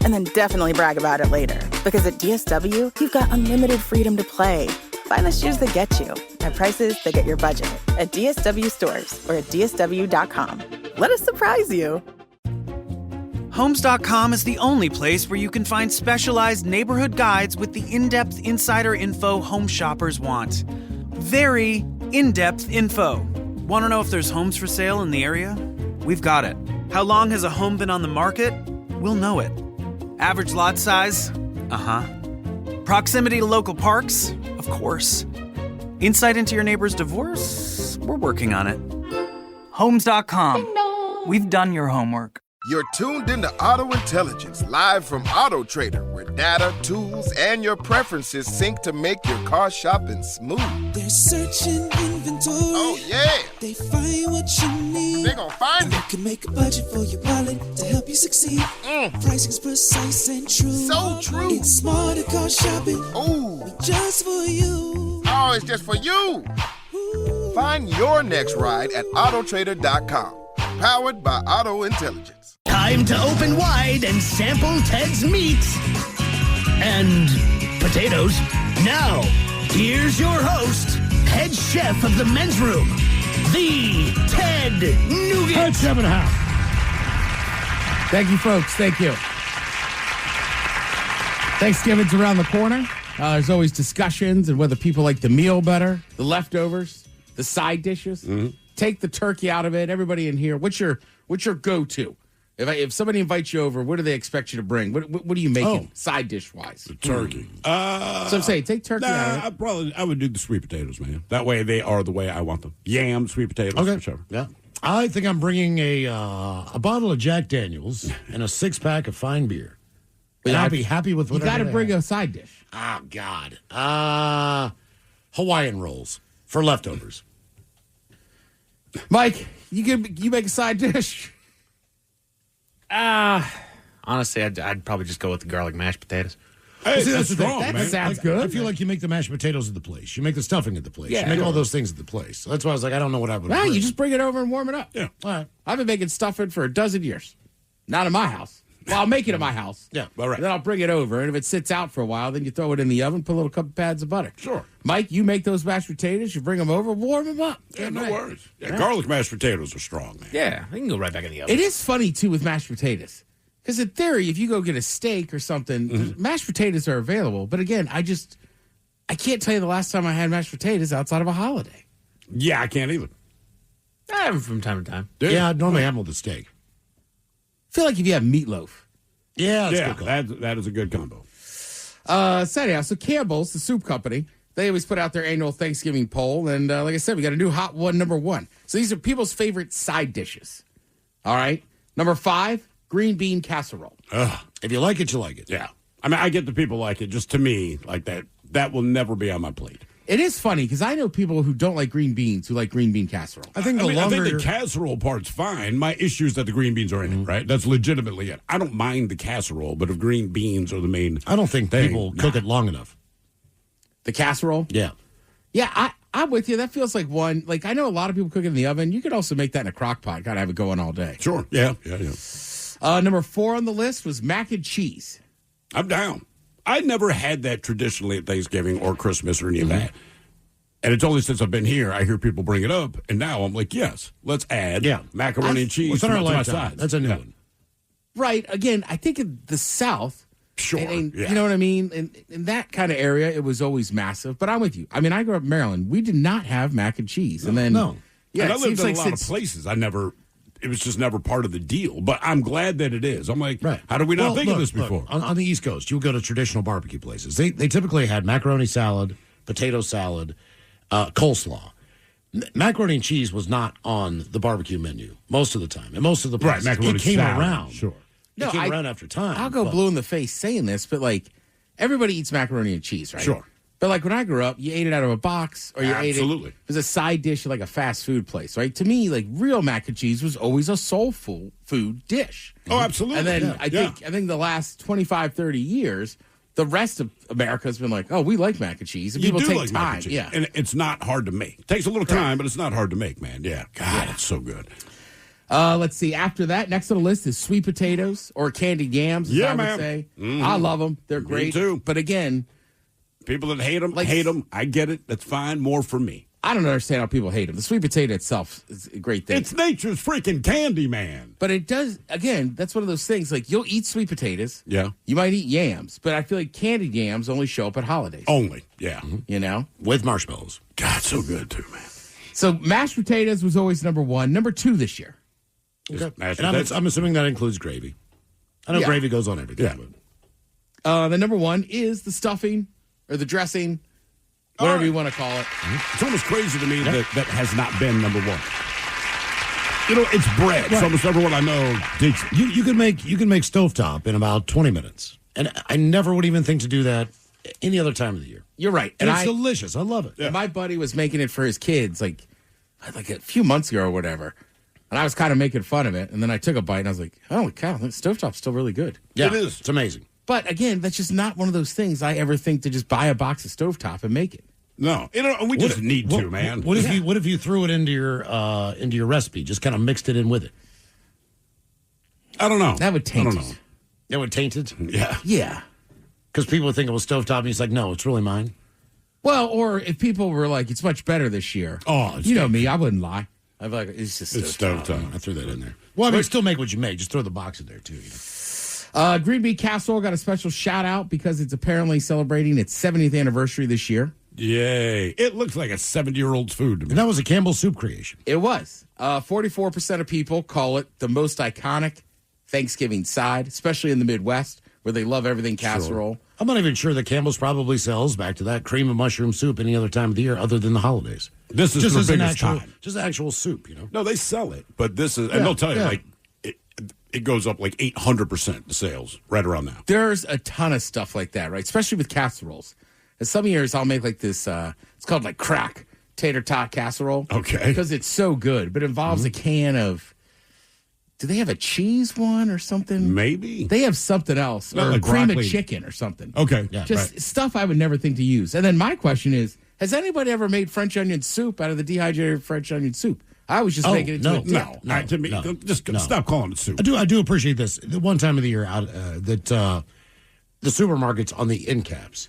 And then definitely brag about it later. Because at DSW, you've got unlimited freedom to play. Find the shoes that get you at prices that get your budget at DSW stores or at DSW.com. Let us surprise you. Homes.com is the only place where you can find specialized neighborhood guides with the in-depth insider info home shoppers want. Very in-depth info. Want to know if there's homes for sale in the area? We've got it. How long has a home been on the market? We'll know it. Average lot size? Uh-huh. Proximity to local parks? Of course. Insight into your neighbor's divorce? We're working on it. Homes.com. We've done your homework. You're tuned into Auto Intelligence, live from Auto Trader, where data, tools, and your preferences sync to make your car shopping smooth. They're searching inventory. Oh, yeah. They find what you need. They're gonna find it. You can make a budget for your wallet to help you succeed. Pricing's precise and true. So true. It's smarter car shopping. Ooh. Just for you. Oh, it's just for you. Find your next ride at autotrader.com. Powered by Auto Intelligence. Time to open wide and sample Ted's meat and potatoes. Now, here's your host, head chef of the men's room, the Ted Nugent. Head chef and a half. Thank you, folks. Thank you. Thanksgiving's around the corner. There's always discussions and whether people like the meal better, the leftovers, the side dishes. Take the turkey out of it. Everybody in here, what's your go-to? If somebody invites you over, what do they expect you to bring? What are you making side dish wise? The turkey. So I'm saying take turkey out of it. I would do the sweet potatoes, man. That way they are the way I want them. Yam, sweet potatoes, whichever. Yeah. I think I'm bringing a bottle of Jack Daniels and a 6-pack of fine beer. And I'll be happy with whatever. You got to bring a side dish. Oh God. Hawaiian rolls for leftovers. Mike, you make a side dish. Honestly, I'd probably just go with the garlic mashed potatoes. Hey, that's strong, that man. sounds good. I feel like you make the mashed potatoes at the place. You make the stuffing at the place. Yeah, you make all those things at the place. So that's why I was like, I don't know what I would. Well, you just bring it over and warm it up. Yeah. All right. I've been making stuffing for 12 years. Not in my house. Well, I'll make it in my house. Yeah, all right. Then I'll bring it over, and if it sits out for a while, then you throw it in the oven, put a little couple pads of butter. Sure. Mike, you make those mashed potatoes, you bring them over, warm them up. Yeah, no worries. Yeah, garlic mashed potatoes are strong, man. Yeah, they can go right back in the oven. It is funny, too, with mashed potatoes. Because in theory, if you go get a steak or something, mashed potatoes are available. But again, I can't tell you the last time I had mashed potatoes outside of a holiday. Yeah, I can't either. I have them from time to time. Yeah, I'd normally have them with the steak. I feel like if you have meatloaf. Yeah, that is a good combo. So Campbell's, the soup company, they always put out their annual Thanksgiving poll. And like I said, we got a new hot one, number 1. So these are people's favorite side dishes. All right. Number 5, green bean casserole. If you like it, you like it. Yeah. I mean, I get the people like it. Just to me, like that will never be on my plate. It is funny because I know people who don't like green beans who like green bean casserole. I think the casserole part's fine. My issue is that the green beans are in it, right? That's legitimately it. I don't mind the casserole, but if green beans are the main I don't think people cook it long enough. The casserole? Yeah. Yeah, I'm with you. That feels like one. Like, I know a lot of people cook it in the oven. You could also make that in a crock pot. Got to have it going all day. Sure. Yeah. Number 4 on the list was mac and cheese. I'm down. I never had that traditionally at Thanksgiving or Christmas or any of that. And it's only since I've been here I hear people bring it up, and now I'm like, yes, let's add macaroni and cheese to my sides. That's a new one. Right. Again, I think in the South, sure, you know what I mean? In that kind of area, it was always massive. But I'm with you. I mean, I grew up in Maryland. We did not have mac and cheese. And then, Yeah, and I lived in a lot of places. It was just never part of the deal. But I'm glad that it is. I'm like, how did we not think of this before? On the East Coast, you would go to traditional barbecue places. They typically had macaroni salad, potato salad, coleslaw. Macaroni and cheese was not on the barbecue menu most of the time. And most of the places, macaroni it came salad, around. Sure. It came around after time. I'll go blue in the face saying this, but like everybody eats macaroni and cheese, right? Sure. But like when I grew up, you ate it out of a box or you ate it as a side dish at like a fast food place, right? To me, like real mac and cheese was always a soulful food dish. Oh, absolutely. And then I think the last 25, 30 years, the rest of America has been like, oh, we like mac and cheese. And people take like time. mac and cheese. Yeah. And it's not hard to make. It takes a little time, but it's not hard to make, man. Yeah. God, it's so good. Let's see. After that, next on the list is sweet potatoes or candied yams, as I would say. I love them. They're great. too. But again, people that hate them, I get it. That's fine. More for me. I don't understand how people hate them. The sweet potato itself is a great thing. It's nature's freaking candy, man. But it does, again, that's one of those things. Like, you'll eat sweet potatoes. Yeah. You might eat yams, but I feel like candied yams only show up at holidays. Only, yeah. You know? With marshmallows. God, so good, too, man. So mashed potatoes was always number 1. Number 2 this year. Okay. And I'm assuming that includes gravy. I know gravy goes on everything. Yeah. The number 1 is the stuffing or the dressing, whatever you want to call it. It's almost crazy to me that has not been number 1. You know, it's bread. Right. So almost everyone I know digs it. You can make stovetop in about 20 minutes. And I never would even think to do that any other time of the year. You're right. And it's delicious. I love it. Yeah. My buddy was making it for his kids like a few months ago or whatever. And I was kind of making fun of it. And then I took a bite and I was like, holy cow, that stovetop's still really good. Yeah, it is. It's amazing. But again, that's just not one of those things I ever think to just buy a box of stovetop and make it. No, we just need to, man. What if you threw it into your recipe, just kind of mixed it in with it? I don't know. That would taint it. That would taint it? Yeah. Yeah. Because people would think it was stovetop, and he's like, no, it's really mine. Well, or if people were like, it's much better this year. Oh, you know me, I wouldn't lie. I'd be like, it's just stovetop. I threw that in there. Well, I mean, still make what you make. Just throw the box in there, too. You know? Green bean casserole got a special shout out because it's apparently celebrating its 70th anniversary this year. Yay. It looks like a 70-year-old's food to me. And that was a Campbell's soup creation. It was. 44% of people call it the most iconic Thanksgiving side, especially in the Midwest, where they love everything casserole. Sure. I'm not even sure that Campbell's probably sells, back to that, cream of mushroom soup any other time of the year other than the holidays. This is just the as biggest time. Just actual soup, you know? No, they sell it, but this is, and they'll tell you, like, it goes up like 800% the sales right around now. There's a ton of stuff like that, right? Especially with casseroles. And some years I'll make like this, it's called like crack tater tot casserole. Okay. Because it's so good, but it involves a can of, do they have a cheese one or something? Maybe. They have something else. Not or like cream broccoli. of chicken or something. Okay. Yeah, Just stuff I would never think to use. And then my question is, has anybody ever made French onion soup out of the dehydrated French onion soup? I was just making it into a dip. Just stop calling it soup. I do appreciate this. The one time of the year out that the supermarkets on the end caps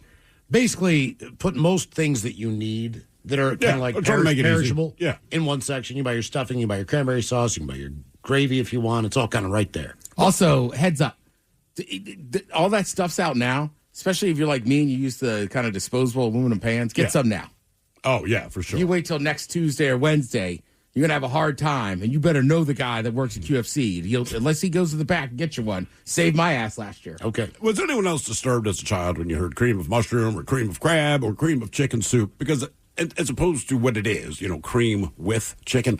basically put most things that you need that are kind of like perishable in one section. You buy your stuffing, you buy your cranberry sauce, you can buy your gravy if you want. It's all kind of right there. Also, heads up, all that stuff's out now, especially if you're like me and you use the kind of disposable aluminum pans. Get some now. Oh, yeah, for sure. You wait till next Tuesday or Wednesday, you're going to have a hard time, and you better know the guy that works at QFC. Unless he goes to the back and gets you one. Saved my ass last year. Okay. Was anyone else disturbed as a child when you heard cream of mushroom or cream of crab or cream of chicken soup? Because as opposed to what it is, cream with chicken.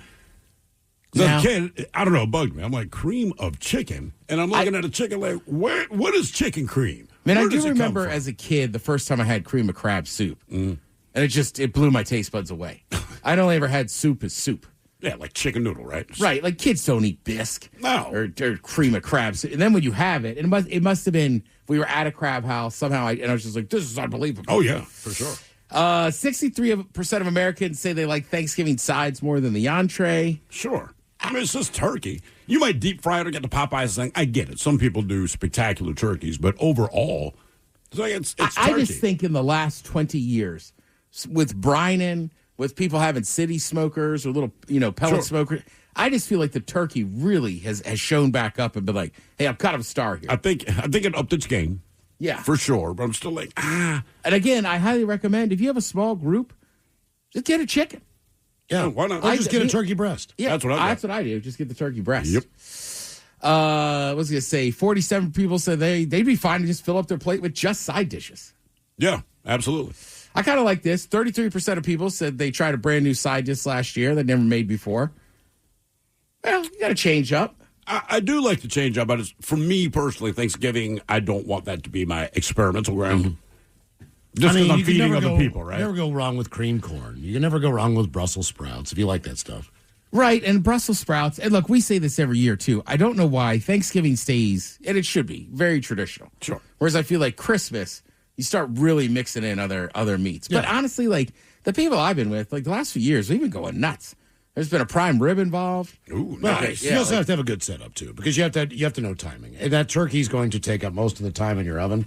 As a kid, I don't know, it bugged me. I'm like, cream of chicken? And I'm looking at a chicken like, what is chicken cream? Man, Where I do does it come remember from? as a kid the first time I had cream of crab soup, and it blew my taste buds away. I'd only ever had soup as soup. Yeah, like chicken noodle, right? Right, like kids don't eat bisque, No. or cream of crab soup. And then when you have it, and it must have been we were at a crab house somehow, and I was just like, this is unbelievable. Oh yeah, for sure. 63% of Americans say they like Thanksgiving sides more than the entree. Sure. I mean, it's just turkey. You might deep fry it or get the Popeyes thing. I get it. Some people do spectacular turkeys, but overall, it's turkey. I just think in the last 20 years, with brining, with people having city smokers or little, pellet smokers, I just feel like the turkey really has shown back up and been like, hey, I'm kind of a star here. I think it upped its game. Yeah. For sure. But I'm still like, And again, I highly recommend if you have a small group, just get a chicken. Yeah, why not? Or just get a turkey breast. Yeah, That's what I do. Just get the turkey breast. Yep. I was going to say 47 people said they'd be fine to just fill up their plate with just side dishes. Yeah, absolutely. I kind of like this. 33% of people said they tried a brand new side dish last year that never made before. Well, you got to change up. I do like to change up, but for me personally, Thanksgiving, I don't want that to be my experimental ground. Just because I'm feeding other people, right? You never go wrong with cream corn. You can never go wrong with Brussels sprouts if you like that stuff. Right, and Brussels sprouts. And look, we say this every year, too. I don't know why Thanksgiving stays, and it should be, very traditional. Sure. Whereas I feel like Christmas, you start really mixing in other meats. But honestly, like, the people I've been with, like, the last few years, we've been going nuts. There's been a prime rib involved. Ooh, Well, nice. you also have to have a good setup, too, because you have to know timing. And that turkey's going to take up most of the time in your oven.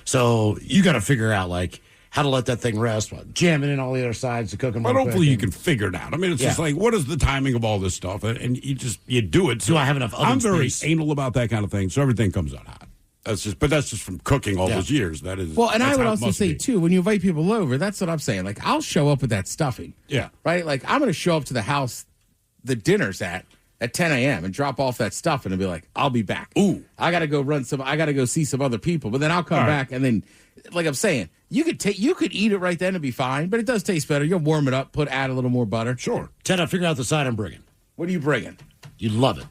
So you got to figure out, like, how to let that thing rest while jamming in all the other sides to cook them. But hopefully you can figure it out. I mean, it's just like, what is the timing of all this stuff? And you do it. So Do I have enough oven I'm very space? anal about that kind of thing, so everything comes out hot. That's just from cooking all those years. That is Well, and that's I would how it also must say, be. too, when you invite people over, that's what I'm saying. Like, I'll show up with that stuffing. Yeah. Right? Like, I'm going to show up to the house the dinner's at 10 a.m. and drop off that stuffing and be like, I'll be back. Ooh. I got to go see some other people. But then I'll come back and then, like I'm saying, you could eat it right then and be fine, but it does taste better. You'll warm it up, add a little more butter. Sure. Ted, I figure out the side I'm bringing. What are you bringing? You love it.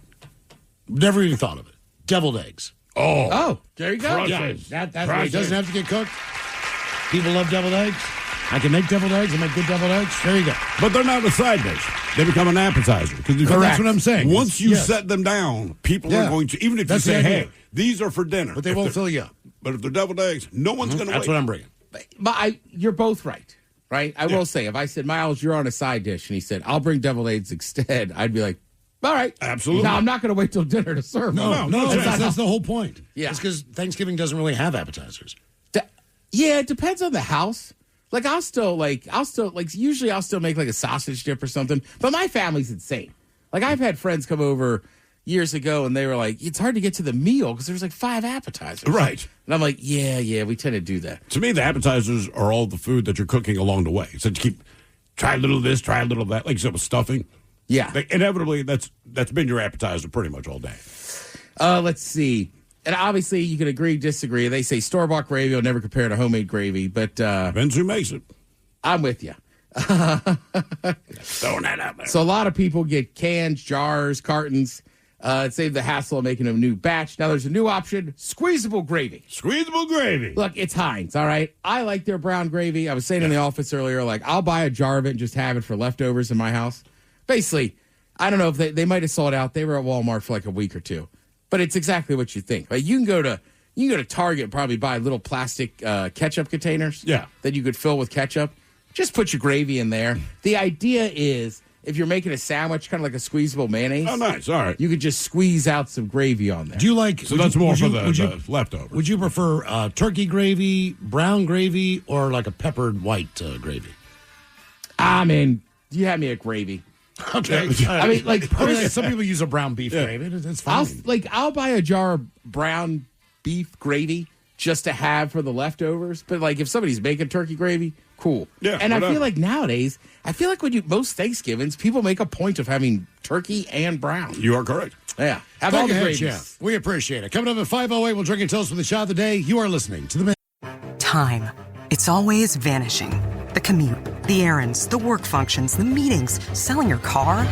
Never even thought of it. Deviled eggs. Oh, there you go. Yeah, that it doesn't have to get cooked. People love deviled eggs. I can make deviled eggs. I make good deviled eggs. There you go. But they're not a side dish. They become an appetizer. That's what I'm saying. Once you set them down, people are going to, even if That's you the say, idea. hey, these are for dinner. But they won't fill you up. But if they're deviled eggs, no one's going to That's what I'm bringing. But you're both right? I will say, if I said, Miles, you're on a side dish, and he said, I'll bring deviled eggs instead, I'd be like, all right. Absolutely. Now, I'm not going to wait till dinner to serve them. No, that's the whole point. Yeah. It's because Thanksgiving doesn't really have appetizers. Yeah, it depends on the house. Like, usually I'll still make like a sausage dip or something. But my family's insane. Like, I've had friends come over years ago and they were like, it's hard to get to the meal because there's like 5 appetizers. Right. And I'm like, yeah, we tend to do that. To me, the appetizers are all the food that you're cooking along the way. So you try a little of this, try a little of that, like you said with stuffing. Yeah. Like, inevitably, that's been your appetizer pretty much all day. Let's see. And obviously, you can agree, disagree. They say store-bought gravy will never compare to homemade gravy, but depends who makes it. I'm with you. Throwing that out there. So a lot of people get cans, jars, cartons. Save the hassle of making a new batch. Now there's a new option, squeezable gravy. Squeezable gravy. Look, it's Heinz, all right? I like their brown gravy. I was saying in the office earlier, like, I'll buy a jar of it and just have it for leftovers in my house. Basically, I don't know if they might have sold out. They were at Walmart for like a week or two. But it's exactly what you think. Like, you can go to Target and probably buy little plastic ketchup containers. Yeah. That you could fill with ketchup. Just put your gravy in there. The idea is, if you're making a sandwich, kind of like a squeezable mayonnaise. Oh, nice. All right. You could just squeeze out some gravy on there. Do you like? So that's more for the leftovers. Would you prefer turkey gravy, brown gravy, or like a peppered white gravy? Man, you had me at gravy. Okay. I mean, like, some people use a brown beef gravy. It's fine. I'll buy a jar of brown beef gravy just to have for the leftovers. But like, if somebody's making turkey gravy, cool. Yeah. And I whatever. feel like nowadays, when most Thanksgivings, people make a point of having turkey and brown. You are correct. Yeah. Have Thank all you, the Head gravies. Chef. We appreciate it. Coming up at 5:08, we'll drink and toast with the shot of the day. You are listening to the. Time. It's always vanishing. The commute, the errands, the work functions, the meetings, selling your car.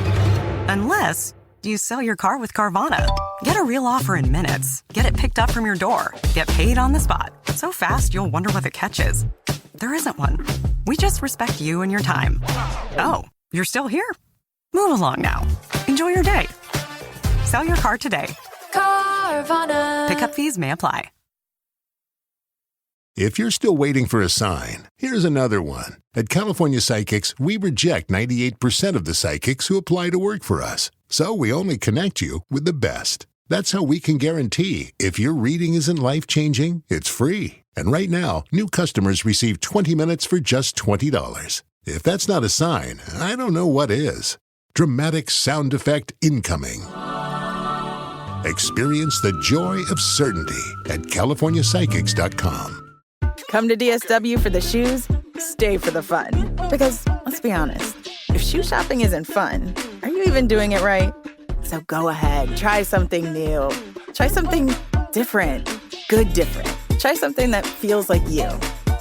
Unless you sell your car with Carvana. Get a real offer in minutes. Get it picked up from your door. Get paid on the spot. So fast, you'll wonder what the catch is. There isn't one. We just respect you and your time. Oh, you're still here? Move along now. Enjoy your day. Sell your car today. Carvana. Pickup fees may apply. If you're still waiting for a sign, here's another one. At California Psychics, we reject 98% of the psychics who apply to work for us. So we only connect you with the best. That's how we can guarantee if your reading isn't life-changing, it's free. And right now, new customers receive 20 minutes for just $20. If that's not a sign, I don't know what is. Dramatic sound effect incoming. Experience the joy of certainty at CaliforniaPsychics.com. Come to DSW for the shoes, stay for the fun. Because, let's be honest, if shoe shopping isn't fun, are you even doing it right? So go ahead, try something new. Try something different. Good different. Try something that feels like you.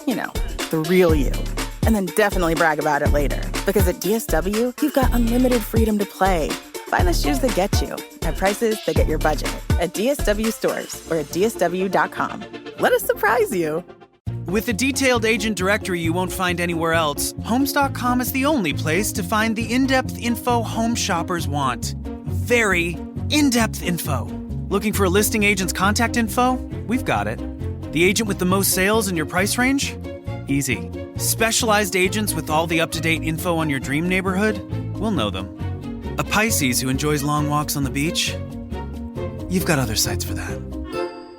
You know, the real you. And then definitely brag about it later. Because at DSW, you've got unlimited freedom to play. Find the shoes that get you at prices that get your budget at DSW stores or at DSW.com. Let us surprise you. With a detailed agent directory you won't find anywhere else, Homes.com is the only place to find the in-depth info home shoppers want. Very in-depth info. Looking for a listing agent's contact info? We've got it. The agent with the most sales in your price range? Easy. Specialized agents with all the up-to-date info on your dream neighborhood? We'll know them. A Pisces who enjoys long walks on the beach? You've got other sites for that.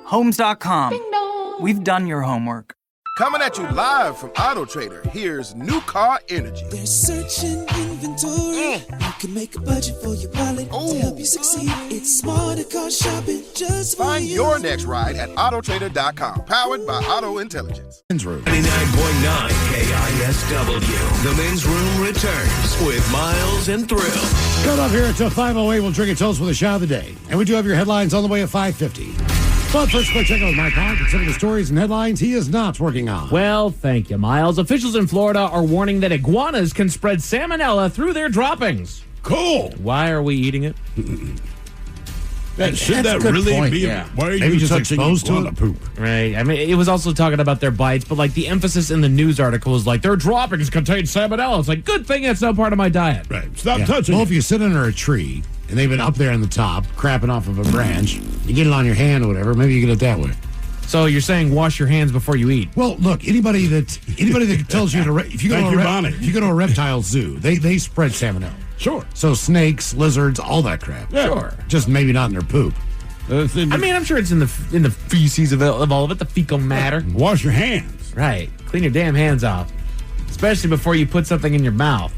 Homes.com. We've done your homework. Coming at you live from Auto Trader, here's New Car Energy. There's searching inventory. You can make a budget for your wallet to help you succeed. It's smarter car shopping just for Find you. your next ride at Autotrader.com. Powered by Auto Intelligence. 99.9 KISW. The Men's Room returns with Miles and Thrill. Coming up here until 5:08, we'll drink a toast with a shot of the day. And we do have your headlines on the way at 5:50. But first, quick check out with Mike Hahn. Consider the stories and headlines he is not working on. Well, thank you, Miles. Officials in Florida are warning that iguanas can spread salmonella through their droppings. Cool. Why are we eating it? Should that really be? Yeah. Why are Maybe you just touching exposed to iguana it? poop? Right. I mean, it was also talking about their bites, but like the emphasis in the news article is like their droppings contain salmonella. It's like, good thing it's not part of my diet. Right. Stop touching Well, it. if you sit under a tree and they've been up there in the top, crapping off of a branch, you get it on your hand or whatever, maybe you get it that way. So you're saying wash your hands before you eat? Well, look, anybody that tells you if you go to a reptile zoo, they spread salmonella. Sure. So snakes, lizards, all that crap. Yeah. Sure. Just maybe not in their poop. I mean, I'm sure it's in the feces of all of it, the fecal matter. Wash your hands. Right. Clean your damn hands off. Especially before you put something in your mouth.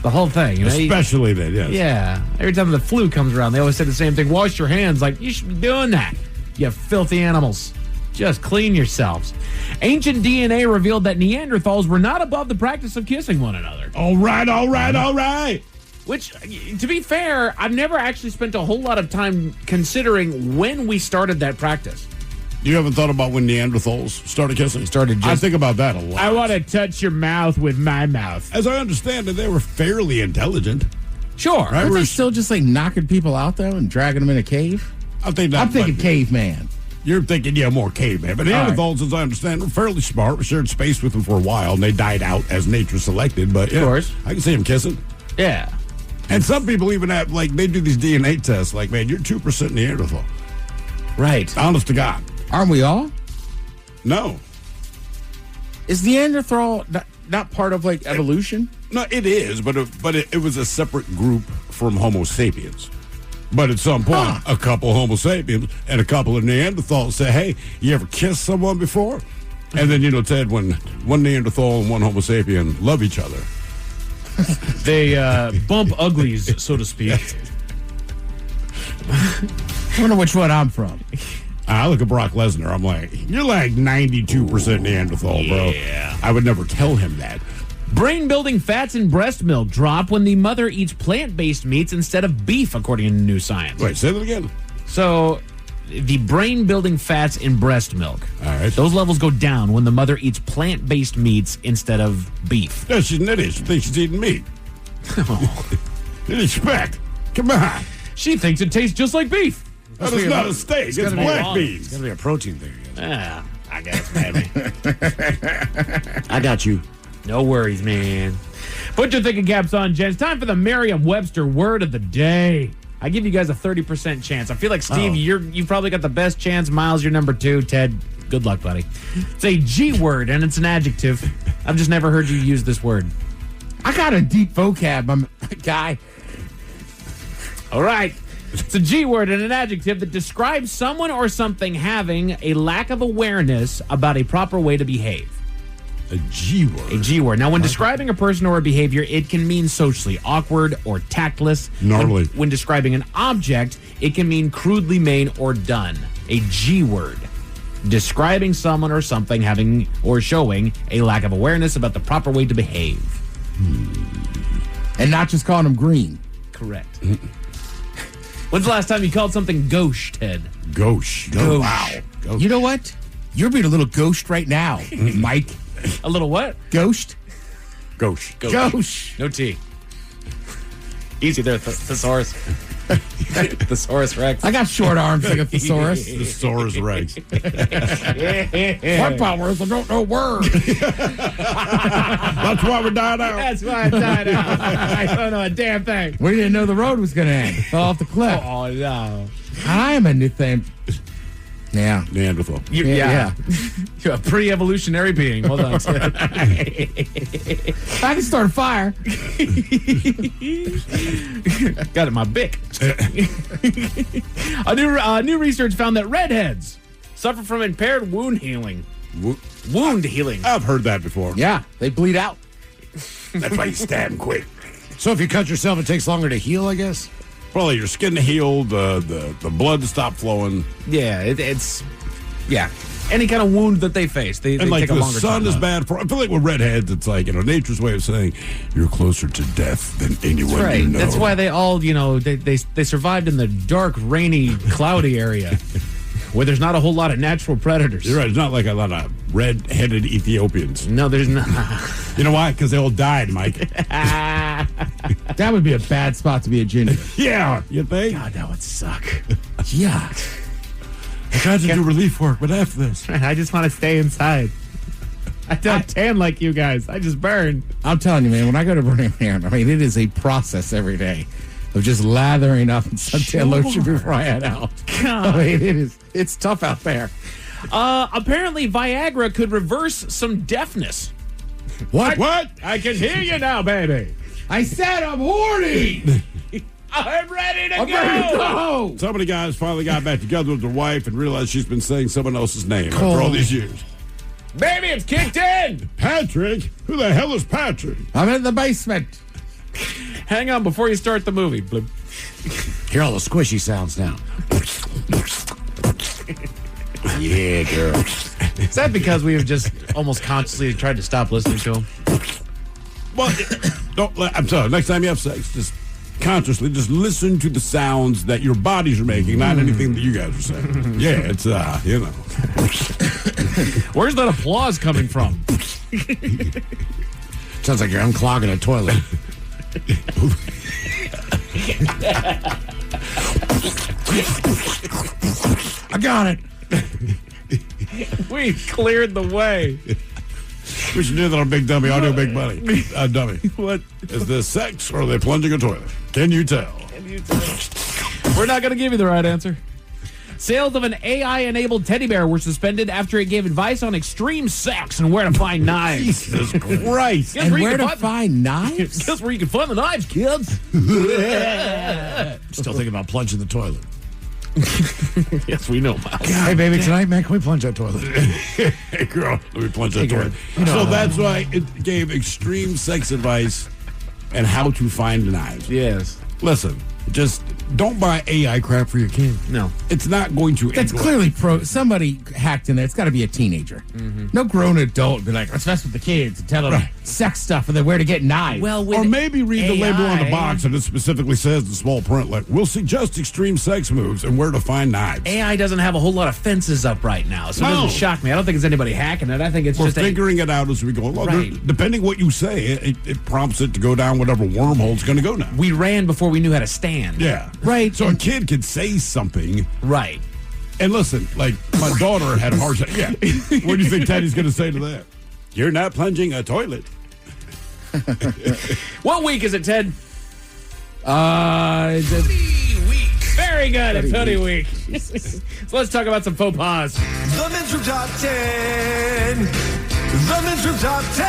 The whole thing. You know? Especially then, yes. Yeah. Every time the flu comes around, they always say the same thing. Wash your hands. Like, you should be doing that. You filthy animals. Just clean yourselves. Ancient DNA revealed that Neanderthals were not above the practice of kissing one another. All right. Which, to be fair, I've never actually spent a whole lot of time considering when we started that practice. You haven't thought about when Neanderthals started kissing? I think about that a lot. I want to touch your mouth with my mouth. As I understand it, they were fairly intelligent. Sure. Right? Aren't they still just like knocking people out though and dragging them in a cave? I'm thinking caveman. You're thinking, more caveman. But Neanderthals, as I understand, were fairly smart. We shared space with them for a while, and they died out as nature selected. But yeah, of course, I can see them kissing. Yeah. And some people even have, like, they do these DNA tests. Like, man, you're 2% Neanderthal. Right. Honest to God. Aren't we all? No. Is Neanderthal not part of, like, evolution? No, it is, but it was a separate group from Homo sapiens. But at some point, a couple Homo sapiens and a couple of Neanderthals say, hey, you ever kissed someone before? And then, Ted, when one Neanderthal and one Homo sapien love each other. They bump uglies, so to speak. I wonder which one I'm from. I look at Brock Lesnar. I'm like, you're like 92% Neanderthal, bro. Yeah. I would never tell him that. Brain-building fats in breast milk drop when the mother eats plant-based meats instead of beef, according to new science. Wait, say that again. So, the brain-building fats in breast milk. All right. Those levels go down when the mother eats plant-based meats instead of beef. No, she's an idiot. She thinks she's eating meat. Oh. You'd expect. Come on. She thinks it tastes just like beef. That is not a steak. It's black beans. It's got to be a protein thing. Yeah, I guess, maybe. I got you. No worries, man. Put your thinking caps on, gents. Time for the Merriam-Webster word of the day. I give you guys a 30% chance. I feel like, Steve, you've probably got the best chance. Miles, you're number 2. Ted, good luck, buddy. It's a G word, and it's an adjective. I've just never heard you use this word. I got a deep vocab, my guy. All right. It's a G word and an adjective that describes someone or something having a lack of awareness about a proper way to behave. A G word. A G word. Now, when describing a person or a behavior, it can mean socially awkward or tactless. Gnarly. When describing an object, it can mean crudely made or done. A G word. Describing someone or something having or showing a lack of awareness about the proper way to behave. And not just calling them green. Correct. When's the last time you called something gauche, Ted? Gauche. Gauche. Wow. Gauche. You know what? You're being a little ghost right now, Mike. A little what? Ghost? Gauche. Gauche. No T. Easy there, thesaurus. Thesaurus Rex. I got short arms like a thesaurus. Thesaurus Rex. What powers? I don't know words. That's why we died out. That's why I died out. I don't know a damn thing. We didn't know the road was going to end. Fell off the cliff. Oh, no. I am a new thing. Yeah. Neanderthal. Yeah. You're a pre-evolutionary being. Hold on. I can start a fire. Got it in my bic. A new research found that redheads suffer from impaired wound healing. Wound healing. I've heard that before. Yeah, they bleed out. That's why you stab them quick. So if you cut yourself, it takes longer to heal, I guess? Well, your skin to heal, the blood to stop flowing. Yeah, it's any kind of wound that they face, they and like take a the longer sun time. is bad for. I feel like with redheads, it's like nature's way of saying you're closer to death than anyone Right. you know. That's why they all, they survived in the dark, rainy, cloudy area where there's not a whole lot of natural predators. You're right. It's not like a lot of red-headed Ethiopians. No, there's not. You know why? Because they all died, Mike. That would be a bad spot to be a junior. Yeah, you think? God, that would suck. Yeah. I tried to do relief work, but after this, I just want to stay inside. I don't tan like you guys. I just burn. I'm telling you, man, when I go to Burning Man, I mean, it is a process every day of just lathering up in suntan lotion before I head out. God. I mean, it's tough out there. Apparently, Viagra could reverse some deafness. What? I can hear you now, baby. I said I'm horny. I'm ready to I'm ready to go. some of the guys finally got back together with their wife and realized she's been saying someone else's name after all these years. Baby, it's kicked in. Patrick? Who the hell is Patrick? I'm in the basement. Hang on before you start the movie. Bloop. Hear all the squishy sounds now. Yeah, girl. Is that because we have just almost consciously tried to stop listening to him? Well, I'm sorry. Next time you have sex, just consciously just listen to the sounds that your bodies are making, not anything that you guys are saying. Yeah, it's Where's that applause coming from? Sounds like you're unclogging a toilet. I got it. We cleared the way. We should do that on Big Dummy, Audio Big Money. Dummy. What? Is this sex or are they plunging a toilet? Can you tell? We're not going to give you the right answer. Sales of an AI-enabled teddy bear were suspended after it gave advice on extreme sex and where to find knives. Jesus Christ. And where to find knives? Guess where you can find the knives, kids. Still thinking about plunging the toilet. Yes, we know, Miles. Hey, baby, tonight, man, can we plunge that toilet? Hey, girl, let me plunge that toilet. So that's why it gave extreme sex advice and how to find knives. Yes. Listen, just don't buy AI crap for your kid. No. It's not going to That's end clearly somebody hacked in there. It's got to be a teenager. Mm-hmm. No grown adult be like, let's mess with the kids and tell them sex stuff and then where to get knives. Well, or maybe read the label on the AI box and it specifically says in small print, like, we'll suggest extreme sex moves and where to find knives. AI doesn't have a whole lot of fences up right now, so it doesn't shock me. I don't think it's anybody hacking it. I think it's We're just figuring it out as we go along. Right. Depending what you say, it prompts it to go down whatever wormhole it's going to go down. We ran before we knew how to stand understand. Yeah. Right. So a kid could say something. Right. And listen, like, my daughter had a hard time. Yeah. What do you think Teddy's going to say to that? You're not plunging a toilet. What week is it, Ted? Hoodie week. Very good. It's Hoodie week. So let's talk about some faux pas. The Men's Room Top 10. The Men's Room Top 10.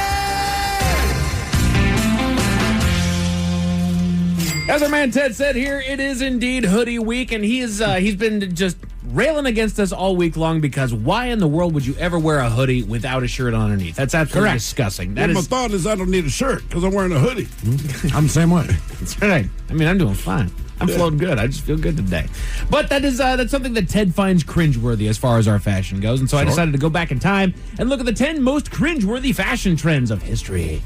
As our man Ted said here, it is indeed Hoodie Week, and he's been just railing against us all week long because why in the world would you ever wear a hoodie without a shirt underneath? That's absolutely disgusting. My thought is I don't need a shirt because I'm wearing a hoodie. I'm the same way. That's right. I mean, I'm doing fine. I'm floating good. I just feel good today. But that's something that Ted finds cringeworthy as far as our fashion goes, and so I decided to go back in time and look at the 10 most cringeworthy fashion trends of history.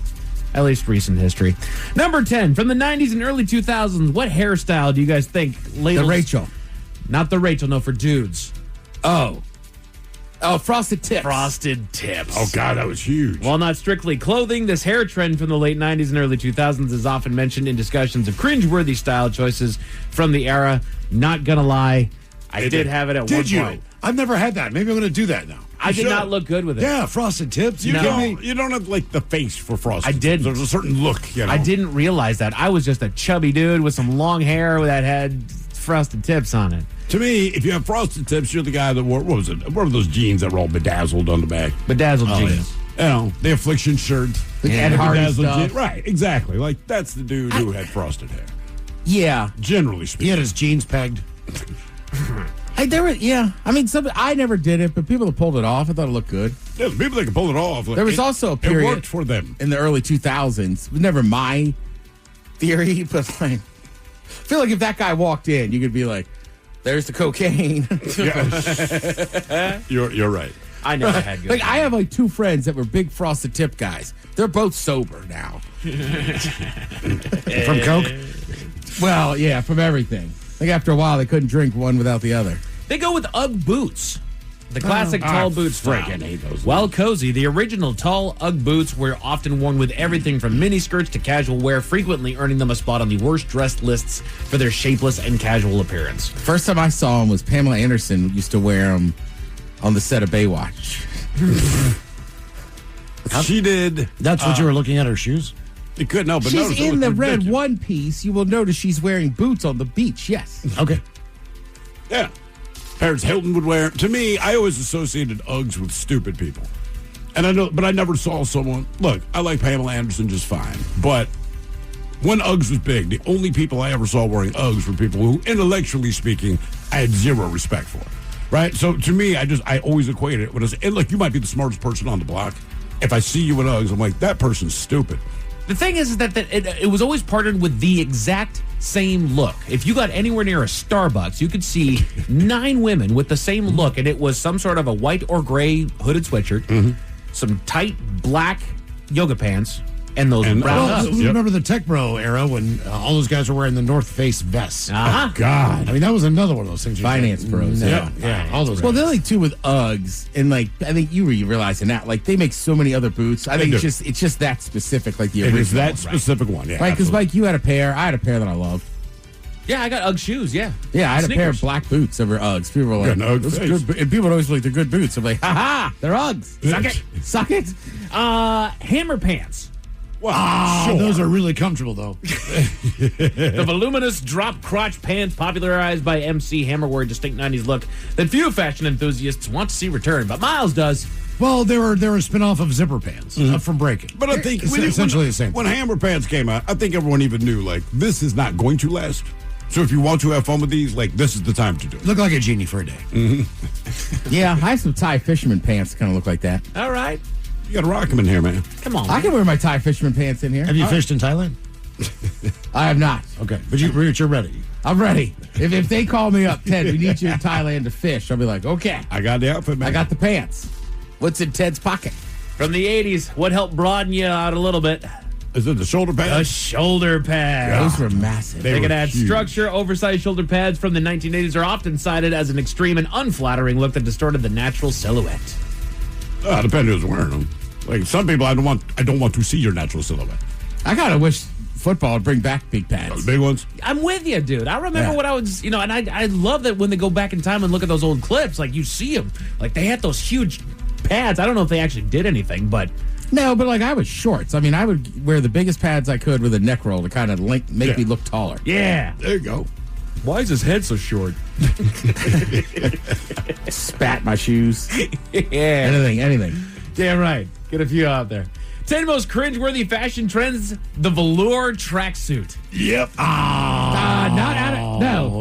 At least recent history. Number 10, from the 90s and early 2000s, what hairstyle do you guys think ladles? The Rachel. Not the Rachel, no, for dudes. Oh, frosted tips. Frosted tips. Oh, God, that was huge. While not strictly clothing, this hair trend from the late 90s and early 2000s is often mentioned in discussions of cringeworthy style choices from the era. Not gonna lie, I did have it at one point. I've never had that. Maybe I'm going to do that now. I did not look good with it. Yeah, frosted tips. You don't have, like, the face for frosted I did. There's a certain look, you know. I didn't realize that. I was just a chubby dude with some long hair that had frosted tips on it. To me, if you have frosted tips, you're the guy that wore, what were those jeans that were all bedazzled on the back? Bedazzled jeans. Yeah. You know, the Affliction shirt. The Ed Hardy stuff. Right, exactly. Like, that's the dude who had frosted hair. Yeah. Generally speaking. He had his jeans pegged. I mean, I never did it, but people that pulled it off, I thought it looked good. Yeah, the people that can pull it off. Like, there was also a period. It worked for them. In the early 2000s. It was never my theory, but like, I feel like if that guy walked in, you could be like, there's the cocaine. You're right. I never had good. Like, I have like two friends that were big frosted tip guys. They're both sober now. From Coke? Well, yeah, from everything. Like, after a while, they couldn't drink one without the other. They go with Ugg boots. The classic tall boot style. Freaking hate those. While cozy, the original tall Ugg boots were often worn with everything from mini skirts to casual wear, frequently earning them a spot on the worst dressed lists for their shapeless and casual appearance. First time I saw them was Pamela Anderson used to wear them on the set of Baywatch. She did. That's what you were looking at, her shoes? You could know, but she's in the red one piece. You will notice she's wearing boots on the beach. Yes. Okay. Yeah. Paris Hilton would wear. To me, I always associated Uggs with stupid people. And I know, but I never saw someone. Look, I like Pamela Anderson just fine. But when Uggs was big, the only people I ever saw wearing Uggs were people who, intellectually speaking, I had zero respect for. Right? So to me, I always equated it with, and look, you might be the smartest person on the block. If I see you in Uggs, I'm like, that person's stupid. The thing is that it was always partnered with the exact same look. If you got anywhere near a Starbucks, you could see 9 women with the same look, and it was some sort of a white or gray hooded sweatshirt, some tight black yoga pants, and those brown Uggs. Remember the Tech Bro era when all those guys were wearing the North Face vests? Uh-huh. Oh, God. I mean, that was another one of those things. Finance bros. Yeah, all those guys. Well, the only two with Uggs, and like, I think you were realizing that, like, they make so many other boots. I think it's just that specific, like the original. It is that specific one, yeah. Right, because Mike, you had a pair. I had a pair that I loved. Yeah, I got Ugg shoes, yeah. Yeah, I had Sneakers. a pair of black boots over Uggs. People were like, those are good. And people would always be like, they're good boots. I'm like, ha-ha, they're Uggs. Suck it. Suck it. Hammer pants. Wow, those are really comfortable, though. The voluminous drop crotch pants popularized by MC Hammer were a distinct 90s look that few fashion enthusiasts want to see return, but Miles does. Well, they were a spin-off of zipper pants from Breaking. But I think it's essentially the same. When Hammer Pants came out, I think everyone even knew, like, this is not going to last. So if you want to have fun with these, like, this is the time to do it. Look like a genie for a day. Yeah, I have some Thai fisherman pants that kind of look like that. All right. You got to rock them in here, man. Come on, I can wear my Thai fisherman pants in here. Have you fished in Thailand? I have not. Okay, but you're ready. I'm ready. If they call me up, Ted, we need you in Thailand to fish, I'll be like, okay. I got the outfit, man. I got the pants. What's in Ted's pocket? From the 80s, what helped broaden you out a little bit? Is it the shoulder pads? The shoulder pads. Those were massive. They could add structure. Oversized shoulder pads from the 1980s are often cited as an extreme and unflattering look that distorted the natural silhouette. Depending who's wearing them. Like some people, I don't want to see your natural silhouette. I kind of wish football, I'd bring back big pads. Big ones. I'm with you, dude. I remember when I was, and I love that when they go back in time and look at those old clips, like you see them, like they had those huge pads. I don't know if they actually did anything, but. No, but like I was short. So, I mean, I would wear the biggest pads I could with a neck roll to kind of make me look taller. Yeah. There you go. Why is his head so short? Spat my shoes. Yeah. Anything. Damn right. Get a few out there. 10 most cringeworthy fashion trends, the velour tracksuit. Yep.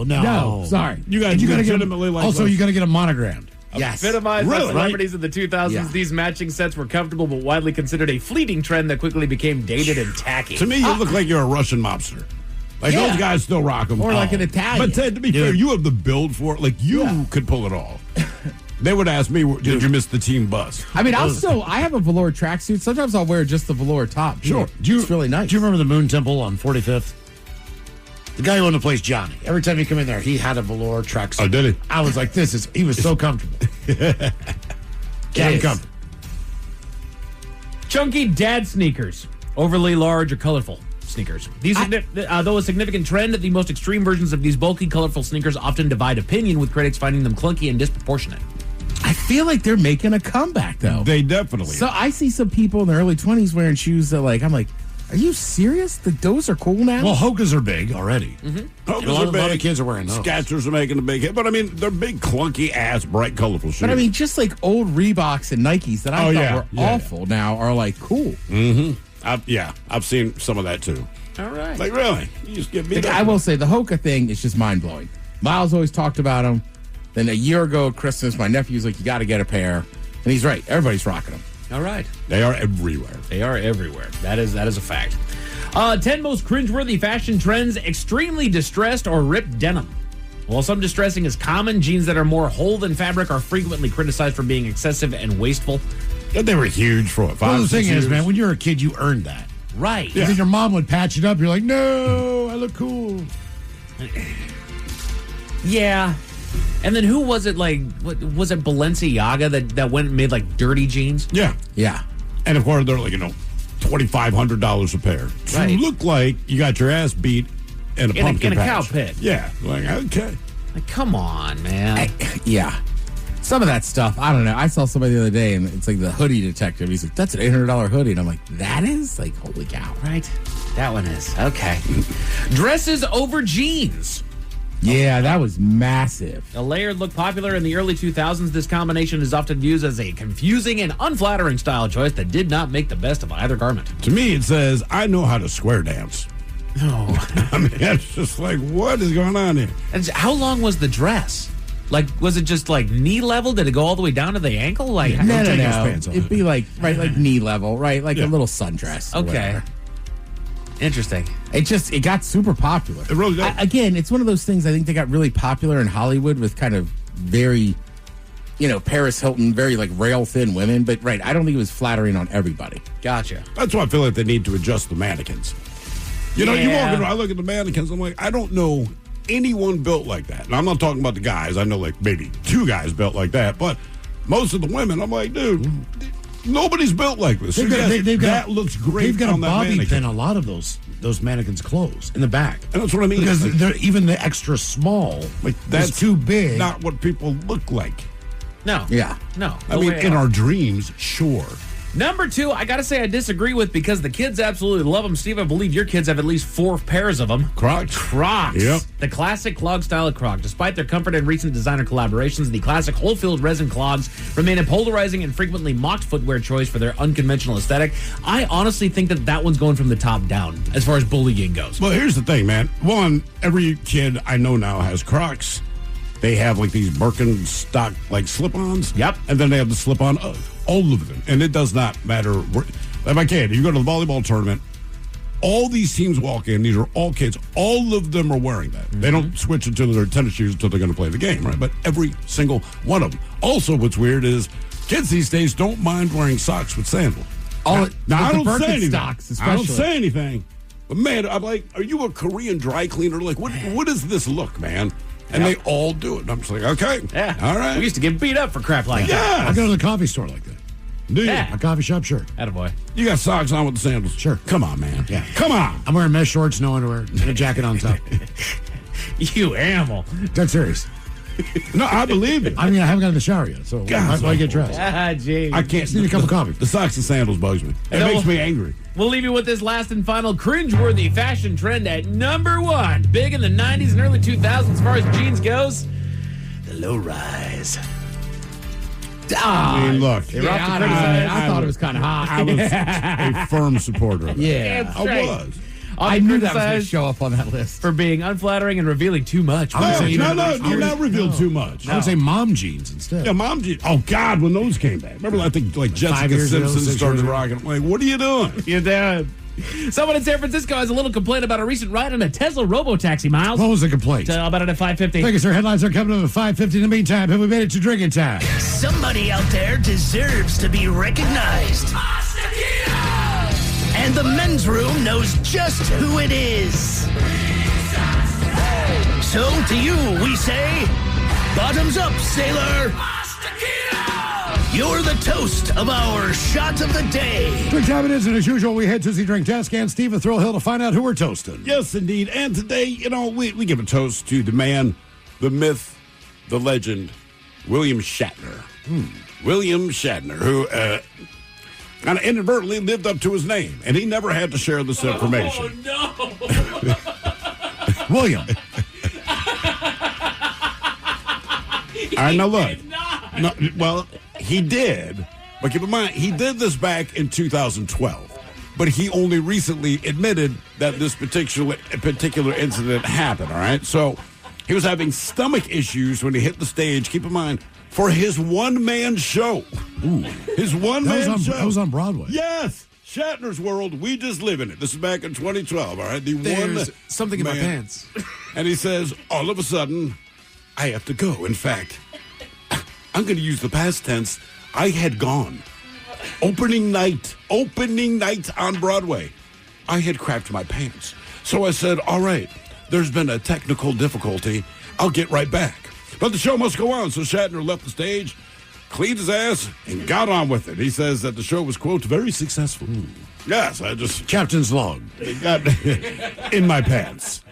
No. Sorry. You got to legitimately like also, you got to get them monogrammed. Yes. Epitomized by Really? celebrities of the 2000s, Yeah. these matching sets were comfortable but widely considered a fleeting trend that quickly became dated and tacky. To me, you look like you're a Russian mobster. Like, those guys still rock them. Or like an Italian. But Ted, to be fair, you have the build for it. Like, you could pull it off. They would ask me, did you miss the team bus? I mean, I have a velour tracksuit. Sometimes I'll wear just the velour top. Sure. It's really nice. Do you remember the Moon Temple on 45th? The guy who owned the place, Johnny. Every time you come in there, he had a velour tracksuit. Oh, did he? I was like, he was so comfortable. Can't come. Chunky dad sneakers. Overly large or colorful sneakers. These though a significant trend, the most extreme versions of these bulky, colorful sneakers often divide opinion, with critics finding them clunky and disproportionate. I feel like they're making a comeback, though. They definitely So I see some people in their early 20s wearing shoes that, I'm like, are you serious? Those are cool now? Well, Hoka's are big already. Hoka's A lot are big. of kids are wearing those. Skechers are making a big hit. But, I mean, they're big, clunky ass, bright, colorful shoes. But I mean, just like old Reeboks and Nikes that I thought were Yeah. awful now are like cool. Mm-hmm. I've seen some of that, too. All right. Like, really? You just get beat up. I will say the Hoka thing is just mind blowing. Miles always talked about them. Then a year ago at Christmas, my nephew's like, you got to get a pair. And he's right. Everybody's rocking them. All right. They are everywhere. They are everywhere. That is a fact. 10 most cringeworthy fashion trends, extremely distressed or ripped denim. While some distressing is common, jeans that are more whole than fabric are frequently criticized for being excessive and wasteful. But they were huge for what, 5 Well, the 6 thing is, years? man, when you're a kid, you earned that. Right. Because your mom would patch it up. You're like, no, I look cool. Yeah. And then who was it, was it Balenciaga that went and made dirty jeans? Yeah. Yeah. And of course, they're $2,500 a pair. So Right. you look like you got your ass beat in a pumpkin in a patch. cow pit. Yeah. Okay. Come on, man. Yeah. Some of that stuff, I don't know. I saw somebody the other day, and it's like the hoodie detective. He's like, that's an $800 hoodie. And I'm like, that is? Like, holy cow. Right. That one is. Okay. Dresses over jeans. Yeah, that was massive. A layered look popular in the early 2000s, this combination is often used as a confusing and unflattering style choice that did not make the best of either garment. To me, it says, I know how to square dance. No. I mean, it's just like, what is going on here? And how long was the dress? Was it just knee level? Did it go all the way down to the ankle? No. It'd be like knee level, right? Like a little sundress. or Okay. whatever. Interesting. It got super popular. It really did. Again, it's one of those things I think they got really popular in Hollywood with kind of very, Paris Hilton, very rail thin women. But I don't think it was flattering on everybody. Gotcha. That's why I feel like they need to adjust the mannequins. You walk around, I look at the mannequins, I'm like, I don't know anyone built like that. And I'm not talking about the guys. I know maybe 2 guys built like that. But most of the women, I'm like, dude, nobody's built like this. That looks great. They've got on a that bobby mannequin. pin a lot of those mannequins' clothes in the back. And that's what I mean. Because they're even the extra small. That's too big. Not what people look like. No. Yeah. No. I mean, in our dreams, sure. Number 2, I got to say I disagree with because the kids absolutely love them. Steve, I believe your kids have at least 4 pairs of them. Crocs. Yep. The classic clog style of Croc. Despite their comfort and recent designer collaborations, the classic whole-filled resin clogs remain a polarizing and frequently mocked footwear choice for their unconventional aesthetic. I honestly think that one's going from the top down as far as bullying goes. Well, here's the thing, man. One, every kid I know now has Crocs. They have these Birkenstock slip-ons. Yep. And then they have the slip-on all of them. And it does not matter where. Like my kid, you go to the volleyball tournament, all these teams walk in, these are all kids, all of them are wearing that. They don't switch into their tennis shoes until they're going to play the game, right? But every single one of them. Also, what's weird is kids these days don't mind wearing socks with sandals. Now I don't say anything. I don't say anything. But man, I'm like, are you a Korean dry cleaner? What is this look, man? And they all do it. And I'm just like, okay. Yeah. All right. We used to get beat up for crap like that. Yeah. I go to the coffee store like that. Do you? Yeah. A coffee shop, sure. Attaboy. You got socks on with the sandals? Sure. Come on, man. Yeah. Come on. I'm wearing mesh shorts, no underwear, and a jacket on top. You animal. Dead serious. No, I believe it. I mean, I haven't gotten in the shower yet, so why get dressed? Ah, gee. I can't. Just need a cup of coffee. The socks and sandals bugs me. It makes me angry. We'll leave you with this last and final cringeworthy fashion trend at number 1. Big in the 90s and early 2000s as far as jeans goes. The low rise. I mean, look. I thought it was kind of hot. I was a firm supporter of that. Yeah. I was. I knew that was going to show up on that list. For being unflattering and revealing too much. No, do not reveal too much. I would say mom jeans instead. Yeah, mom jeans. Oh, God, when those came back. Remember, I think, like, Jessica Simpson started rocking. I'm like, what are you doing? You're dead. Someone in San Francisco has a little complaint about a recent ride on a Tesla robo-taxi, Miles. What was the complaint? Tell about it at 5:50. Thank you, sir. Headlines are coming up at 5:50. In the meantime, have we made it to drinking time? Somebody out there deserves to be recognized. And the men's room knows just who it is. So to you, we say, bottoms up, sailor. You're the toast of our shot of the day. Drink time it is, and as usual, we head to the drink desk and Steve a Thrill Hill to find out who we're toasting. Yes, indeed. And today, we give a toast to the man, the myth, the legend, William Shatner. William Shatner, who kind of inadvertently lived up to his name, and he never had to share this information. Oh, no. William. All right, now look. No, well, he did, but keep in mind, he did this back in 2012. But he only recently admitted that this particular incident happened, all right? So he was having stomach issues when he hit the stage, keep in mind, for his one-man show. Ooh. His one-man show. That was on Broadway. Yes. Shatner's World, we just live in it. This is back in 2012, all right? There's something in my pants. And he says, all of a sudden, I have to go. In fact, I'm going to use the past tense. I had gone. Opening night on Broadway. I had crapped my pants. So I said, all right, there's been a technical difficulty. I'll get right back. But the show must go on. So Shatner left the stage, cleaned his ass, and got on with it. He says that the show was, quote, very successful. Yes, I just... Captain's log. Got in my pants.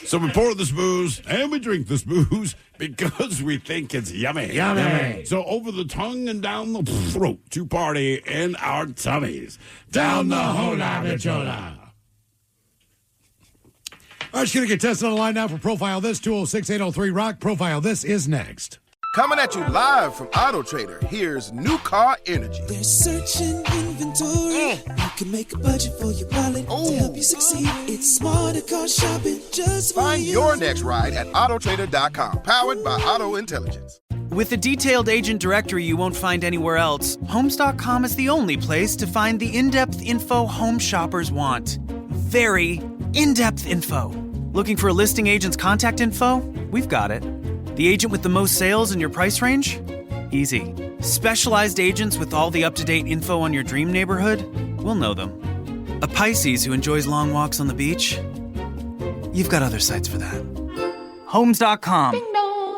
So we pour this booze, and we drink this booze because we think it's yummy. Yummy. So over the tongue and down the throat to party in our tummies. Down the hola bichola. All right, just going to get tested on the line now for Profile This, 206-803-ROCK. Profile This is next. Coming at you live from Auto Trader, here's New Car Energy. They're searching inventory. You can make a budget for your wallet to help you succeed. It's smarter car shopping just for Find you. your next ride at autotrader.com, powered by Auto Intelligence. With a detailed agent directory you won't find anywhere else, Homes.com is the only place to find the in-depth info home shoppers want. Very in-depth info. Looking for a listing agent's contact info? We've got it. The agent with the most sales in your price range? Easy. Specialized agents with all the up-to-date info on your dream neighborhood? We'll know them. A Pisces who enjoys long walks on the beach? You've got other sites for that. Homes.com.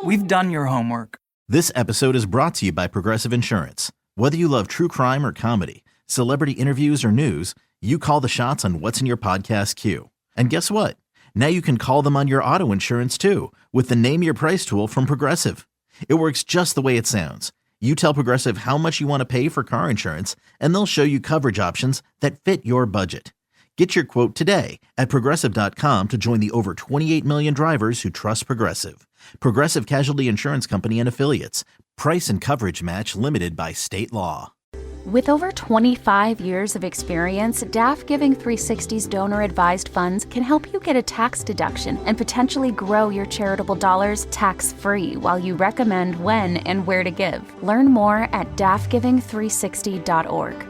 We've done your homework. This episode is brought to you by Progressive Insurance. Whether you love true crime or comedy, celebrity interviews or news, you call the shots on what's in your podcast queue. And guess what? Now you can call them on your auto insurance too with the Name Your Price tool from Progressive. It works just the way it sounds. You tell Progressive how much you want to pay for car insurance, and they'll show you coverage options that fit your budget. Get your quote today at Progressive.com to join the over 28 million drivers who trust Progressive. Progressive Casualty Insurance Company and Affiliates. Price and coverage match limited by state law. With over 25 years of experience, DAF Giving 360's donor-advised funds can help you get a tax deduction and potentially grow your charitable dollars tax-free while you recommend when and where to give. Learn more at dafgiving360.org.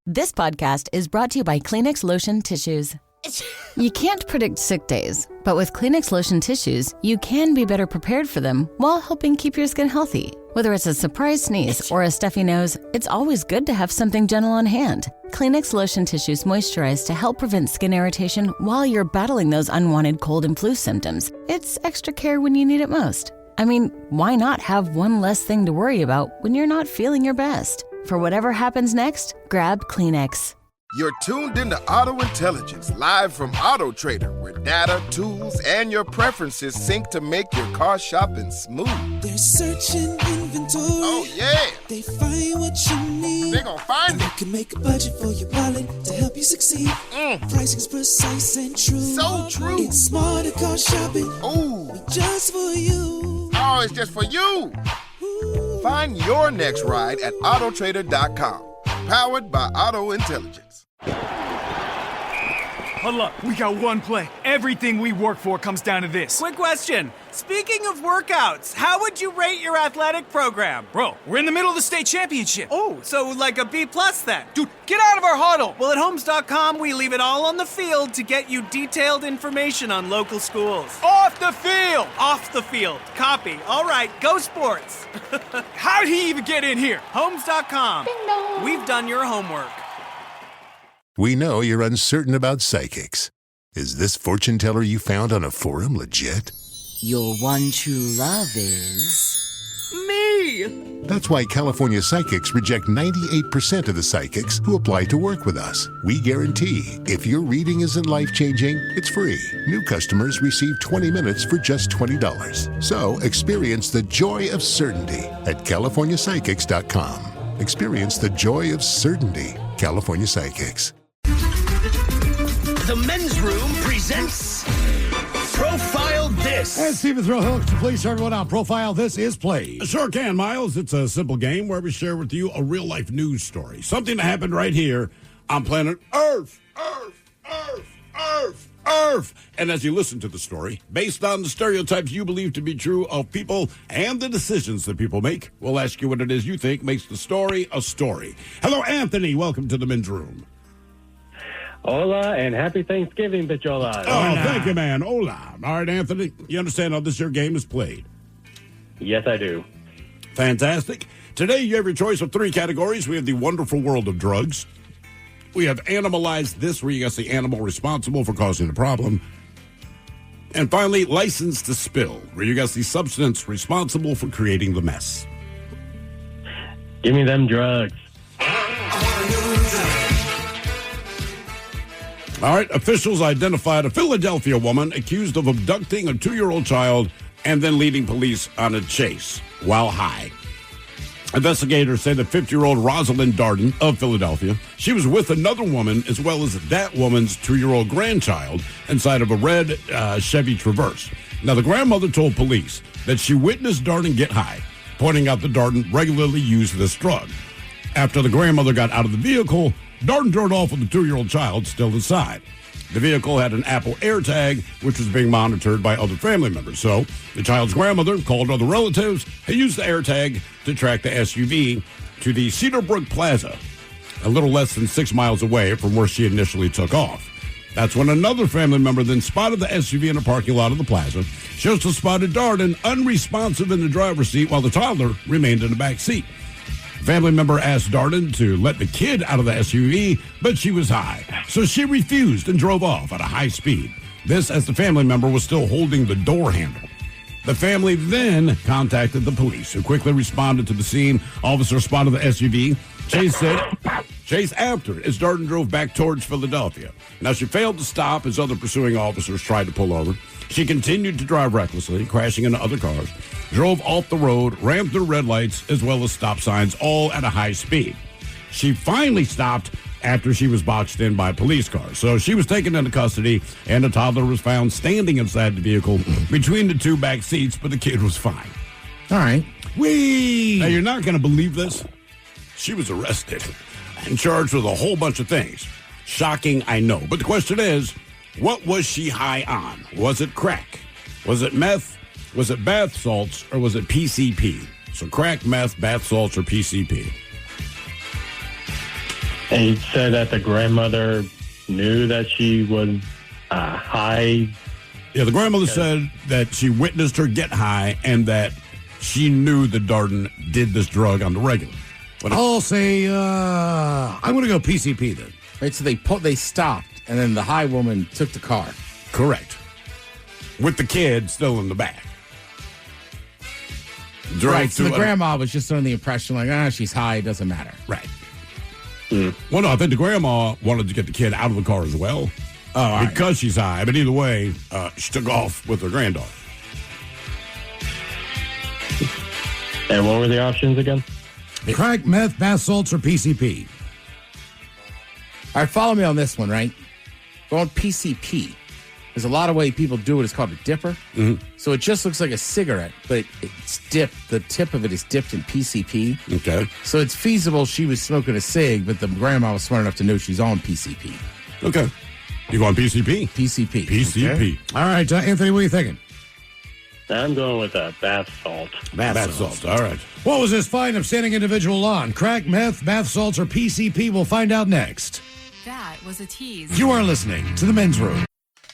This podcast is brought to you by Kleenex Lotion Tissues. You can't predict sick days, but with Kleenex Lotion Tissues, you can be better prepared for them while helping keep your skin healthy. Whether it's a surprise sneeze or a stuffy nose, it's always good to have something gentle on hand. Kleenex Lotion Tissues moisturize to help prevent skin irritation while you're battling those unwanted cold and flu symptoms. It's extra care when you need it most. I mean, why not have one less thing to worry about when you're not feeling your best? For whatever happens next, grab Kleenex. You're tuned into Auto Intelligence, live from Auto Trader, where data, tools, and your preferences sync to make your car shopping smooth. They're searching inventory. Oh, yeah. They find what you need. They're gonna find it. You can make a budget for your wallet to help you succeed. Pricing's precise and true. So true. It's smarter car shopping. Ooh. Just for you. Oh, it's just for you. Find your next ride at autotrader.com. Powered by Auto Intelligence. Hold up, we got one play. Everything we work for comes down to this. Quick question. Speaking of workouts, how would you rate your athletic program? Bro, we're in the middle of the state championship. Oh, so like a B+ then? Dude, get out of our huddle. Well, at Homes.com, we leave it all on the field to get you detailed information on local schools. Off the field. Off the field. Copy. All right, go sports. How did he even get in here? Homes.com. We've done your homework. We know you're uncertain about psychics. Is this fortune teller you found on a forum legit? Your one true love is... me! That's why California psychics reject 98% of the psychics who apply to work with us. We guarantee if your reading isn't life-changing, it's free. New customers receive 20 minutes for just $20. So experience the joy of certainty at CaliforniaPsychics.com. Experience the joy of certainty. California Psychics. The Men's Room presents Profile This. And Stephen Throwhooks to please serve everyone out. Profile This is played. Sure can, Miles. It's a simple game where we share with you a real-life news story. Something that happened right here on planet Earth. Earth. And as you listen to the story, based on the stereotypes you believe to be true of people and the decisions that people make, we'll ask you what it is you think makes the story a story. Hello, Anthony. Welcome to the Men's Room. Hola, and happy Thanksgiving, Bichola. Oh, thank you, man. Hola. All right, Anthony, you understand how this here game is played? Yes, I do. Fantastic. Today, you have your choice of 3 categories. We have the wonderful world of drugs. We have Animalize This, where you guess the animal responsible for causing the problem. And finally, License to Spill, where you guess the substance responsible for creating the mess. Give me them drugs. All right, officials identified a Philadelphia woman accused of abducting a 2-year-old child and then leading police on a chase while high. Investigators say that 50-year-old Rosalind Darden of Philadelphia, she was with another woman as well as that woman's 2-year-old grandchild inside of a red Chevy Traverse. Now, the grandmother told police that she witnessed Darden get high, pointing out that Darden regularly used this drug. After the grandmother got out of the vehicle, Darden drove off with the 2-year-old child still inside. The vehicle had an Apple AirTag, which was being monitored by other family members. So the child's grandmother called other relatives and used the AirTag to track the SUV to the Cedarbrook Plaza, a little less than 6 miles away from where she initially took off. That's when another family member then spotted the SUV in a parking lot of the plaza. She also spotted Darden unresponsive in the driver's seat while the toddler remained in the back seat. A family member asked Darden to let the kid out of the SUV, but she was high. So she refused and drove off at a high speed. This as the family member was still holding the door handle. The family then contacted the police, who quickly responded to the scene. Officers spotted the SUV. Chase after as Darden drove back towards Philadelphia. Now, she failed to stop as other pursuing officers tried to pull over. She continued to drive recklessly, crashing into other cars, drove off the road, ran through red lights, as well as stop signs, all at a high speed. She finally stopped after she was boxed in by police cars. So she was taken into custody, and the toddler was found standing inside the vehicle between the 2 back seats, but the kid was fine. All right. Now, you're not going to believe this. She was arrested and charged with a whole bunch of things. Shocking, I know. But the question is, what was she high on? Was it crack? Was it meth? Was it bath salts? Or was it PCP? So crack, meth, bath salts, or PCP? And you said that the grandmother knew that she was high. Yeah, the grandmother said that she witnessed her get high and that she knew that Darden did this drug on the regular. I'll say, I'm going to go PCP then. Right, so they stopped, and then the high woman took the car. Correct. With the kid still in the back. drove Right, so to the a- grandma was just under the impression, like, she's high, it doesn't matter. Right. Well, no, I think the grandma wanted to get the kid out of the car as well. Oh, because she's high. But either way, she took off with her granddaughter. And what were the options again? Crack, meth, bath salts, or PCP? All right, follow me on this one, right? Going PCP. There's a lot of way people do it. It's called a dipper. Mm-hmm. So it just looks like a cigarette, but it's dipped. The tip of it is dipped in PCP. Okay. So it's feasible she was smoking a cig, but the grandma was smart enough to know she's on PCP. Okay. You going PCP? PCP. PCP. Okay. All right, Anthony, what are you thinking? I'm going with bath salt. Bath salts. All right. What was this fine, upstanding individual on? Crack, meth, bath salts, or PCP? We'll find out next. That was a tease. You are listening to The Men's Room.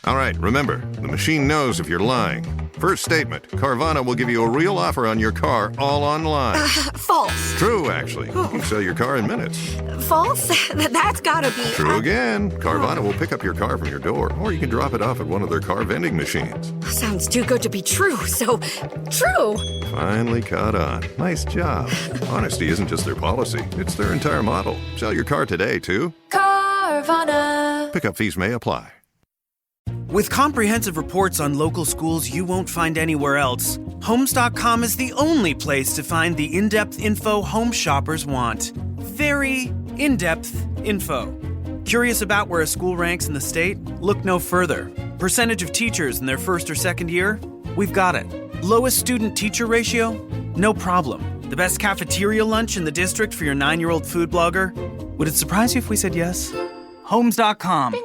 All right, remember, the machine knows if you're lying. First statement, Carvana will give you a real offer on your car all online. False. True, actually. You can sell your car in minutes. False? That's gotta be. True again. Carvana will pick up your car from your door, or you can drop it off at one of their car vending machines. Sounds too good to be true, so true. Finally caught on. Nice job. Honesty isn't just their policy, it's their entire model. Sell your car today, too. Carvana. Pickup fees may apply. With comprehensive reports on local schools you won't find anywhere else, Homes.com is the only place to find the in-depth info home shoppers want. Very in-depth info. Curious about where a school ranks in the state? Look no further. Percentage of teachers in their first or second year? We've got it. Lowest student-teacher ratio? No problem. The best cafeteria lunch in the district for your 9-year-old food blogger? Would it surprise you if we said yes? Homes.com.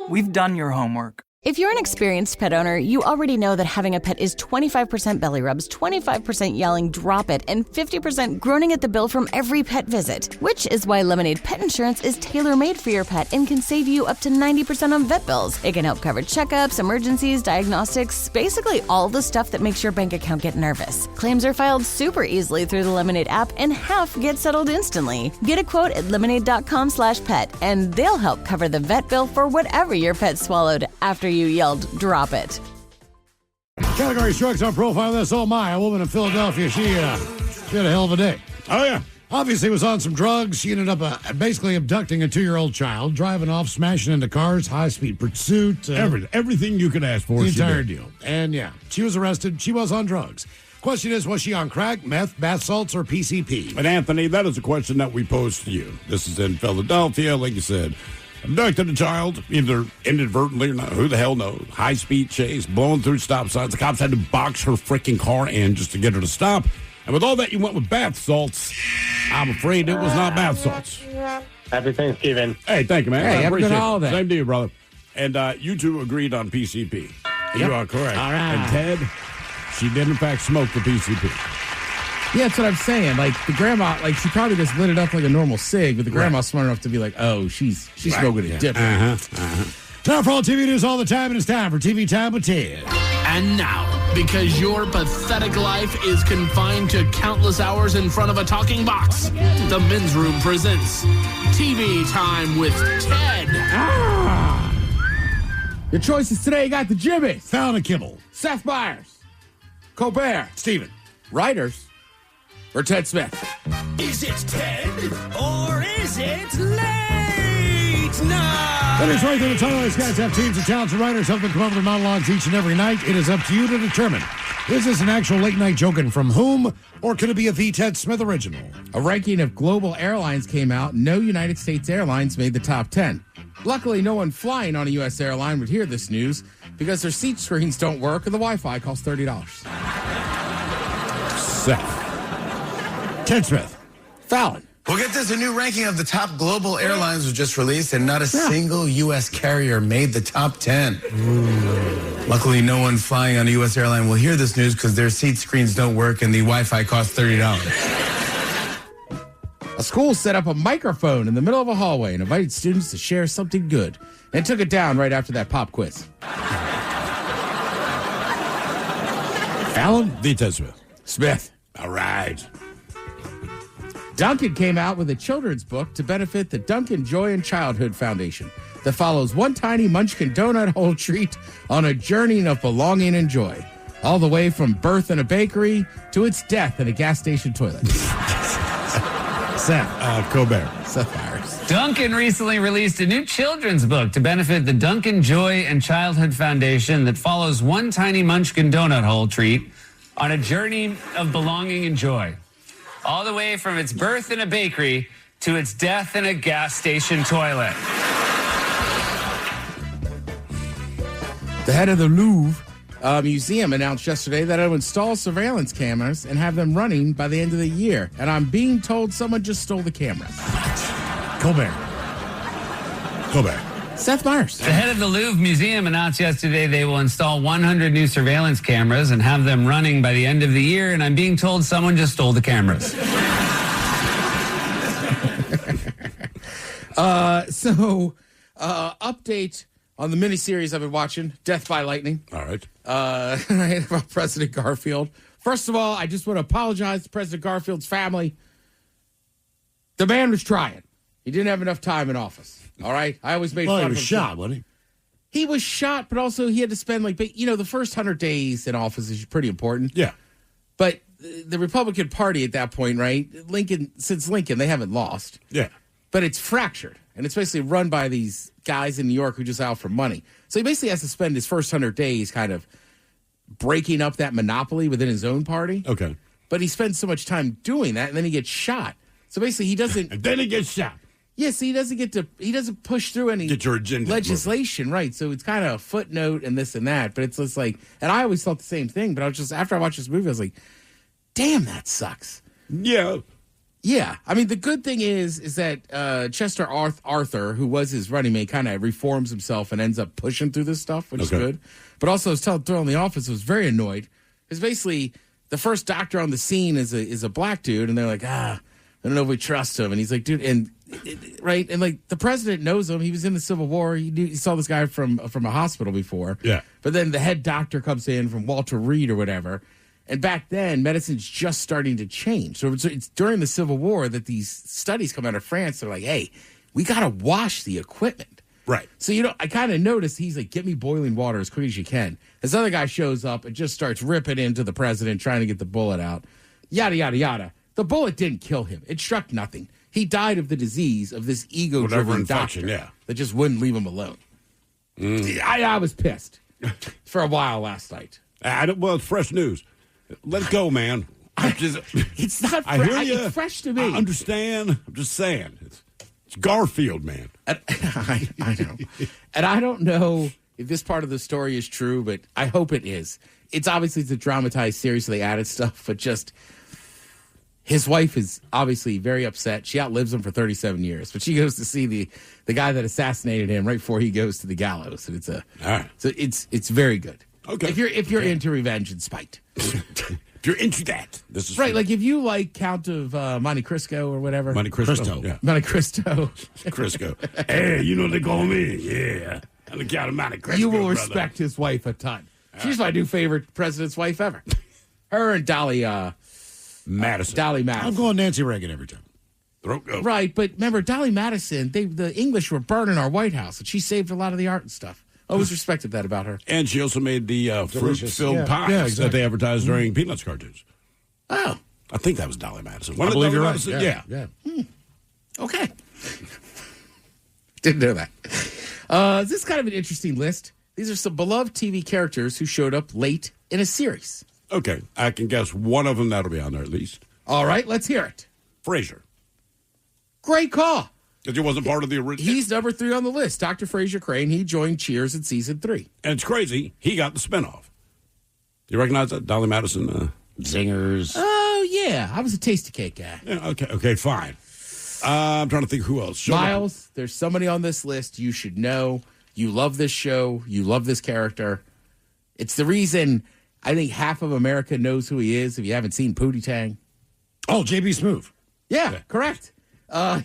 We've done your homework. If you're an experienced pet owner, you already know that having a pet is 25% belly rubs, 25% yelling, drop it, and 50% groaning at the bill from every pet visit. Which is why Lemonade Pet Insurance is tailor-made for your pet and can save you up to 90% on vet bills. It can help cover checkups, emergencies, diagnostics, basically all the stuff that makes your bank account get nervous. Claims are filed super easily through the Lemonade app, and half get settled instantly. Get a quote at lemonade.com/pet, and they'll help cover the vet bill for whatever your pet swallowed after you yelled, drop it. Category strikes on profile. That's all my. A woman in Philadelphia. She had a hell of a day. Oh, yeah. Obviously was on some drugs. She ended up basically abducting a 2-year-old child, driving off, smashing into cars, high-speed pursuit. Everything you could ask for. The she entire did. deal. And, yeah, she was arrested. She was on drugs. Question is, was she on crack, meth, bath salts, or PCP? And, Anthony, that is a question that we posed to you. This is in Philadelphia, like you said. Abducted a child, either inadvertently or not. Who the hell knows? High-speed chase, blowing through stop signs. The cops had to box her freaking car in just to get her to stop. And with all that, you went with bath salts. I'm afraid it was not bath salts. Happy Thanksgiving. Hey, thank you, man. Hey, I have a good appreciate it. holiday. Same to you, brother. And you two agreed on PCP. You are correct. All right. And Ted, she did, in fact, smoke the PCP. Yeah, that's what I'm saying. Like, the grandma, like, she probably just lit it up like a normal cig, but the grandma's smart enough to be like, oh, she's smoking a dipper. Now for all TV news all the time, and it's time for TV Time with Ted. And now, because your pathetic life is confined to countless hours in front of a talking box, the Men's Room presents TV Time with Ted. Your choices today got the Jimmy, Fallon and Kimmel, Seth Meyers, Colbert, Steven, Writers, or Ted Smith. Is it Ted or is it late night? That is right there. The title. These guys have teams of talented writers help them come up with their monologues each and every night. It is up to you to determine. Is this an actual late night joke and from whom, or could it be a The Ted Smith original? A ranking of global airlines came out. No United States airlines made the top 10. Luckily, no one flying on a U.S. airline would hear this news because their seat screens don't work and the Wi-Fi costs $30. Seth. Ted Smith. Fallon. Well, get this. A new ranking of the top global airlines was just released, and not a single U.S. carrier made the top 10. Luckily, no one flying on a U.S. airline will hear this news because their seat screens don't work and the Wi-Fi costs $30. A school set up a microphone in the middle of a hallway and invited students to share something good and took it down right after that pop quiz. Fallon, The Ted Smith. Smith. All right. Duncan came out with a children's book to benefit the Duncan Joy and Childhood Foundation that follows one tiny munchkin donut hole treat on a journey of belonging and joy. all the way from birth in a bakery to its death in a gas station toilet. Seth. Colbert. Seth Meyers. Dunkin' recently released a new children's book to benefit the Dunkin' Joy and Childhood Foundation that follows one tiny munchkin donut hole treat on a journey of belonging and joy, all the way from its birth in a bakery to its death in a gas station toilet. The head of the Louvre Museum announced yesterday that it will install surveillance cameras and have them running by the end of the year. And I'm being told someone just stole the cameras. Colbert. Seth Meyers. The head of the Louvre Museum announced yesterday they will install 100 new surveillance cameras and have them running by the end of the year. And I'm being told someone just stole the cameras. Update on the miniseries I've been watching, Death by Lightning. All right. About President Garfield. First of all, I just want to apologize to President Garfield's family. The man was trying. He didn't have enough time in office. All right? I always made fun of him. He was shot, wasn't he? He was shot, but also he had to spend, the first 100 days in office is pretty important. Yeah. But the Republican Party at that point, right? Since Lincoln, they haven't lost. Yeah. But it's fractured. And it's basically run by these guys in New York who just out for money. So he basically has to spend his first 100 days kind of breaking up that monopoly within his own party. Okay. But he spends so much time doing that, and then he gets shot. So basically he doesn't... And then he gets shot. Yes, he doesn't push through any Get your agenda legislation, right? So it's kind of a footnote and this and that, but it's just like, and I always thought the same thing, but I was just, after I watched this movie, I was like, damn, that sucks. Yeah. Yeah. I mean, the good thing is that Chester Arthur, who was his running mate, kind of reforms himself and ends up pushing through this stuff, which is good. But also, I was telling the office, I was very annoyed because basically the first doctor on the scene is a black dude, and they're like, I don't know if we trust him. And he's like, dude, right? And like the president knows him. He was in the Civil War. He saw this guy from a hospital before. Yeah. But then the head doctor comes in from Walter Reed or whatever. And back then, medicine's just starting to change. So it's during the Civil War that these studies come out of France. They're like, hey, we got to wash the equipment. Right. So, I kind of noticed he's like, get me boiling water as quick as you can. This other guy shows up and just starts ripping into the president, trying to get the bullet out. Yada, yada, yada. The bullet didn't kill him. It struck nothing. He died of the disease of this ego-driven doctor that just wouldn't leave him alone. I was pissed for a while last night. Well, it's fresh news. Let it go, man. It's not fresh. I hear you. It's fresh to me. I understand. I'm just saying. It's Garfield, man. I know. And I don't know if this part of the story is true, but I hope it is. It's a dramatized series, so they added stuff, but just his wife is obviously very upset. She outlives him for 37 years, but she goes to see the guy that assassinated him right before he goes to the gallows. And it's very good. Okay. If you're into revenge and spite. If you're into that, this is right. Like if you like Count of Monte Cristo or whatever. Monte Cristo. Yeah. Monte Cristo. Crisco. Hey, you know what they call me? Yeah. I'm the Count of Monte Cristo. You will respect his wife a ton. She's my new favorite president's wife ever. Her and Dolly Madison. Dolly Madison. I'm going Nancy Reagan every time. Right, but remember Dolly Madison? The English were burning our White House, and she saved a lot of the art and stuff. Always respected that about her. And she also made the fruit-filled pies that they advertised during Peanuts cartoons. Oh. I think that was Dolly Madison. I believe you're right. Yeah. Okay. Didn't know that. This is kind of an interesting list. These are some beloved TV characters who showed up late in a series. Okay. I can guess one of them that'll be on there at least. All right, let's hear it. Frasier. Great call. Because he wasn't part of the original. He's number 3 on the list. Dr. Frasier Crane. He joined Cheers in season 3. And it's crazy. He got the spinoff. You recognize that? Dolly Madison? Zingers. Oh, yeah. I was a Tasty Cake guy. Yeah, okay, fine. I'm trying to think who else. Miles, there's somebody on this list you should know. You love this show. You love this character. It's the reason I think half of America knows who he is if you haven't seen Pootie Tang. Oh, J.B. Smoove. Yeah, correct.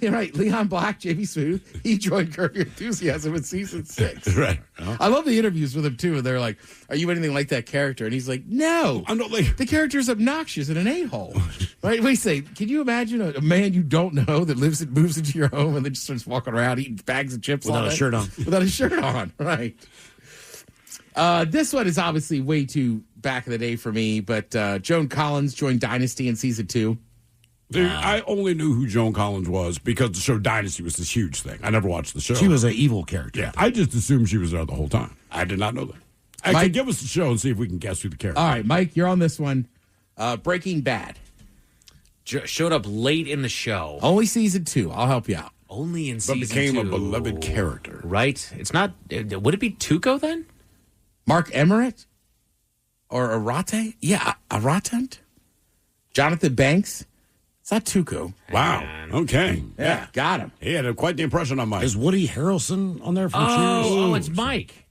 You're right. Leon Black, J.B. Smoove. He joined Curb Your Enthusiasm in season 6. Right. I love the interviews with him, too. And they're like, are you anything like that character? And he's like, no. I'm not like... The character's obnoxious and an a-hole. Right? We say, can you imagine a man you don't know that moves into your home and then just starts walking around eating bags of chips without a shirt on? Without a shirt on, right. This one is obviously way too back in the day for me, but Joan Collins joined Dynasty in season 2. Dude, I only knew who Joan Collins was because the show Dynasty was this huge thing. I never watched the show. She was an evil character. Yeah, I just assumed she was there the whole time. I did not know that. Actually, give us the show and see if we can guess who the character is. All right, Mike, you're on this one. Breaking Bad. Showed up late in the show. Only season 2. I'll help you out. Only in season 2. But became a beloved character. Right? It's not... Would it be Tuco then? Mark Emmert? Or Arate? Yeah, Aratent? Jonathan Banks? It's not Tuco. Wow. Okay. Yeah, got him. He had quite the impression on Mike. Is Woody Harrelson on there for cheers? Oh, it's Mike.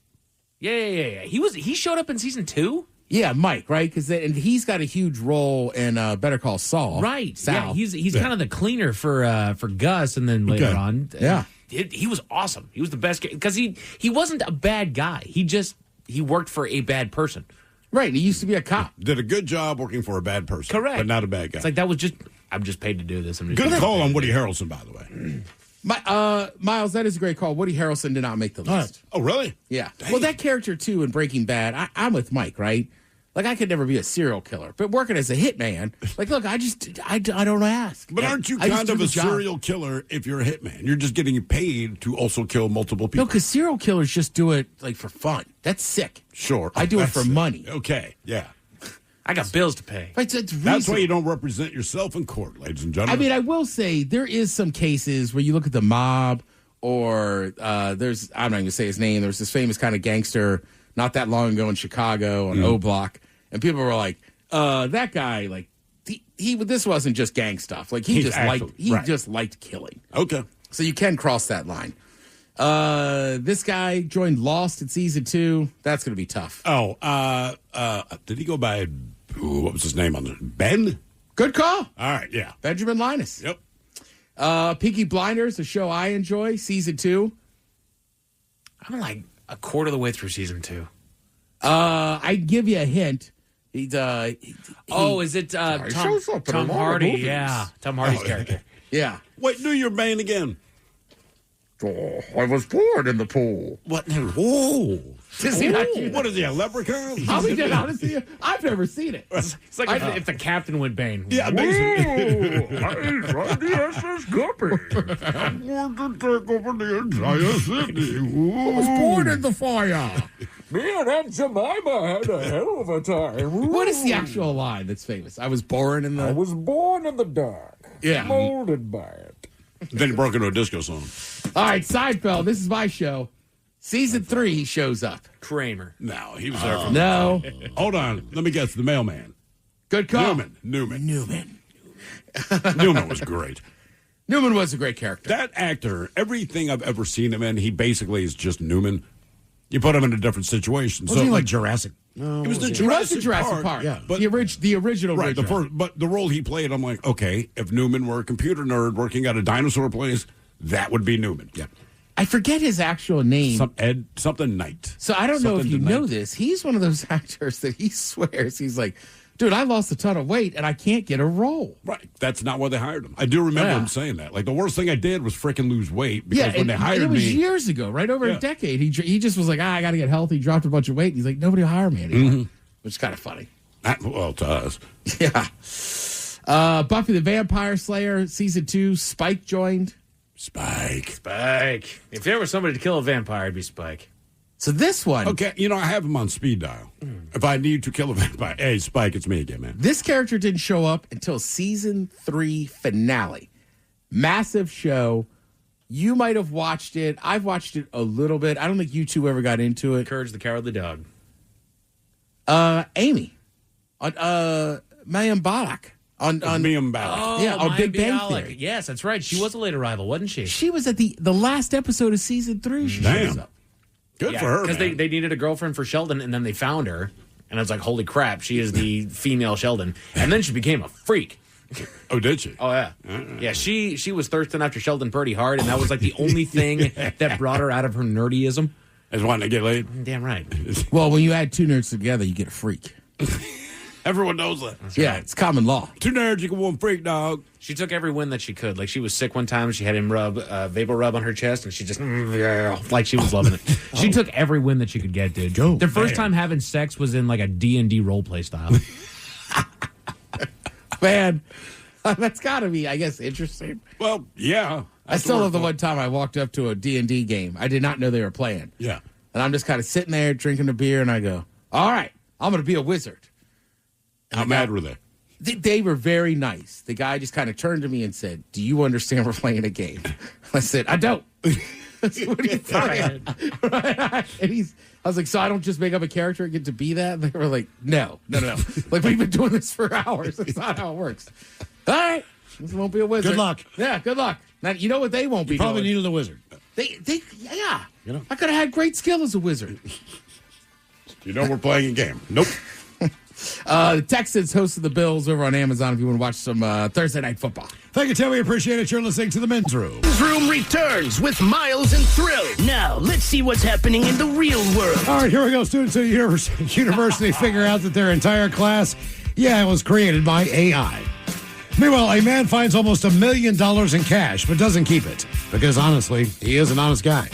Yeah. He showed up in season 2? Yeah, Mike, right? And he's got a huge role in Better Call Saul. Right. Sal. Yeah, he's kind of the cleaner for Gus, and then later on. Yeah. He was awesome. He was the best because he wasn't a bad guy. He worked for a bad person. Right. He used to be a cop. Did a good job working for a bad person. Correct. But not a bad guy. It's like that was just... I'm just paid to do this. Good call on Woody Harrelson, by the way. Miles, that is a great call. Woody Harrelson did not make the list. Oh, really? Yeah. Dang. Well, that character, too, in Breaking Bad, I'm with Mike, right? Like, I could never be a serial killer. But working as a hitman, like, look, I don't ask. But aren't you kind of a serial killer if you're a hitman? You're just getting paid to also kill multiple people. No, because serial killers just do it, like, for fun. That's sick. Sure. I do it for money. Okay, yeah. I got bills to pay. Right, that's why you don't represent yourself in court, ladies and gentlemen. I mean, I will say there is some cases where you look at the mob or I'm not going to say his name. There's this famous kind of gangster not that long ago in Chicago on O Block. And people were like, that guy, like, this wasn't just gang stuff. Like, he just liked killing. Okay. So you can cross that line. This guy joined Lost in season 2. That's going to be tough. Oh, did he go by, what was his name on there? Ben? Good call. All right, yeah. Benjamin Linus. Yep. Peaky Blinders, a show I enjoy, season 2. I'm like a quarter of the way through season 2. I'd give you a hint. He's is it Tom Hardy? Yeah, Tom Hardy's character. Yeah. Wait, do your bane again. Oh, I was born in the pool. What? Oh. Does he not do what is he, a leprechaun? Honestly, I've never seen it. It's like if the captain went Bane. Yeah, basically. I the SS Guppy. I'm going to take over the entire city. I was born in the fire. Me and Aunt Jemima had a hell of a time. What is the actual line that's famous? I was born in the dark. Yeah. Molded by it. Then he broke into a disco song. All right, Seinfeld, this is my show. Season 3, he shows up. Kramer. No, he was there for No. Hold on. Let me guess. The mailman. Good call. Newman. Newman was great. Newman was a great character. That actor, everything I've ever seen him in, he basically is just Newman. You put him in a different situation. Wasn't he like Jurassic? No, he was the Jurassic Park. Yeah, but the original. Right, but the role he played, I'm like, okay, if Newman were a computer nerd working at a dinosaur place, that would be Newman. Yeah. I forget his actual name. Something Knight. So I don't know if you know this. He's one of those actors that he swears he's like, dude, I lost a ton of weight and I can't get a role. Right. That's not why they hired him. I do remember him saying that. Like, the worst thing I did was freaking lose weight because when they hired me. It was years ago, right? Over a decade. He just was like, I got to get healthy. He dropped a bunch of weight. He's like, nobody will hire me anymore. Which is kind of funny. Well, to us. Yeah. Buffy the Vampire Slayer, season 2, Spike joined. Spike. If there was somebody to kill a vampire, it'd be Spike. So this one. Okay, I have him on speed dial. If I need to kill a vampire, hey, Spike, it's me again, man. This character didn't show up until season 3 finale. Massive show. You might have watched it. I've watched it a little bit. I don't think you two ever got into it. Courage the Cowardly Dog. Amy. On Mayim Balak. On Mayim Balak. Oh, yeah, on Big Bang Bialik. Theory. Yes, that's right. She was a late arrival, wasn't she? She was at the last episode of season 3. She shows up. Good for her, because they needed a girlfriend for Sheldon, and then they found her, and I was like, holy crap, she is the female Sheldon. And then she became a freak. Oh, did she? Oh, yeah. Yeah, she was thirsting after Sheldon pretty hard, and that was like the only thing that brought her out of her nerdyism. Is wanting to get laid? Damn right. Well, when you add two nerds together, you get a freak. Everyone knows that. Yeah, it's common law. 2 nerds equal 1 freak, dog. She took every win that she could. Like, she was sick one time. She had him vapor rub on her chest, and she just, like, she was loving it. She took every win that she could get, dude. Their first time having sex was in, like, a D&D roleplay style. Man, that's got to be, I guess, interesting. Well, yeah. I still love the one time I walked up to a D&D game. I did not know they were playing. Yeah. And I'm just kind of sitting there drinking a beer, and I go, all right, I'm going to be a wizard. How mad were they? They were very nice. The guy just kind of turned to me and said, do you understand we're playing a game? I said, I don't. What are you playing? Right? And I was like, so I don't just make up a character and get to be that? And they were like, no. Like, we've been doing this for hours. That's not how it works. All right. This won't be a wizard. Good luck. Yeah, good luck. Now, you know what they won't be probably doing? needed a wizard. Yeah. You know? I could have had great skill as a wizard. You know we're playing a game. Nope. The Texans hosted the Bills over on Amazon if you want to watch some Thursday Night Football. Thank you, Tim. We appreciate it. You're listening to The Men's Room. Men's Room returns with Miles and Thrill. Now, let's see what's happening in the real world. All right, here we go. Students at university figure out that their entire class, it was created by AI. Meanwhile, a man finds almost $1 million in cash, but doesn't keep it because, honestly, he is an honest guy.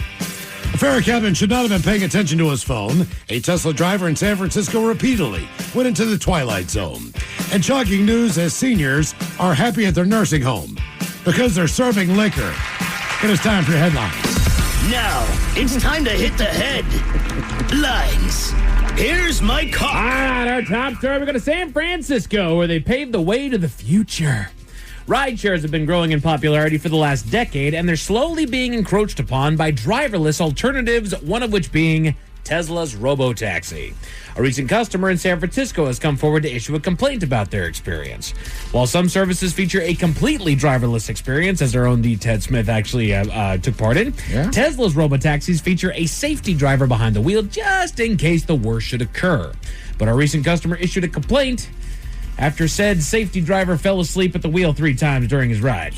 A ferry captain should not have been paying attention to his phone. A Tesla driver in San Francisco repeatedly went into the twilight zone. And shocking news as seniors are happy at their nursing home because they're serving liquor. It is time for your headlines. Now, it's time to hit the headlines. Here's my car. All right, our top story. We go to San Francisco, where they paved the way to the future. Rideshares have been growing in popularity for the last decade, and they're slowly being encroached upon by driverless alternatives, one of which being Tesla's robotaxi. A recent customer in San Francisco has come forward to issue a complaint about their experience. While some services feature a completely driverless experience, as our own D. Ted Smith actually took part in, Tesla's robotaxis feature a safety driver behind the wheel just in case the worst should occur. But our recent customer issued a complaint after said safety driver fell asleep at the wheel 3 times during his ride,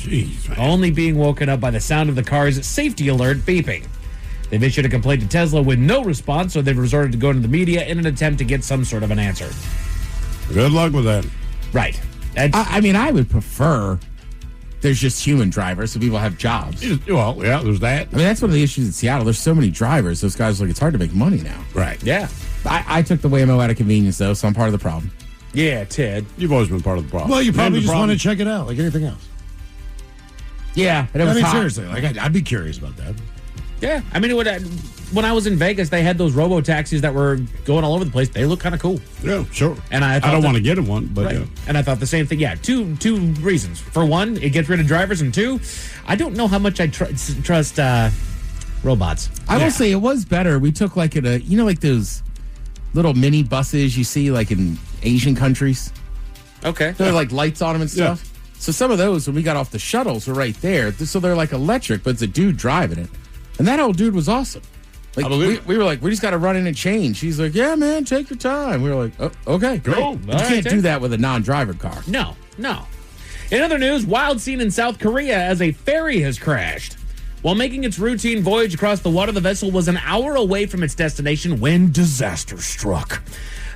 only being woken up by the sound of the car's safety alert beeping. They've issued a complaint to Tesla with no response, so they've resorted to going to the media in an attempt to get some sort of an answer. Good luck with that. Right. I mean, I would prefer there's just human drivers so people have jobs. Well, yeah, there's that. I mean, that's one of the issues in Seattle. There's so many drivers. Those guys are like, it's hard to make money now. Right. Yeah. I took the Waymo out of convenience, though, so I'm part of the problem. Yeah, Ted. You've always been part of the problem. Well, you probably just want to check it out like anything else. Yeah. I mean, seriously, I'd be curious about that. Yeah. I mean, when I was in Vegas, they had those robo-taxis that were going all over the place. They look kind of cool. Yeah, sure. And I don't want to get in one, but yeah. And I thought the same thing. Yeah, two reasons. For one, it gets rid of drivers, and 2, I don't know how much I trust robots. I will say it was better. We took like like those little mini buses you see like in Asian countries. Okay. They're like lights on them and stuff. Yeah. So some of those, when we got off the shuttles, were right there. So they're like electric, but it's a dude driving it. And that old dude was awesome. Like we were like, we just got to run in and change. He's like, yeah, man, take your time. We were like, oh, okay, go. You can't do that with a non-driver car. No. In other news, wild scene in South Korea as a ferry has crashed. While making its routine voyage across the water, the vessel was an hour away from its destination when disaster struck.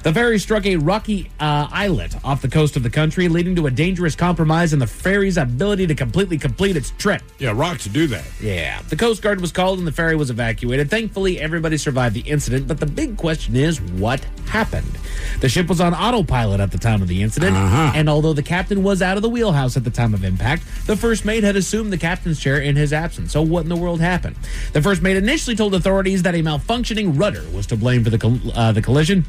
The ferry struck a rocky islet off the coast of the country, leading to a dangerous compromise in the ferry's ability to completely complete its trip. Yeah, rocks do that. Yeah. The Coast Guard was called and the ferry was evacuated. Thankfully, everybody survived the incident, but the big question is, what happened? The ship was on autopilot at the time of the incident, and although the captain was out of the wheelhouse at the time of impact, the first mate had assumed the captain's chair in his absence. So what in the world happened? The first mate initially told authorities that a malfunctioning rudder was to blame for the collision,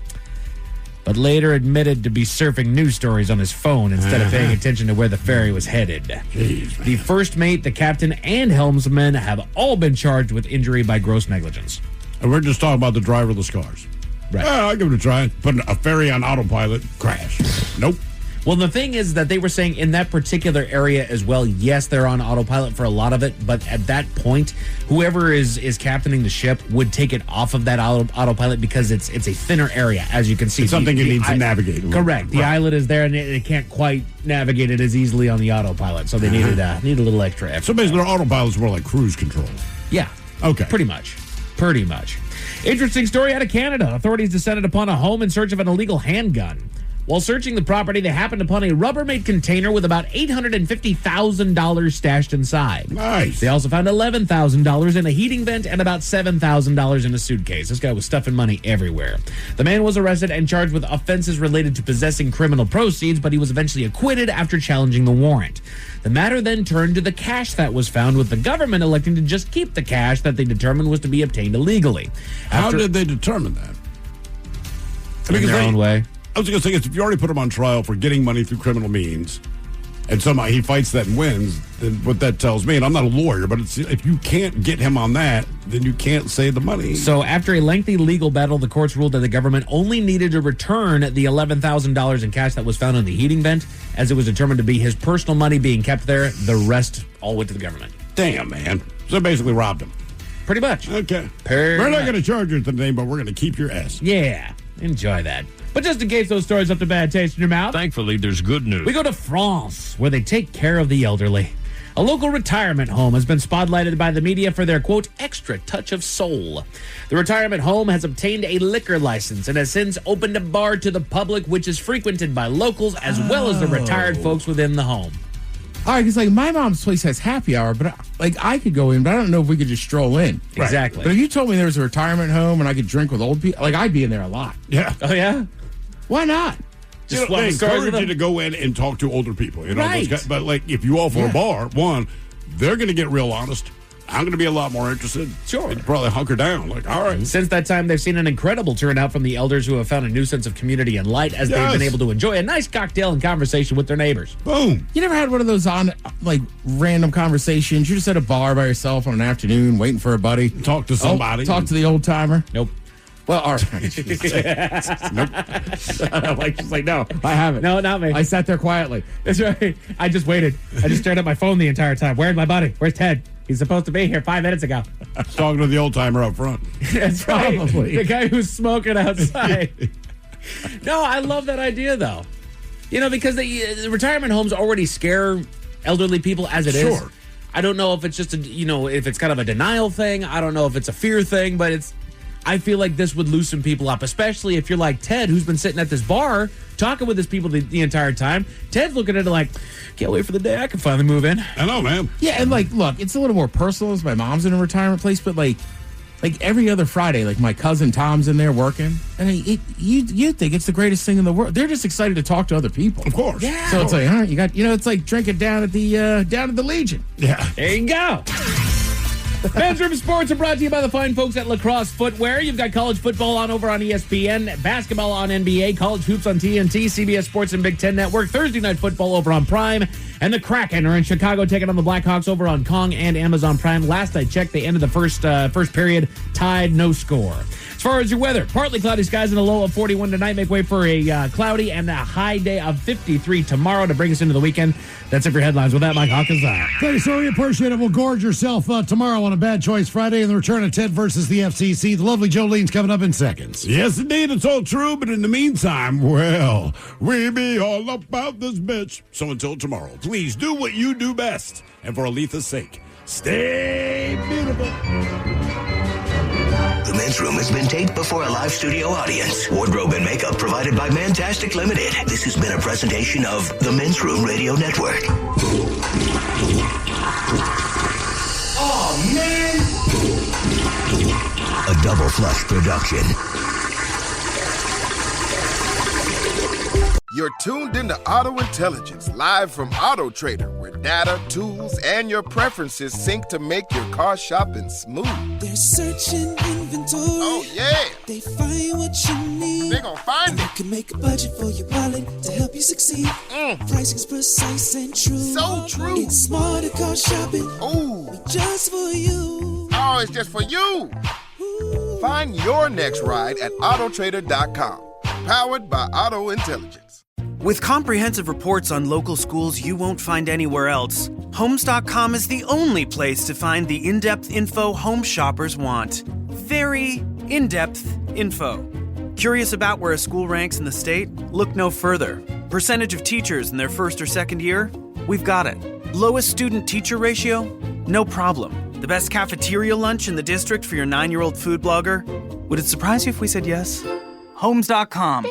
but later admitted to be surfing news stories on his phone instead of paying attention to where the ferry was headed. Jeez, the first mate, the captain, and helmsman have all been charged with injury by gross negligence. And we're just talking about the driverless cars. Right. I'll give it a try. Put a ferry on autopilot, crash. Nope. Well, the thing is that they were saying in that particular area as well, yes, they're on autopilot for a lot of it, but at that point, whoever is captaining the ship would take it off of that autopilot because it's a thinner area, as you can see. It's something it needs to navigate. Correct. The islet is there, and it can't quite navigate it as easily on the autopilot, so they need a little extra effort. So basically, their autopilot's more like cruise control. Yeah. Okay. Pretty much. Interesting story out of Canada. Authorities descended upon a home in search of an illegal handgun. While searching the property, they happened upon a Rubbermaid container with about $850,000 stashed inside. Nice. They also found $11,000 in a heating vent and about $7,000 in a suitcase. This guy was stuffing money everywhere. The man was arrested and charged with offenses related to possessing criminal proceeds, but he was eventually acquitted after challenging the warrant. The matter then turned to the cash that was found, with the government electing to just keep the cash that they determined was to be obtained illegally. How did they determine that? In their own way. I was going to say, if you already put him on trial for getting money through criminal means, and somehow he fights that and wins, then what that tells me, and I'm not a lawyer, but if you can't get him on that, then you can't say the money. So after a lengthy legal battle, the courts ruled that the government only needed to return the $11,000 in cash that was found in the heating vent, as it was determined to be his personal money being kept there. The rest all went to the government. Damn, man. So basically robbed him. Pretty much. Okay. We're not going to charge you today, but we're going to keep your ass. Yeah. Enjoy that. But just in case those stories left a bad taste in your mouth, Thankfully, there's good news. we go to France, where they take care of the elderly. A local retirement home has been spotlighted by the media for their, quote, extra touch of soul. The retirement home has obtained a liquor license and has since opened a bar to the public, which is frequented by locals as well as the retired folks within the home. All right, because like my mom's place has happy hour, but like I could go in, but I don't know if we could just stroll in. Exactly. But if you told me there was a retirement home and I could drink with old people, like I'd be in there a lot. Yeah. Oh, yeah? Why not? Just they encourage you to go in and talk to older people. You know, Right. those guys, but like if you offer a bar, one, they're going to get real honest. I'm going to be a lot more interested. Sure. They'd probably hunker down. Like, all right. Since that time, they've seen an incredible turnout from the elders who have found a new sense of community and light as they've been able to enjoy a nice cocktail and conversation with their neighbors. Boom. You never had one of those on like random conversations? You're just at a bar by yourself on an afternoon waiting for a buddy. Talk to somebody. Talk to the old timer. Nope. Well, all right. Nope. She's like, no, I haven't. No, not me. I sat there quietly. That's right. I just waited. I just stared at my phone the entire time. Where's my buddy? Where's Ted? He's supposed to be here 5 minutes ago. Talking to the old timer up front. That's right. Probably. The guy who's smoking outside. No, I love that idea, though. You know, because the retirement homes already scare elderly people as it is. Sure. I don't know if it's just if it's kind of a denial thing. I don't know if it's a fear thing, but I feel like this would loosen people up, especially if you're like Ted, who's been sitting at this bar talking with his people the entire time. Ted's looking at it like, can't wait for the day I can finally move in. I know, man. Yeah, and like, look, it's a little more personal as my mom's in a retirement place, but like every other Friday, like my cousin Tom's in there working, and you think it's the greatest thing in the world. They're just excited to talk to other people. Of course. Yeah. So it's like, all right, you got, it's like drinking down at the Legion. Yeah. There you go. Men's Room Sports are brought to you by the fine folks at Lacrosse Footwear. You've got college football on over on ESPN, basketball on NBA, college hoops on TNT, CBS Sports and Big Ten Network, Thursday Night Football over on Prime, and the Kraken are in Chicago taking on the Blackhawks over on Kong and Amazon Prime. Last I checked, they ended the first period tied, no score. As far as your weather, partly cloudy skies and a low of 41 tonight. Make way for a cloudy and a high day of 53 tomorrow to bring us into the weekend. That's it for your headlines. With that, Mike Hawkins. Thank you, sir. We appreciate it. We'll gorge yourself tomorrow on a Bad Choice Friday and the return of Ted versus the FCC. The lovely Jolene's coming up in seconds. Yes, indeed. It's all true. But in the meantime, well, we be all about this bitch. So until tomorrow, please do what you do best. And for Aletha's sake, stay beautiful. The Men's Room has been taped before a live studio audience. Wardrobe and makeup provided by Mantastic Limited. This has been a presentation of the Men's Room Radio Network. Oh, man. A Double Flush production. You're tuned into Auto Intelligence, live from Auto Trader, where data, tools, and your preferences sync to make your car shopping smooth. They're searching inventory. Oh, yeah. They find what you need. They're gonna find and it. You can make a budget for your wallet to help you succeed. Pricing's precise and true. So true. It's smarter car shopping. Ooh. Just for you. Oh, it's just for you. Find your next ride at autotrader.com. Powered by Auto Intelligence. With comprehensive reports on local schools you won't find anywhere else, Homes.com is the only place to find the in-depth info home shoppers want. Very in-depth info. Curious about where a school ranks in the state? Look no further. Percentage of teachers in their first or second year? We've got it. Lowest student-teacher ratio? No problem. The best cafeteria lunch in the district for your 9-year-old food blogger? Would it surprise you if we said yes? Homes.com.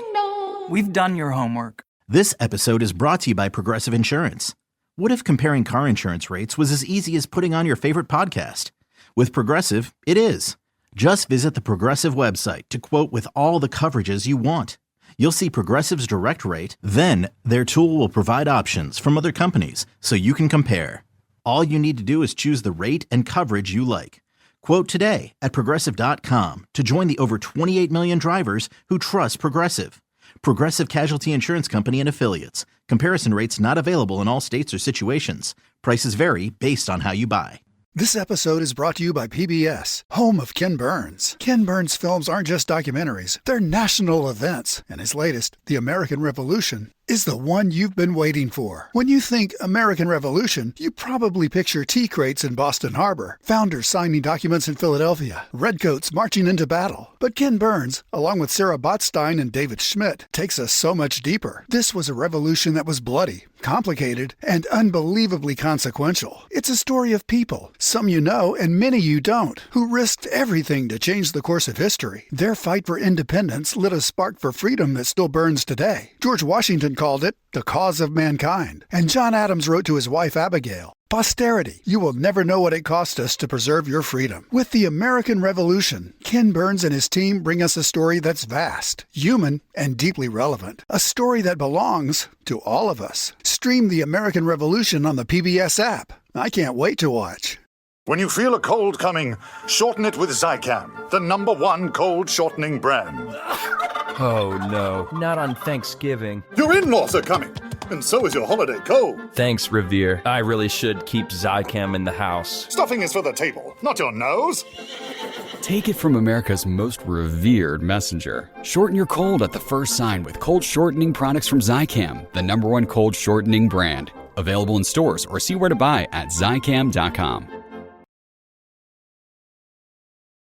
We've done your homework. This episode is brought to you by Progressive Insurance. What if comparing car insurance rates was as easy as putting on your favorite podcast? With Progressive, it is. Just visit the Progressive website to quote with all the coverages you want. You'll see Progressive's direct rate, then their tool will provide options from other companies so you can compare. All you need to do is choose the rate and coverage you like. Quote today at Progressive.com to join the over 28 million drivers who trust Progressive. Progressive Casualty Insurance Company and Affiliates. Comparison rates not available in all states or situations. Prices vary based on how you buy. This episode is brought to you by PBS, home of Ken Burns. Ken Burns films aren't just documentaries, they're national events. And his latest, The American Revolution, is the one you've been waiting for. When you think American Revolution, you probably picture tea crates in Boston Harbor, founders signing documents in Philadelphia, redcoats marching into battle. But Ken Burns, along with Sarah Botstein and David Schmidt, takes us so much deeper. This was a revolution that was bloody, complicated, and unbelievably consequential. It's a story of people, some you know and many you don't, who risked everything to change the course of history. Their fight for independence lit a spark for freedom that still burns today. George Washington called it the cause of mankind. And John Adams wrote to his wife Abigail, "Posterity, you will never know what it cost us to preserve your freedom." With the American Revolution, Ken Burns and his team bring us a story that's vast, human, and deeply relevant. A story that belongs to all of us. Stream The American Revolution on the PBS app. I can't wait to watch. When you feel a cold coming, shorten it with Zicam, the #1 cold shortening brand. Oh no, not on Thanksgiving. Your in-laws are coming, and so is your holiday cold. Thanks, Revere. I really should keep Zicam in the house. Stuffing is for the table, not your nose. Take it from America's most revered messenger. Shorten your cold at the first sign with cold shortening products from Zicam, the #1 cold shortening brand. Available in stores or see where to buy at Zicam.com.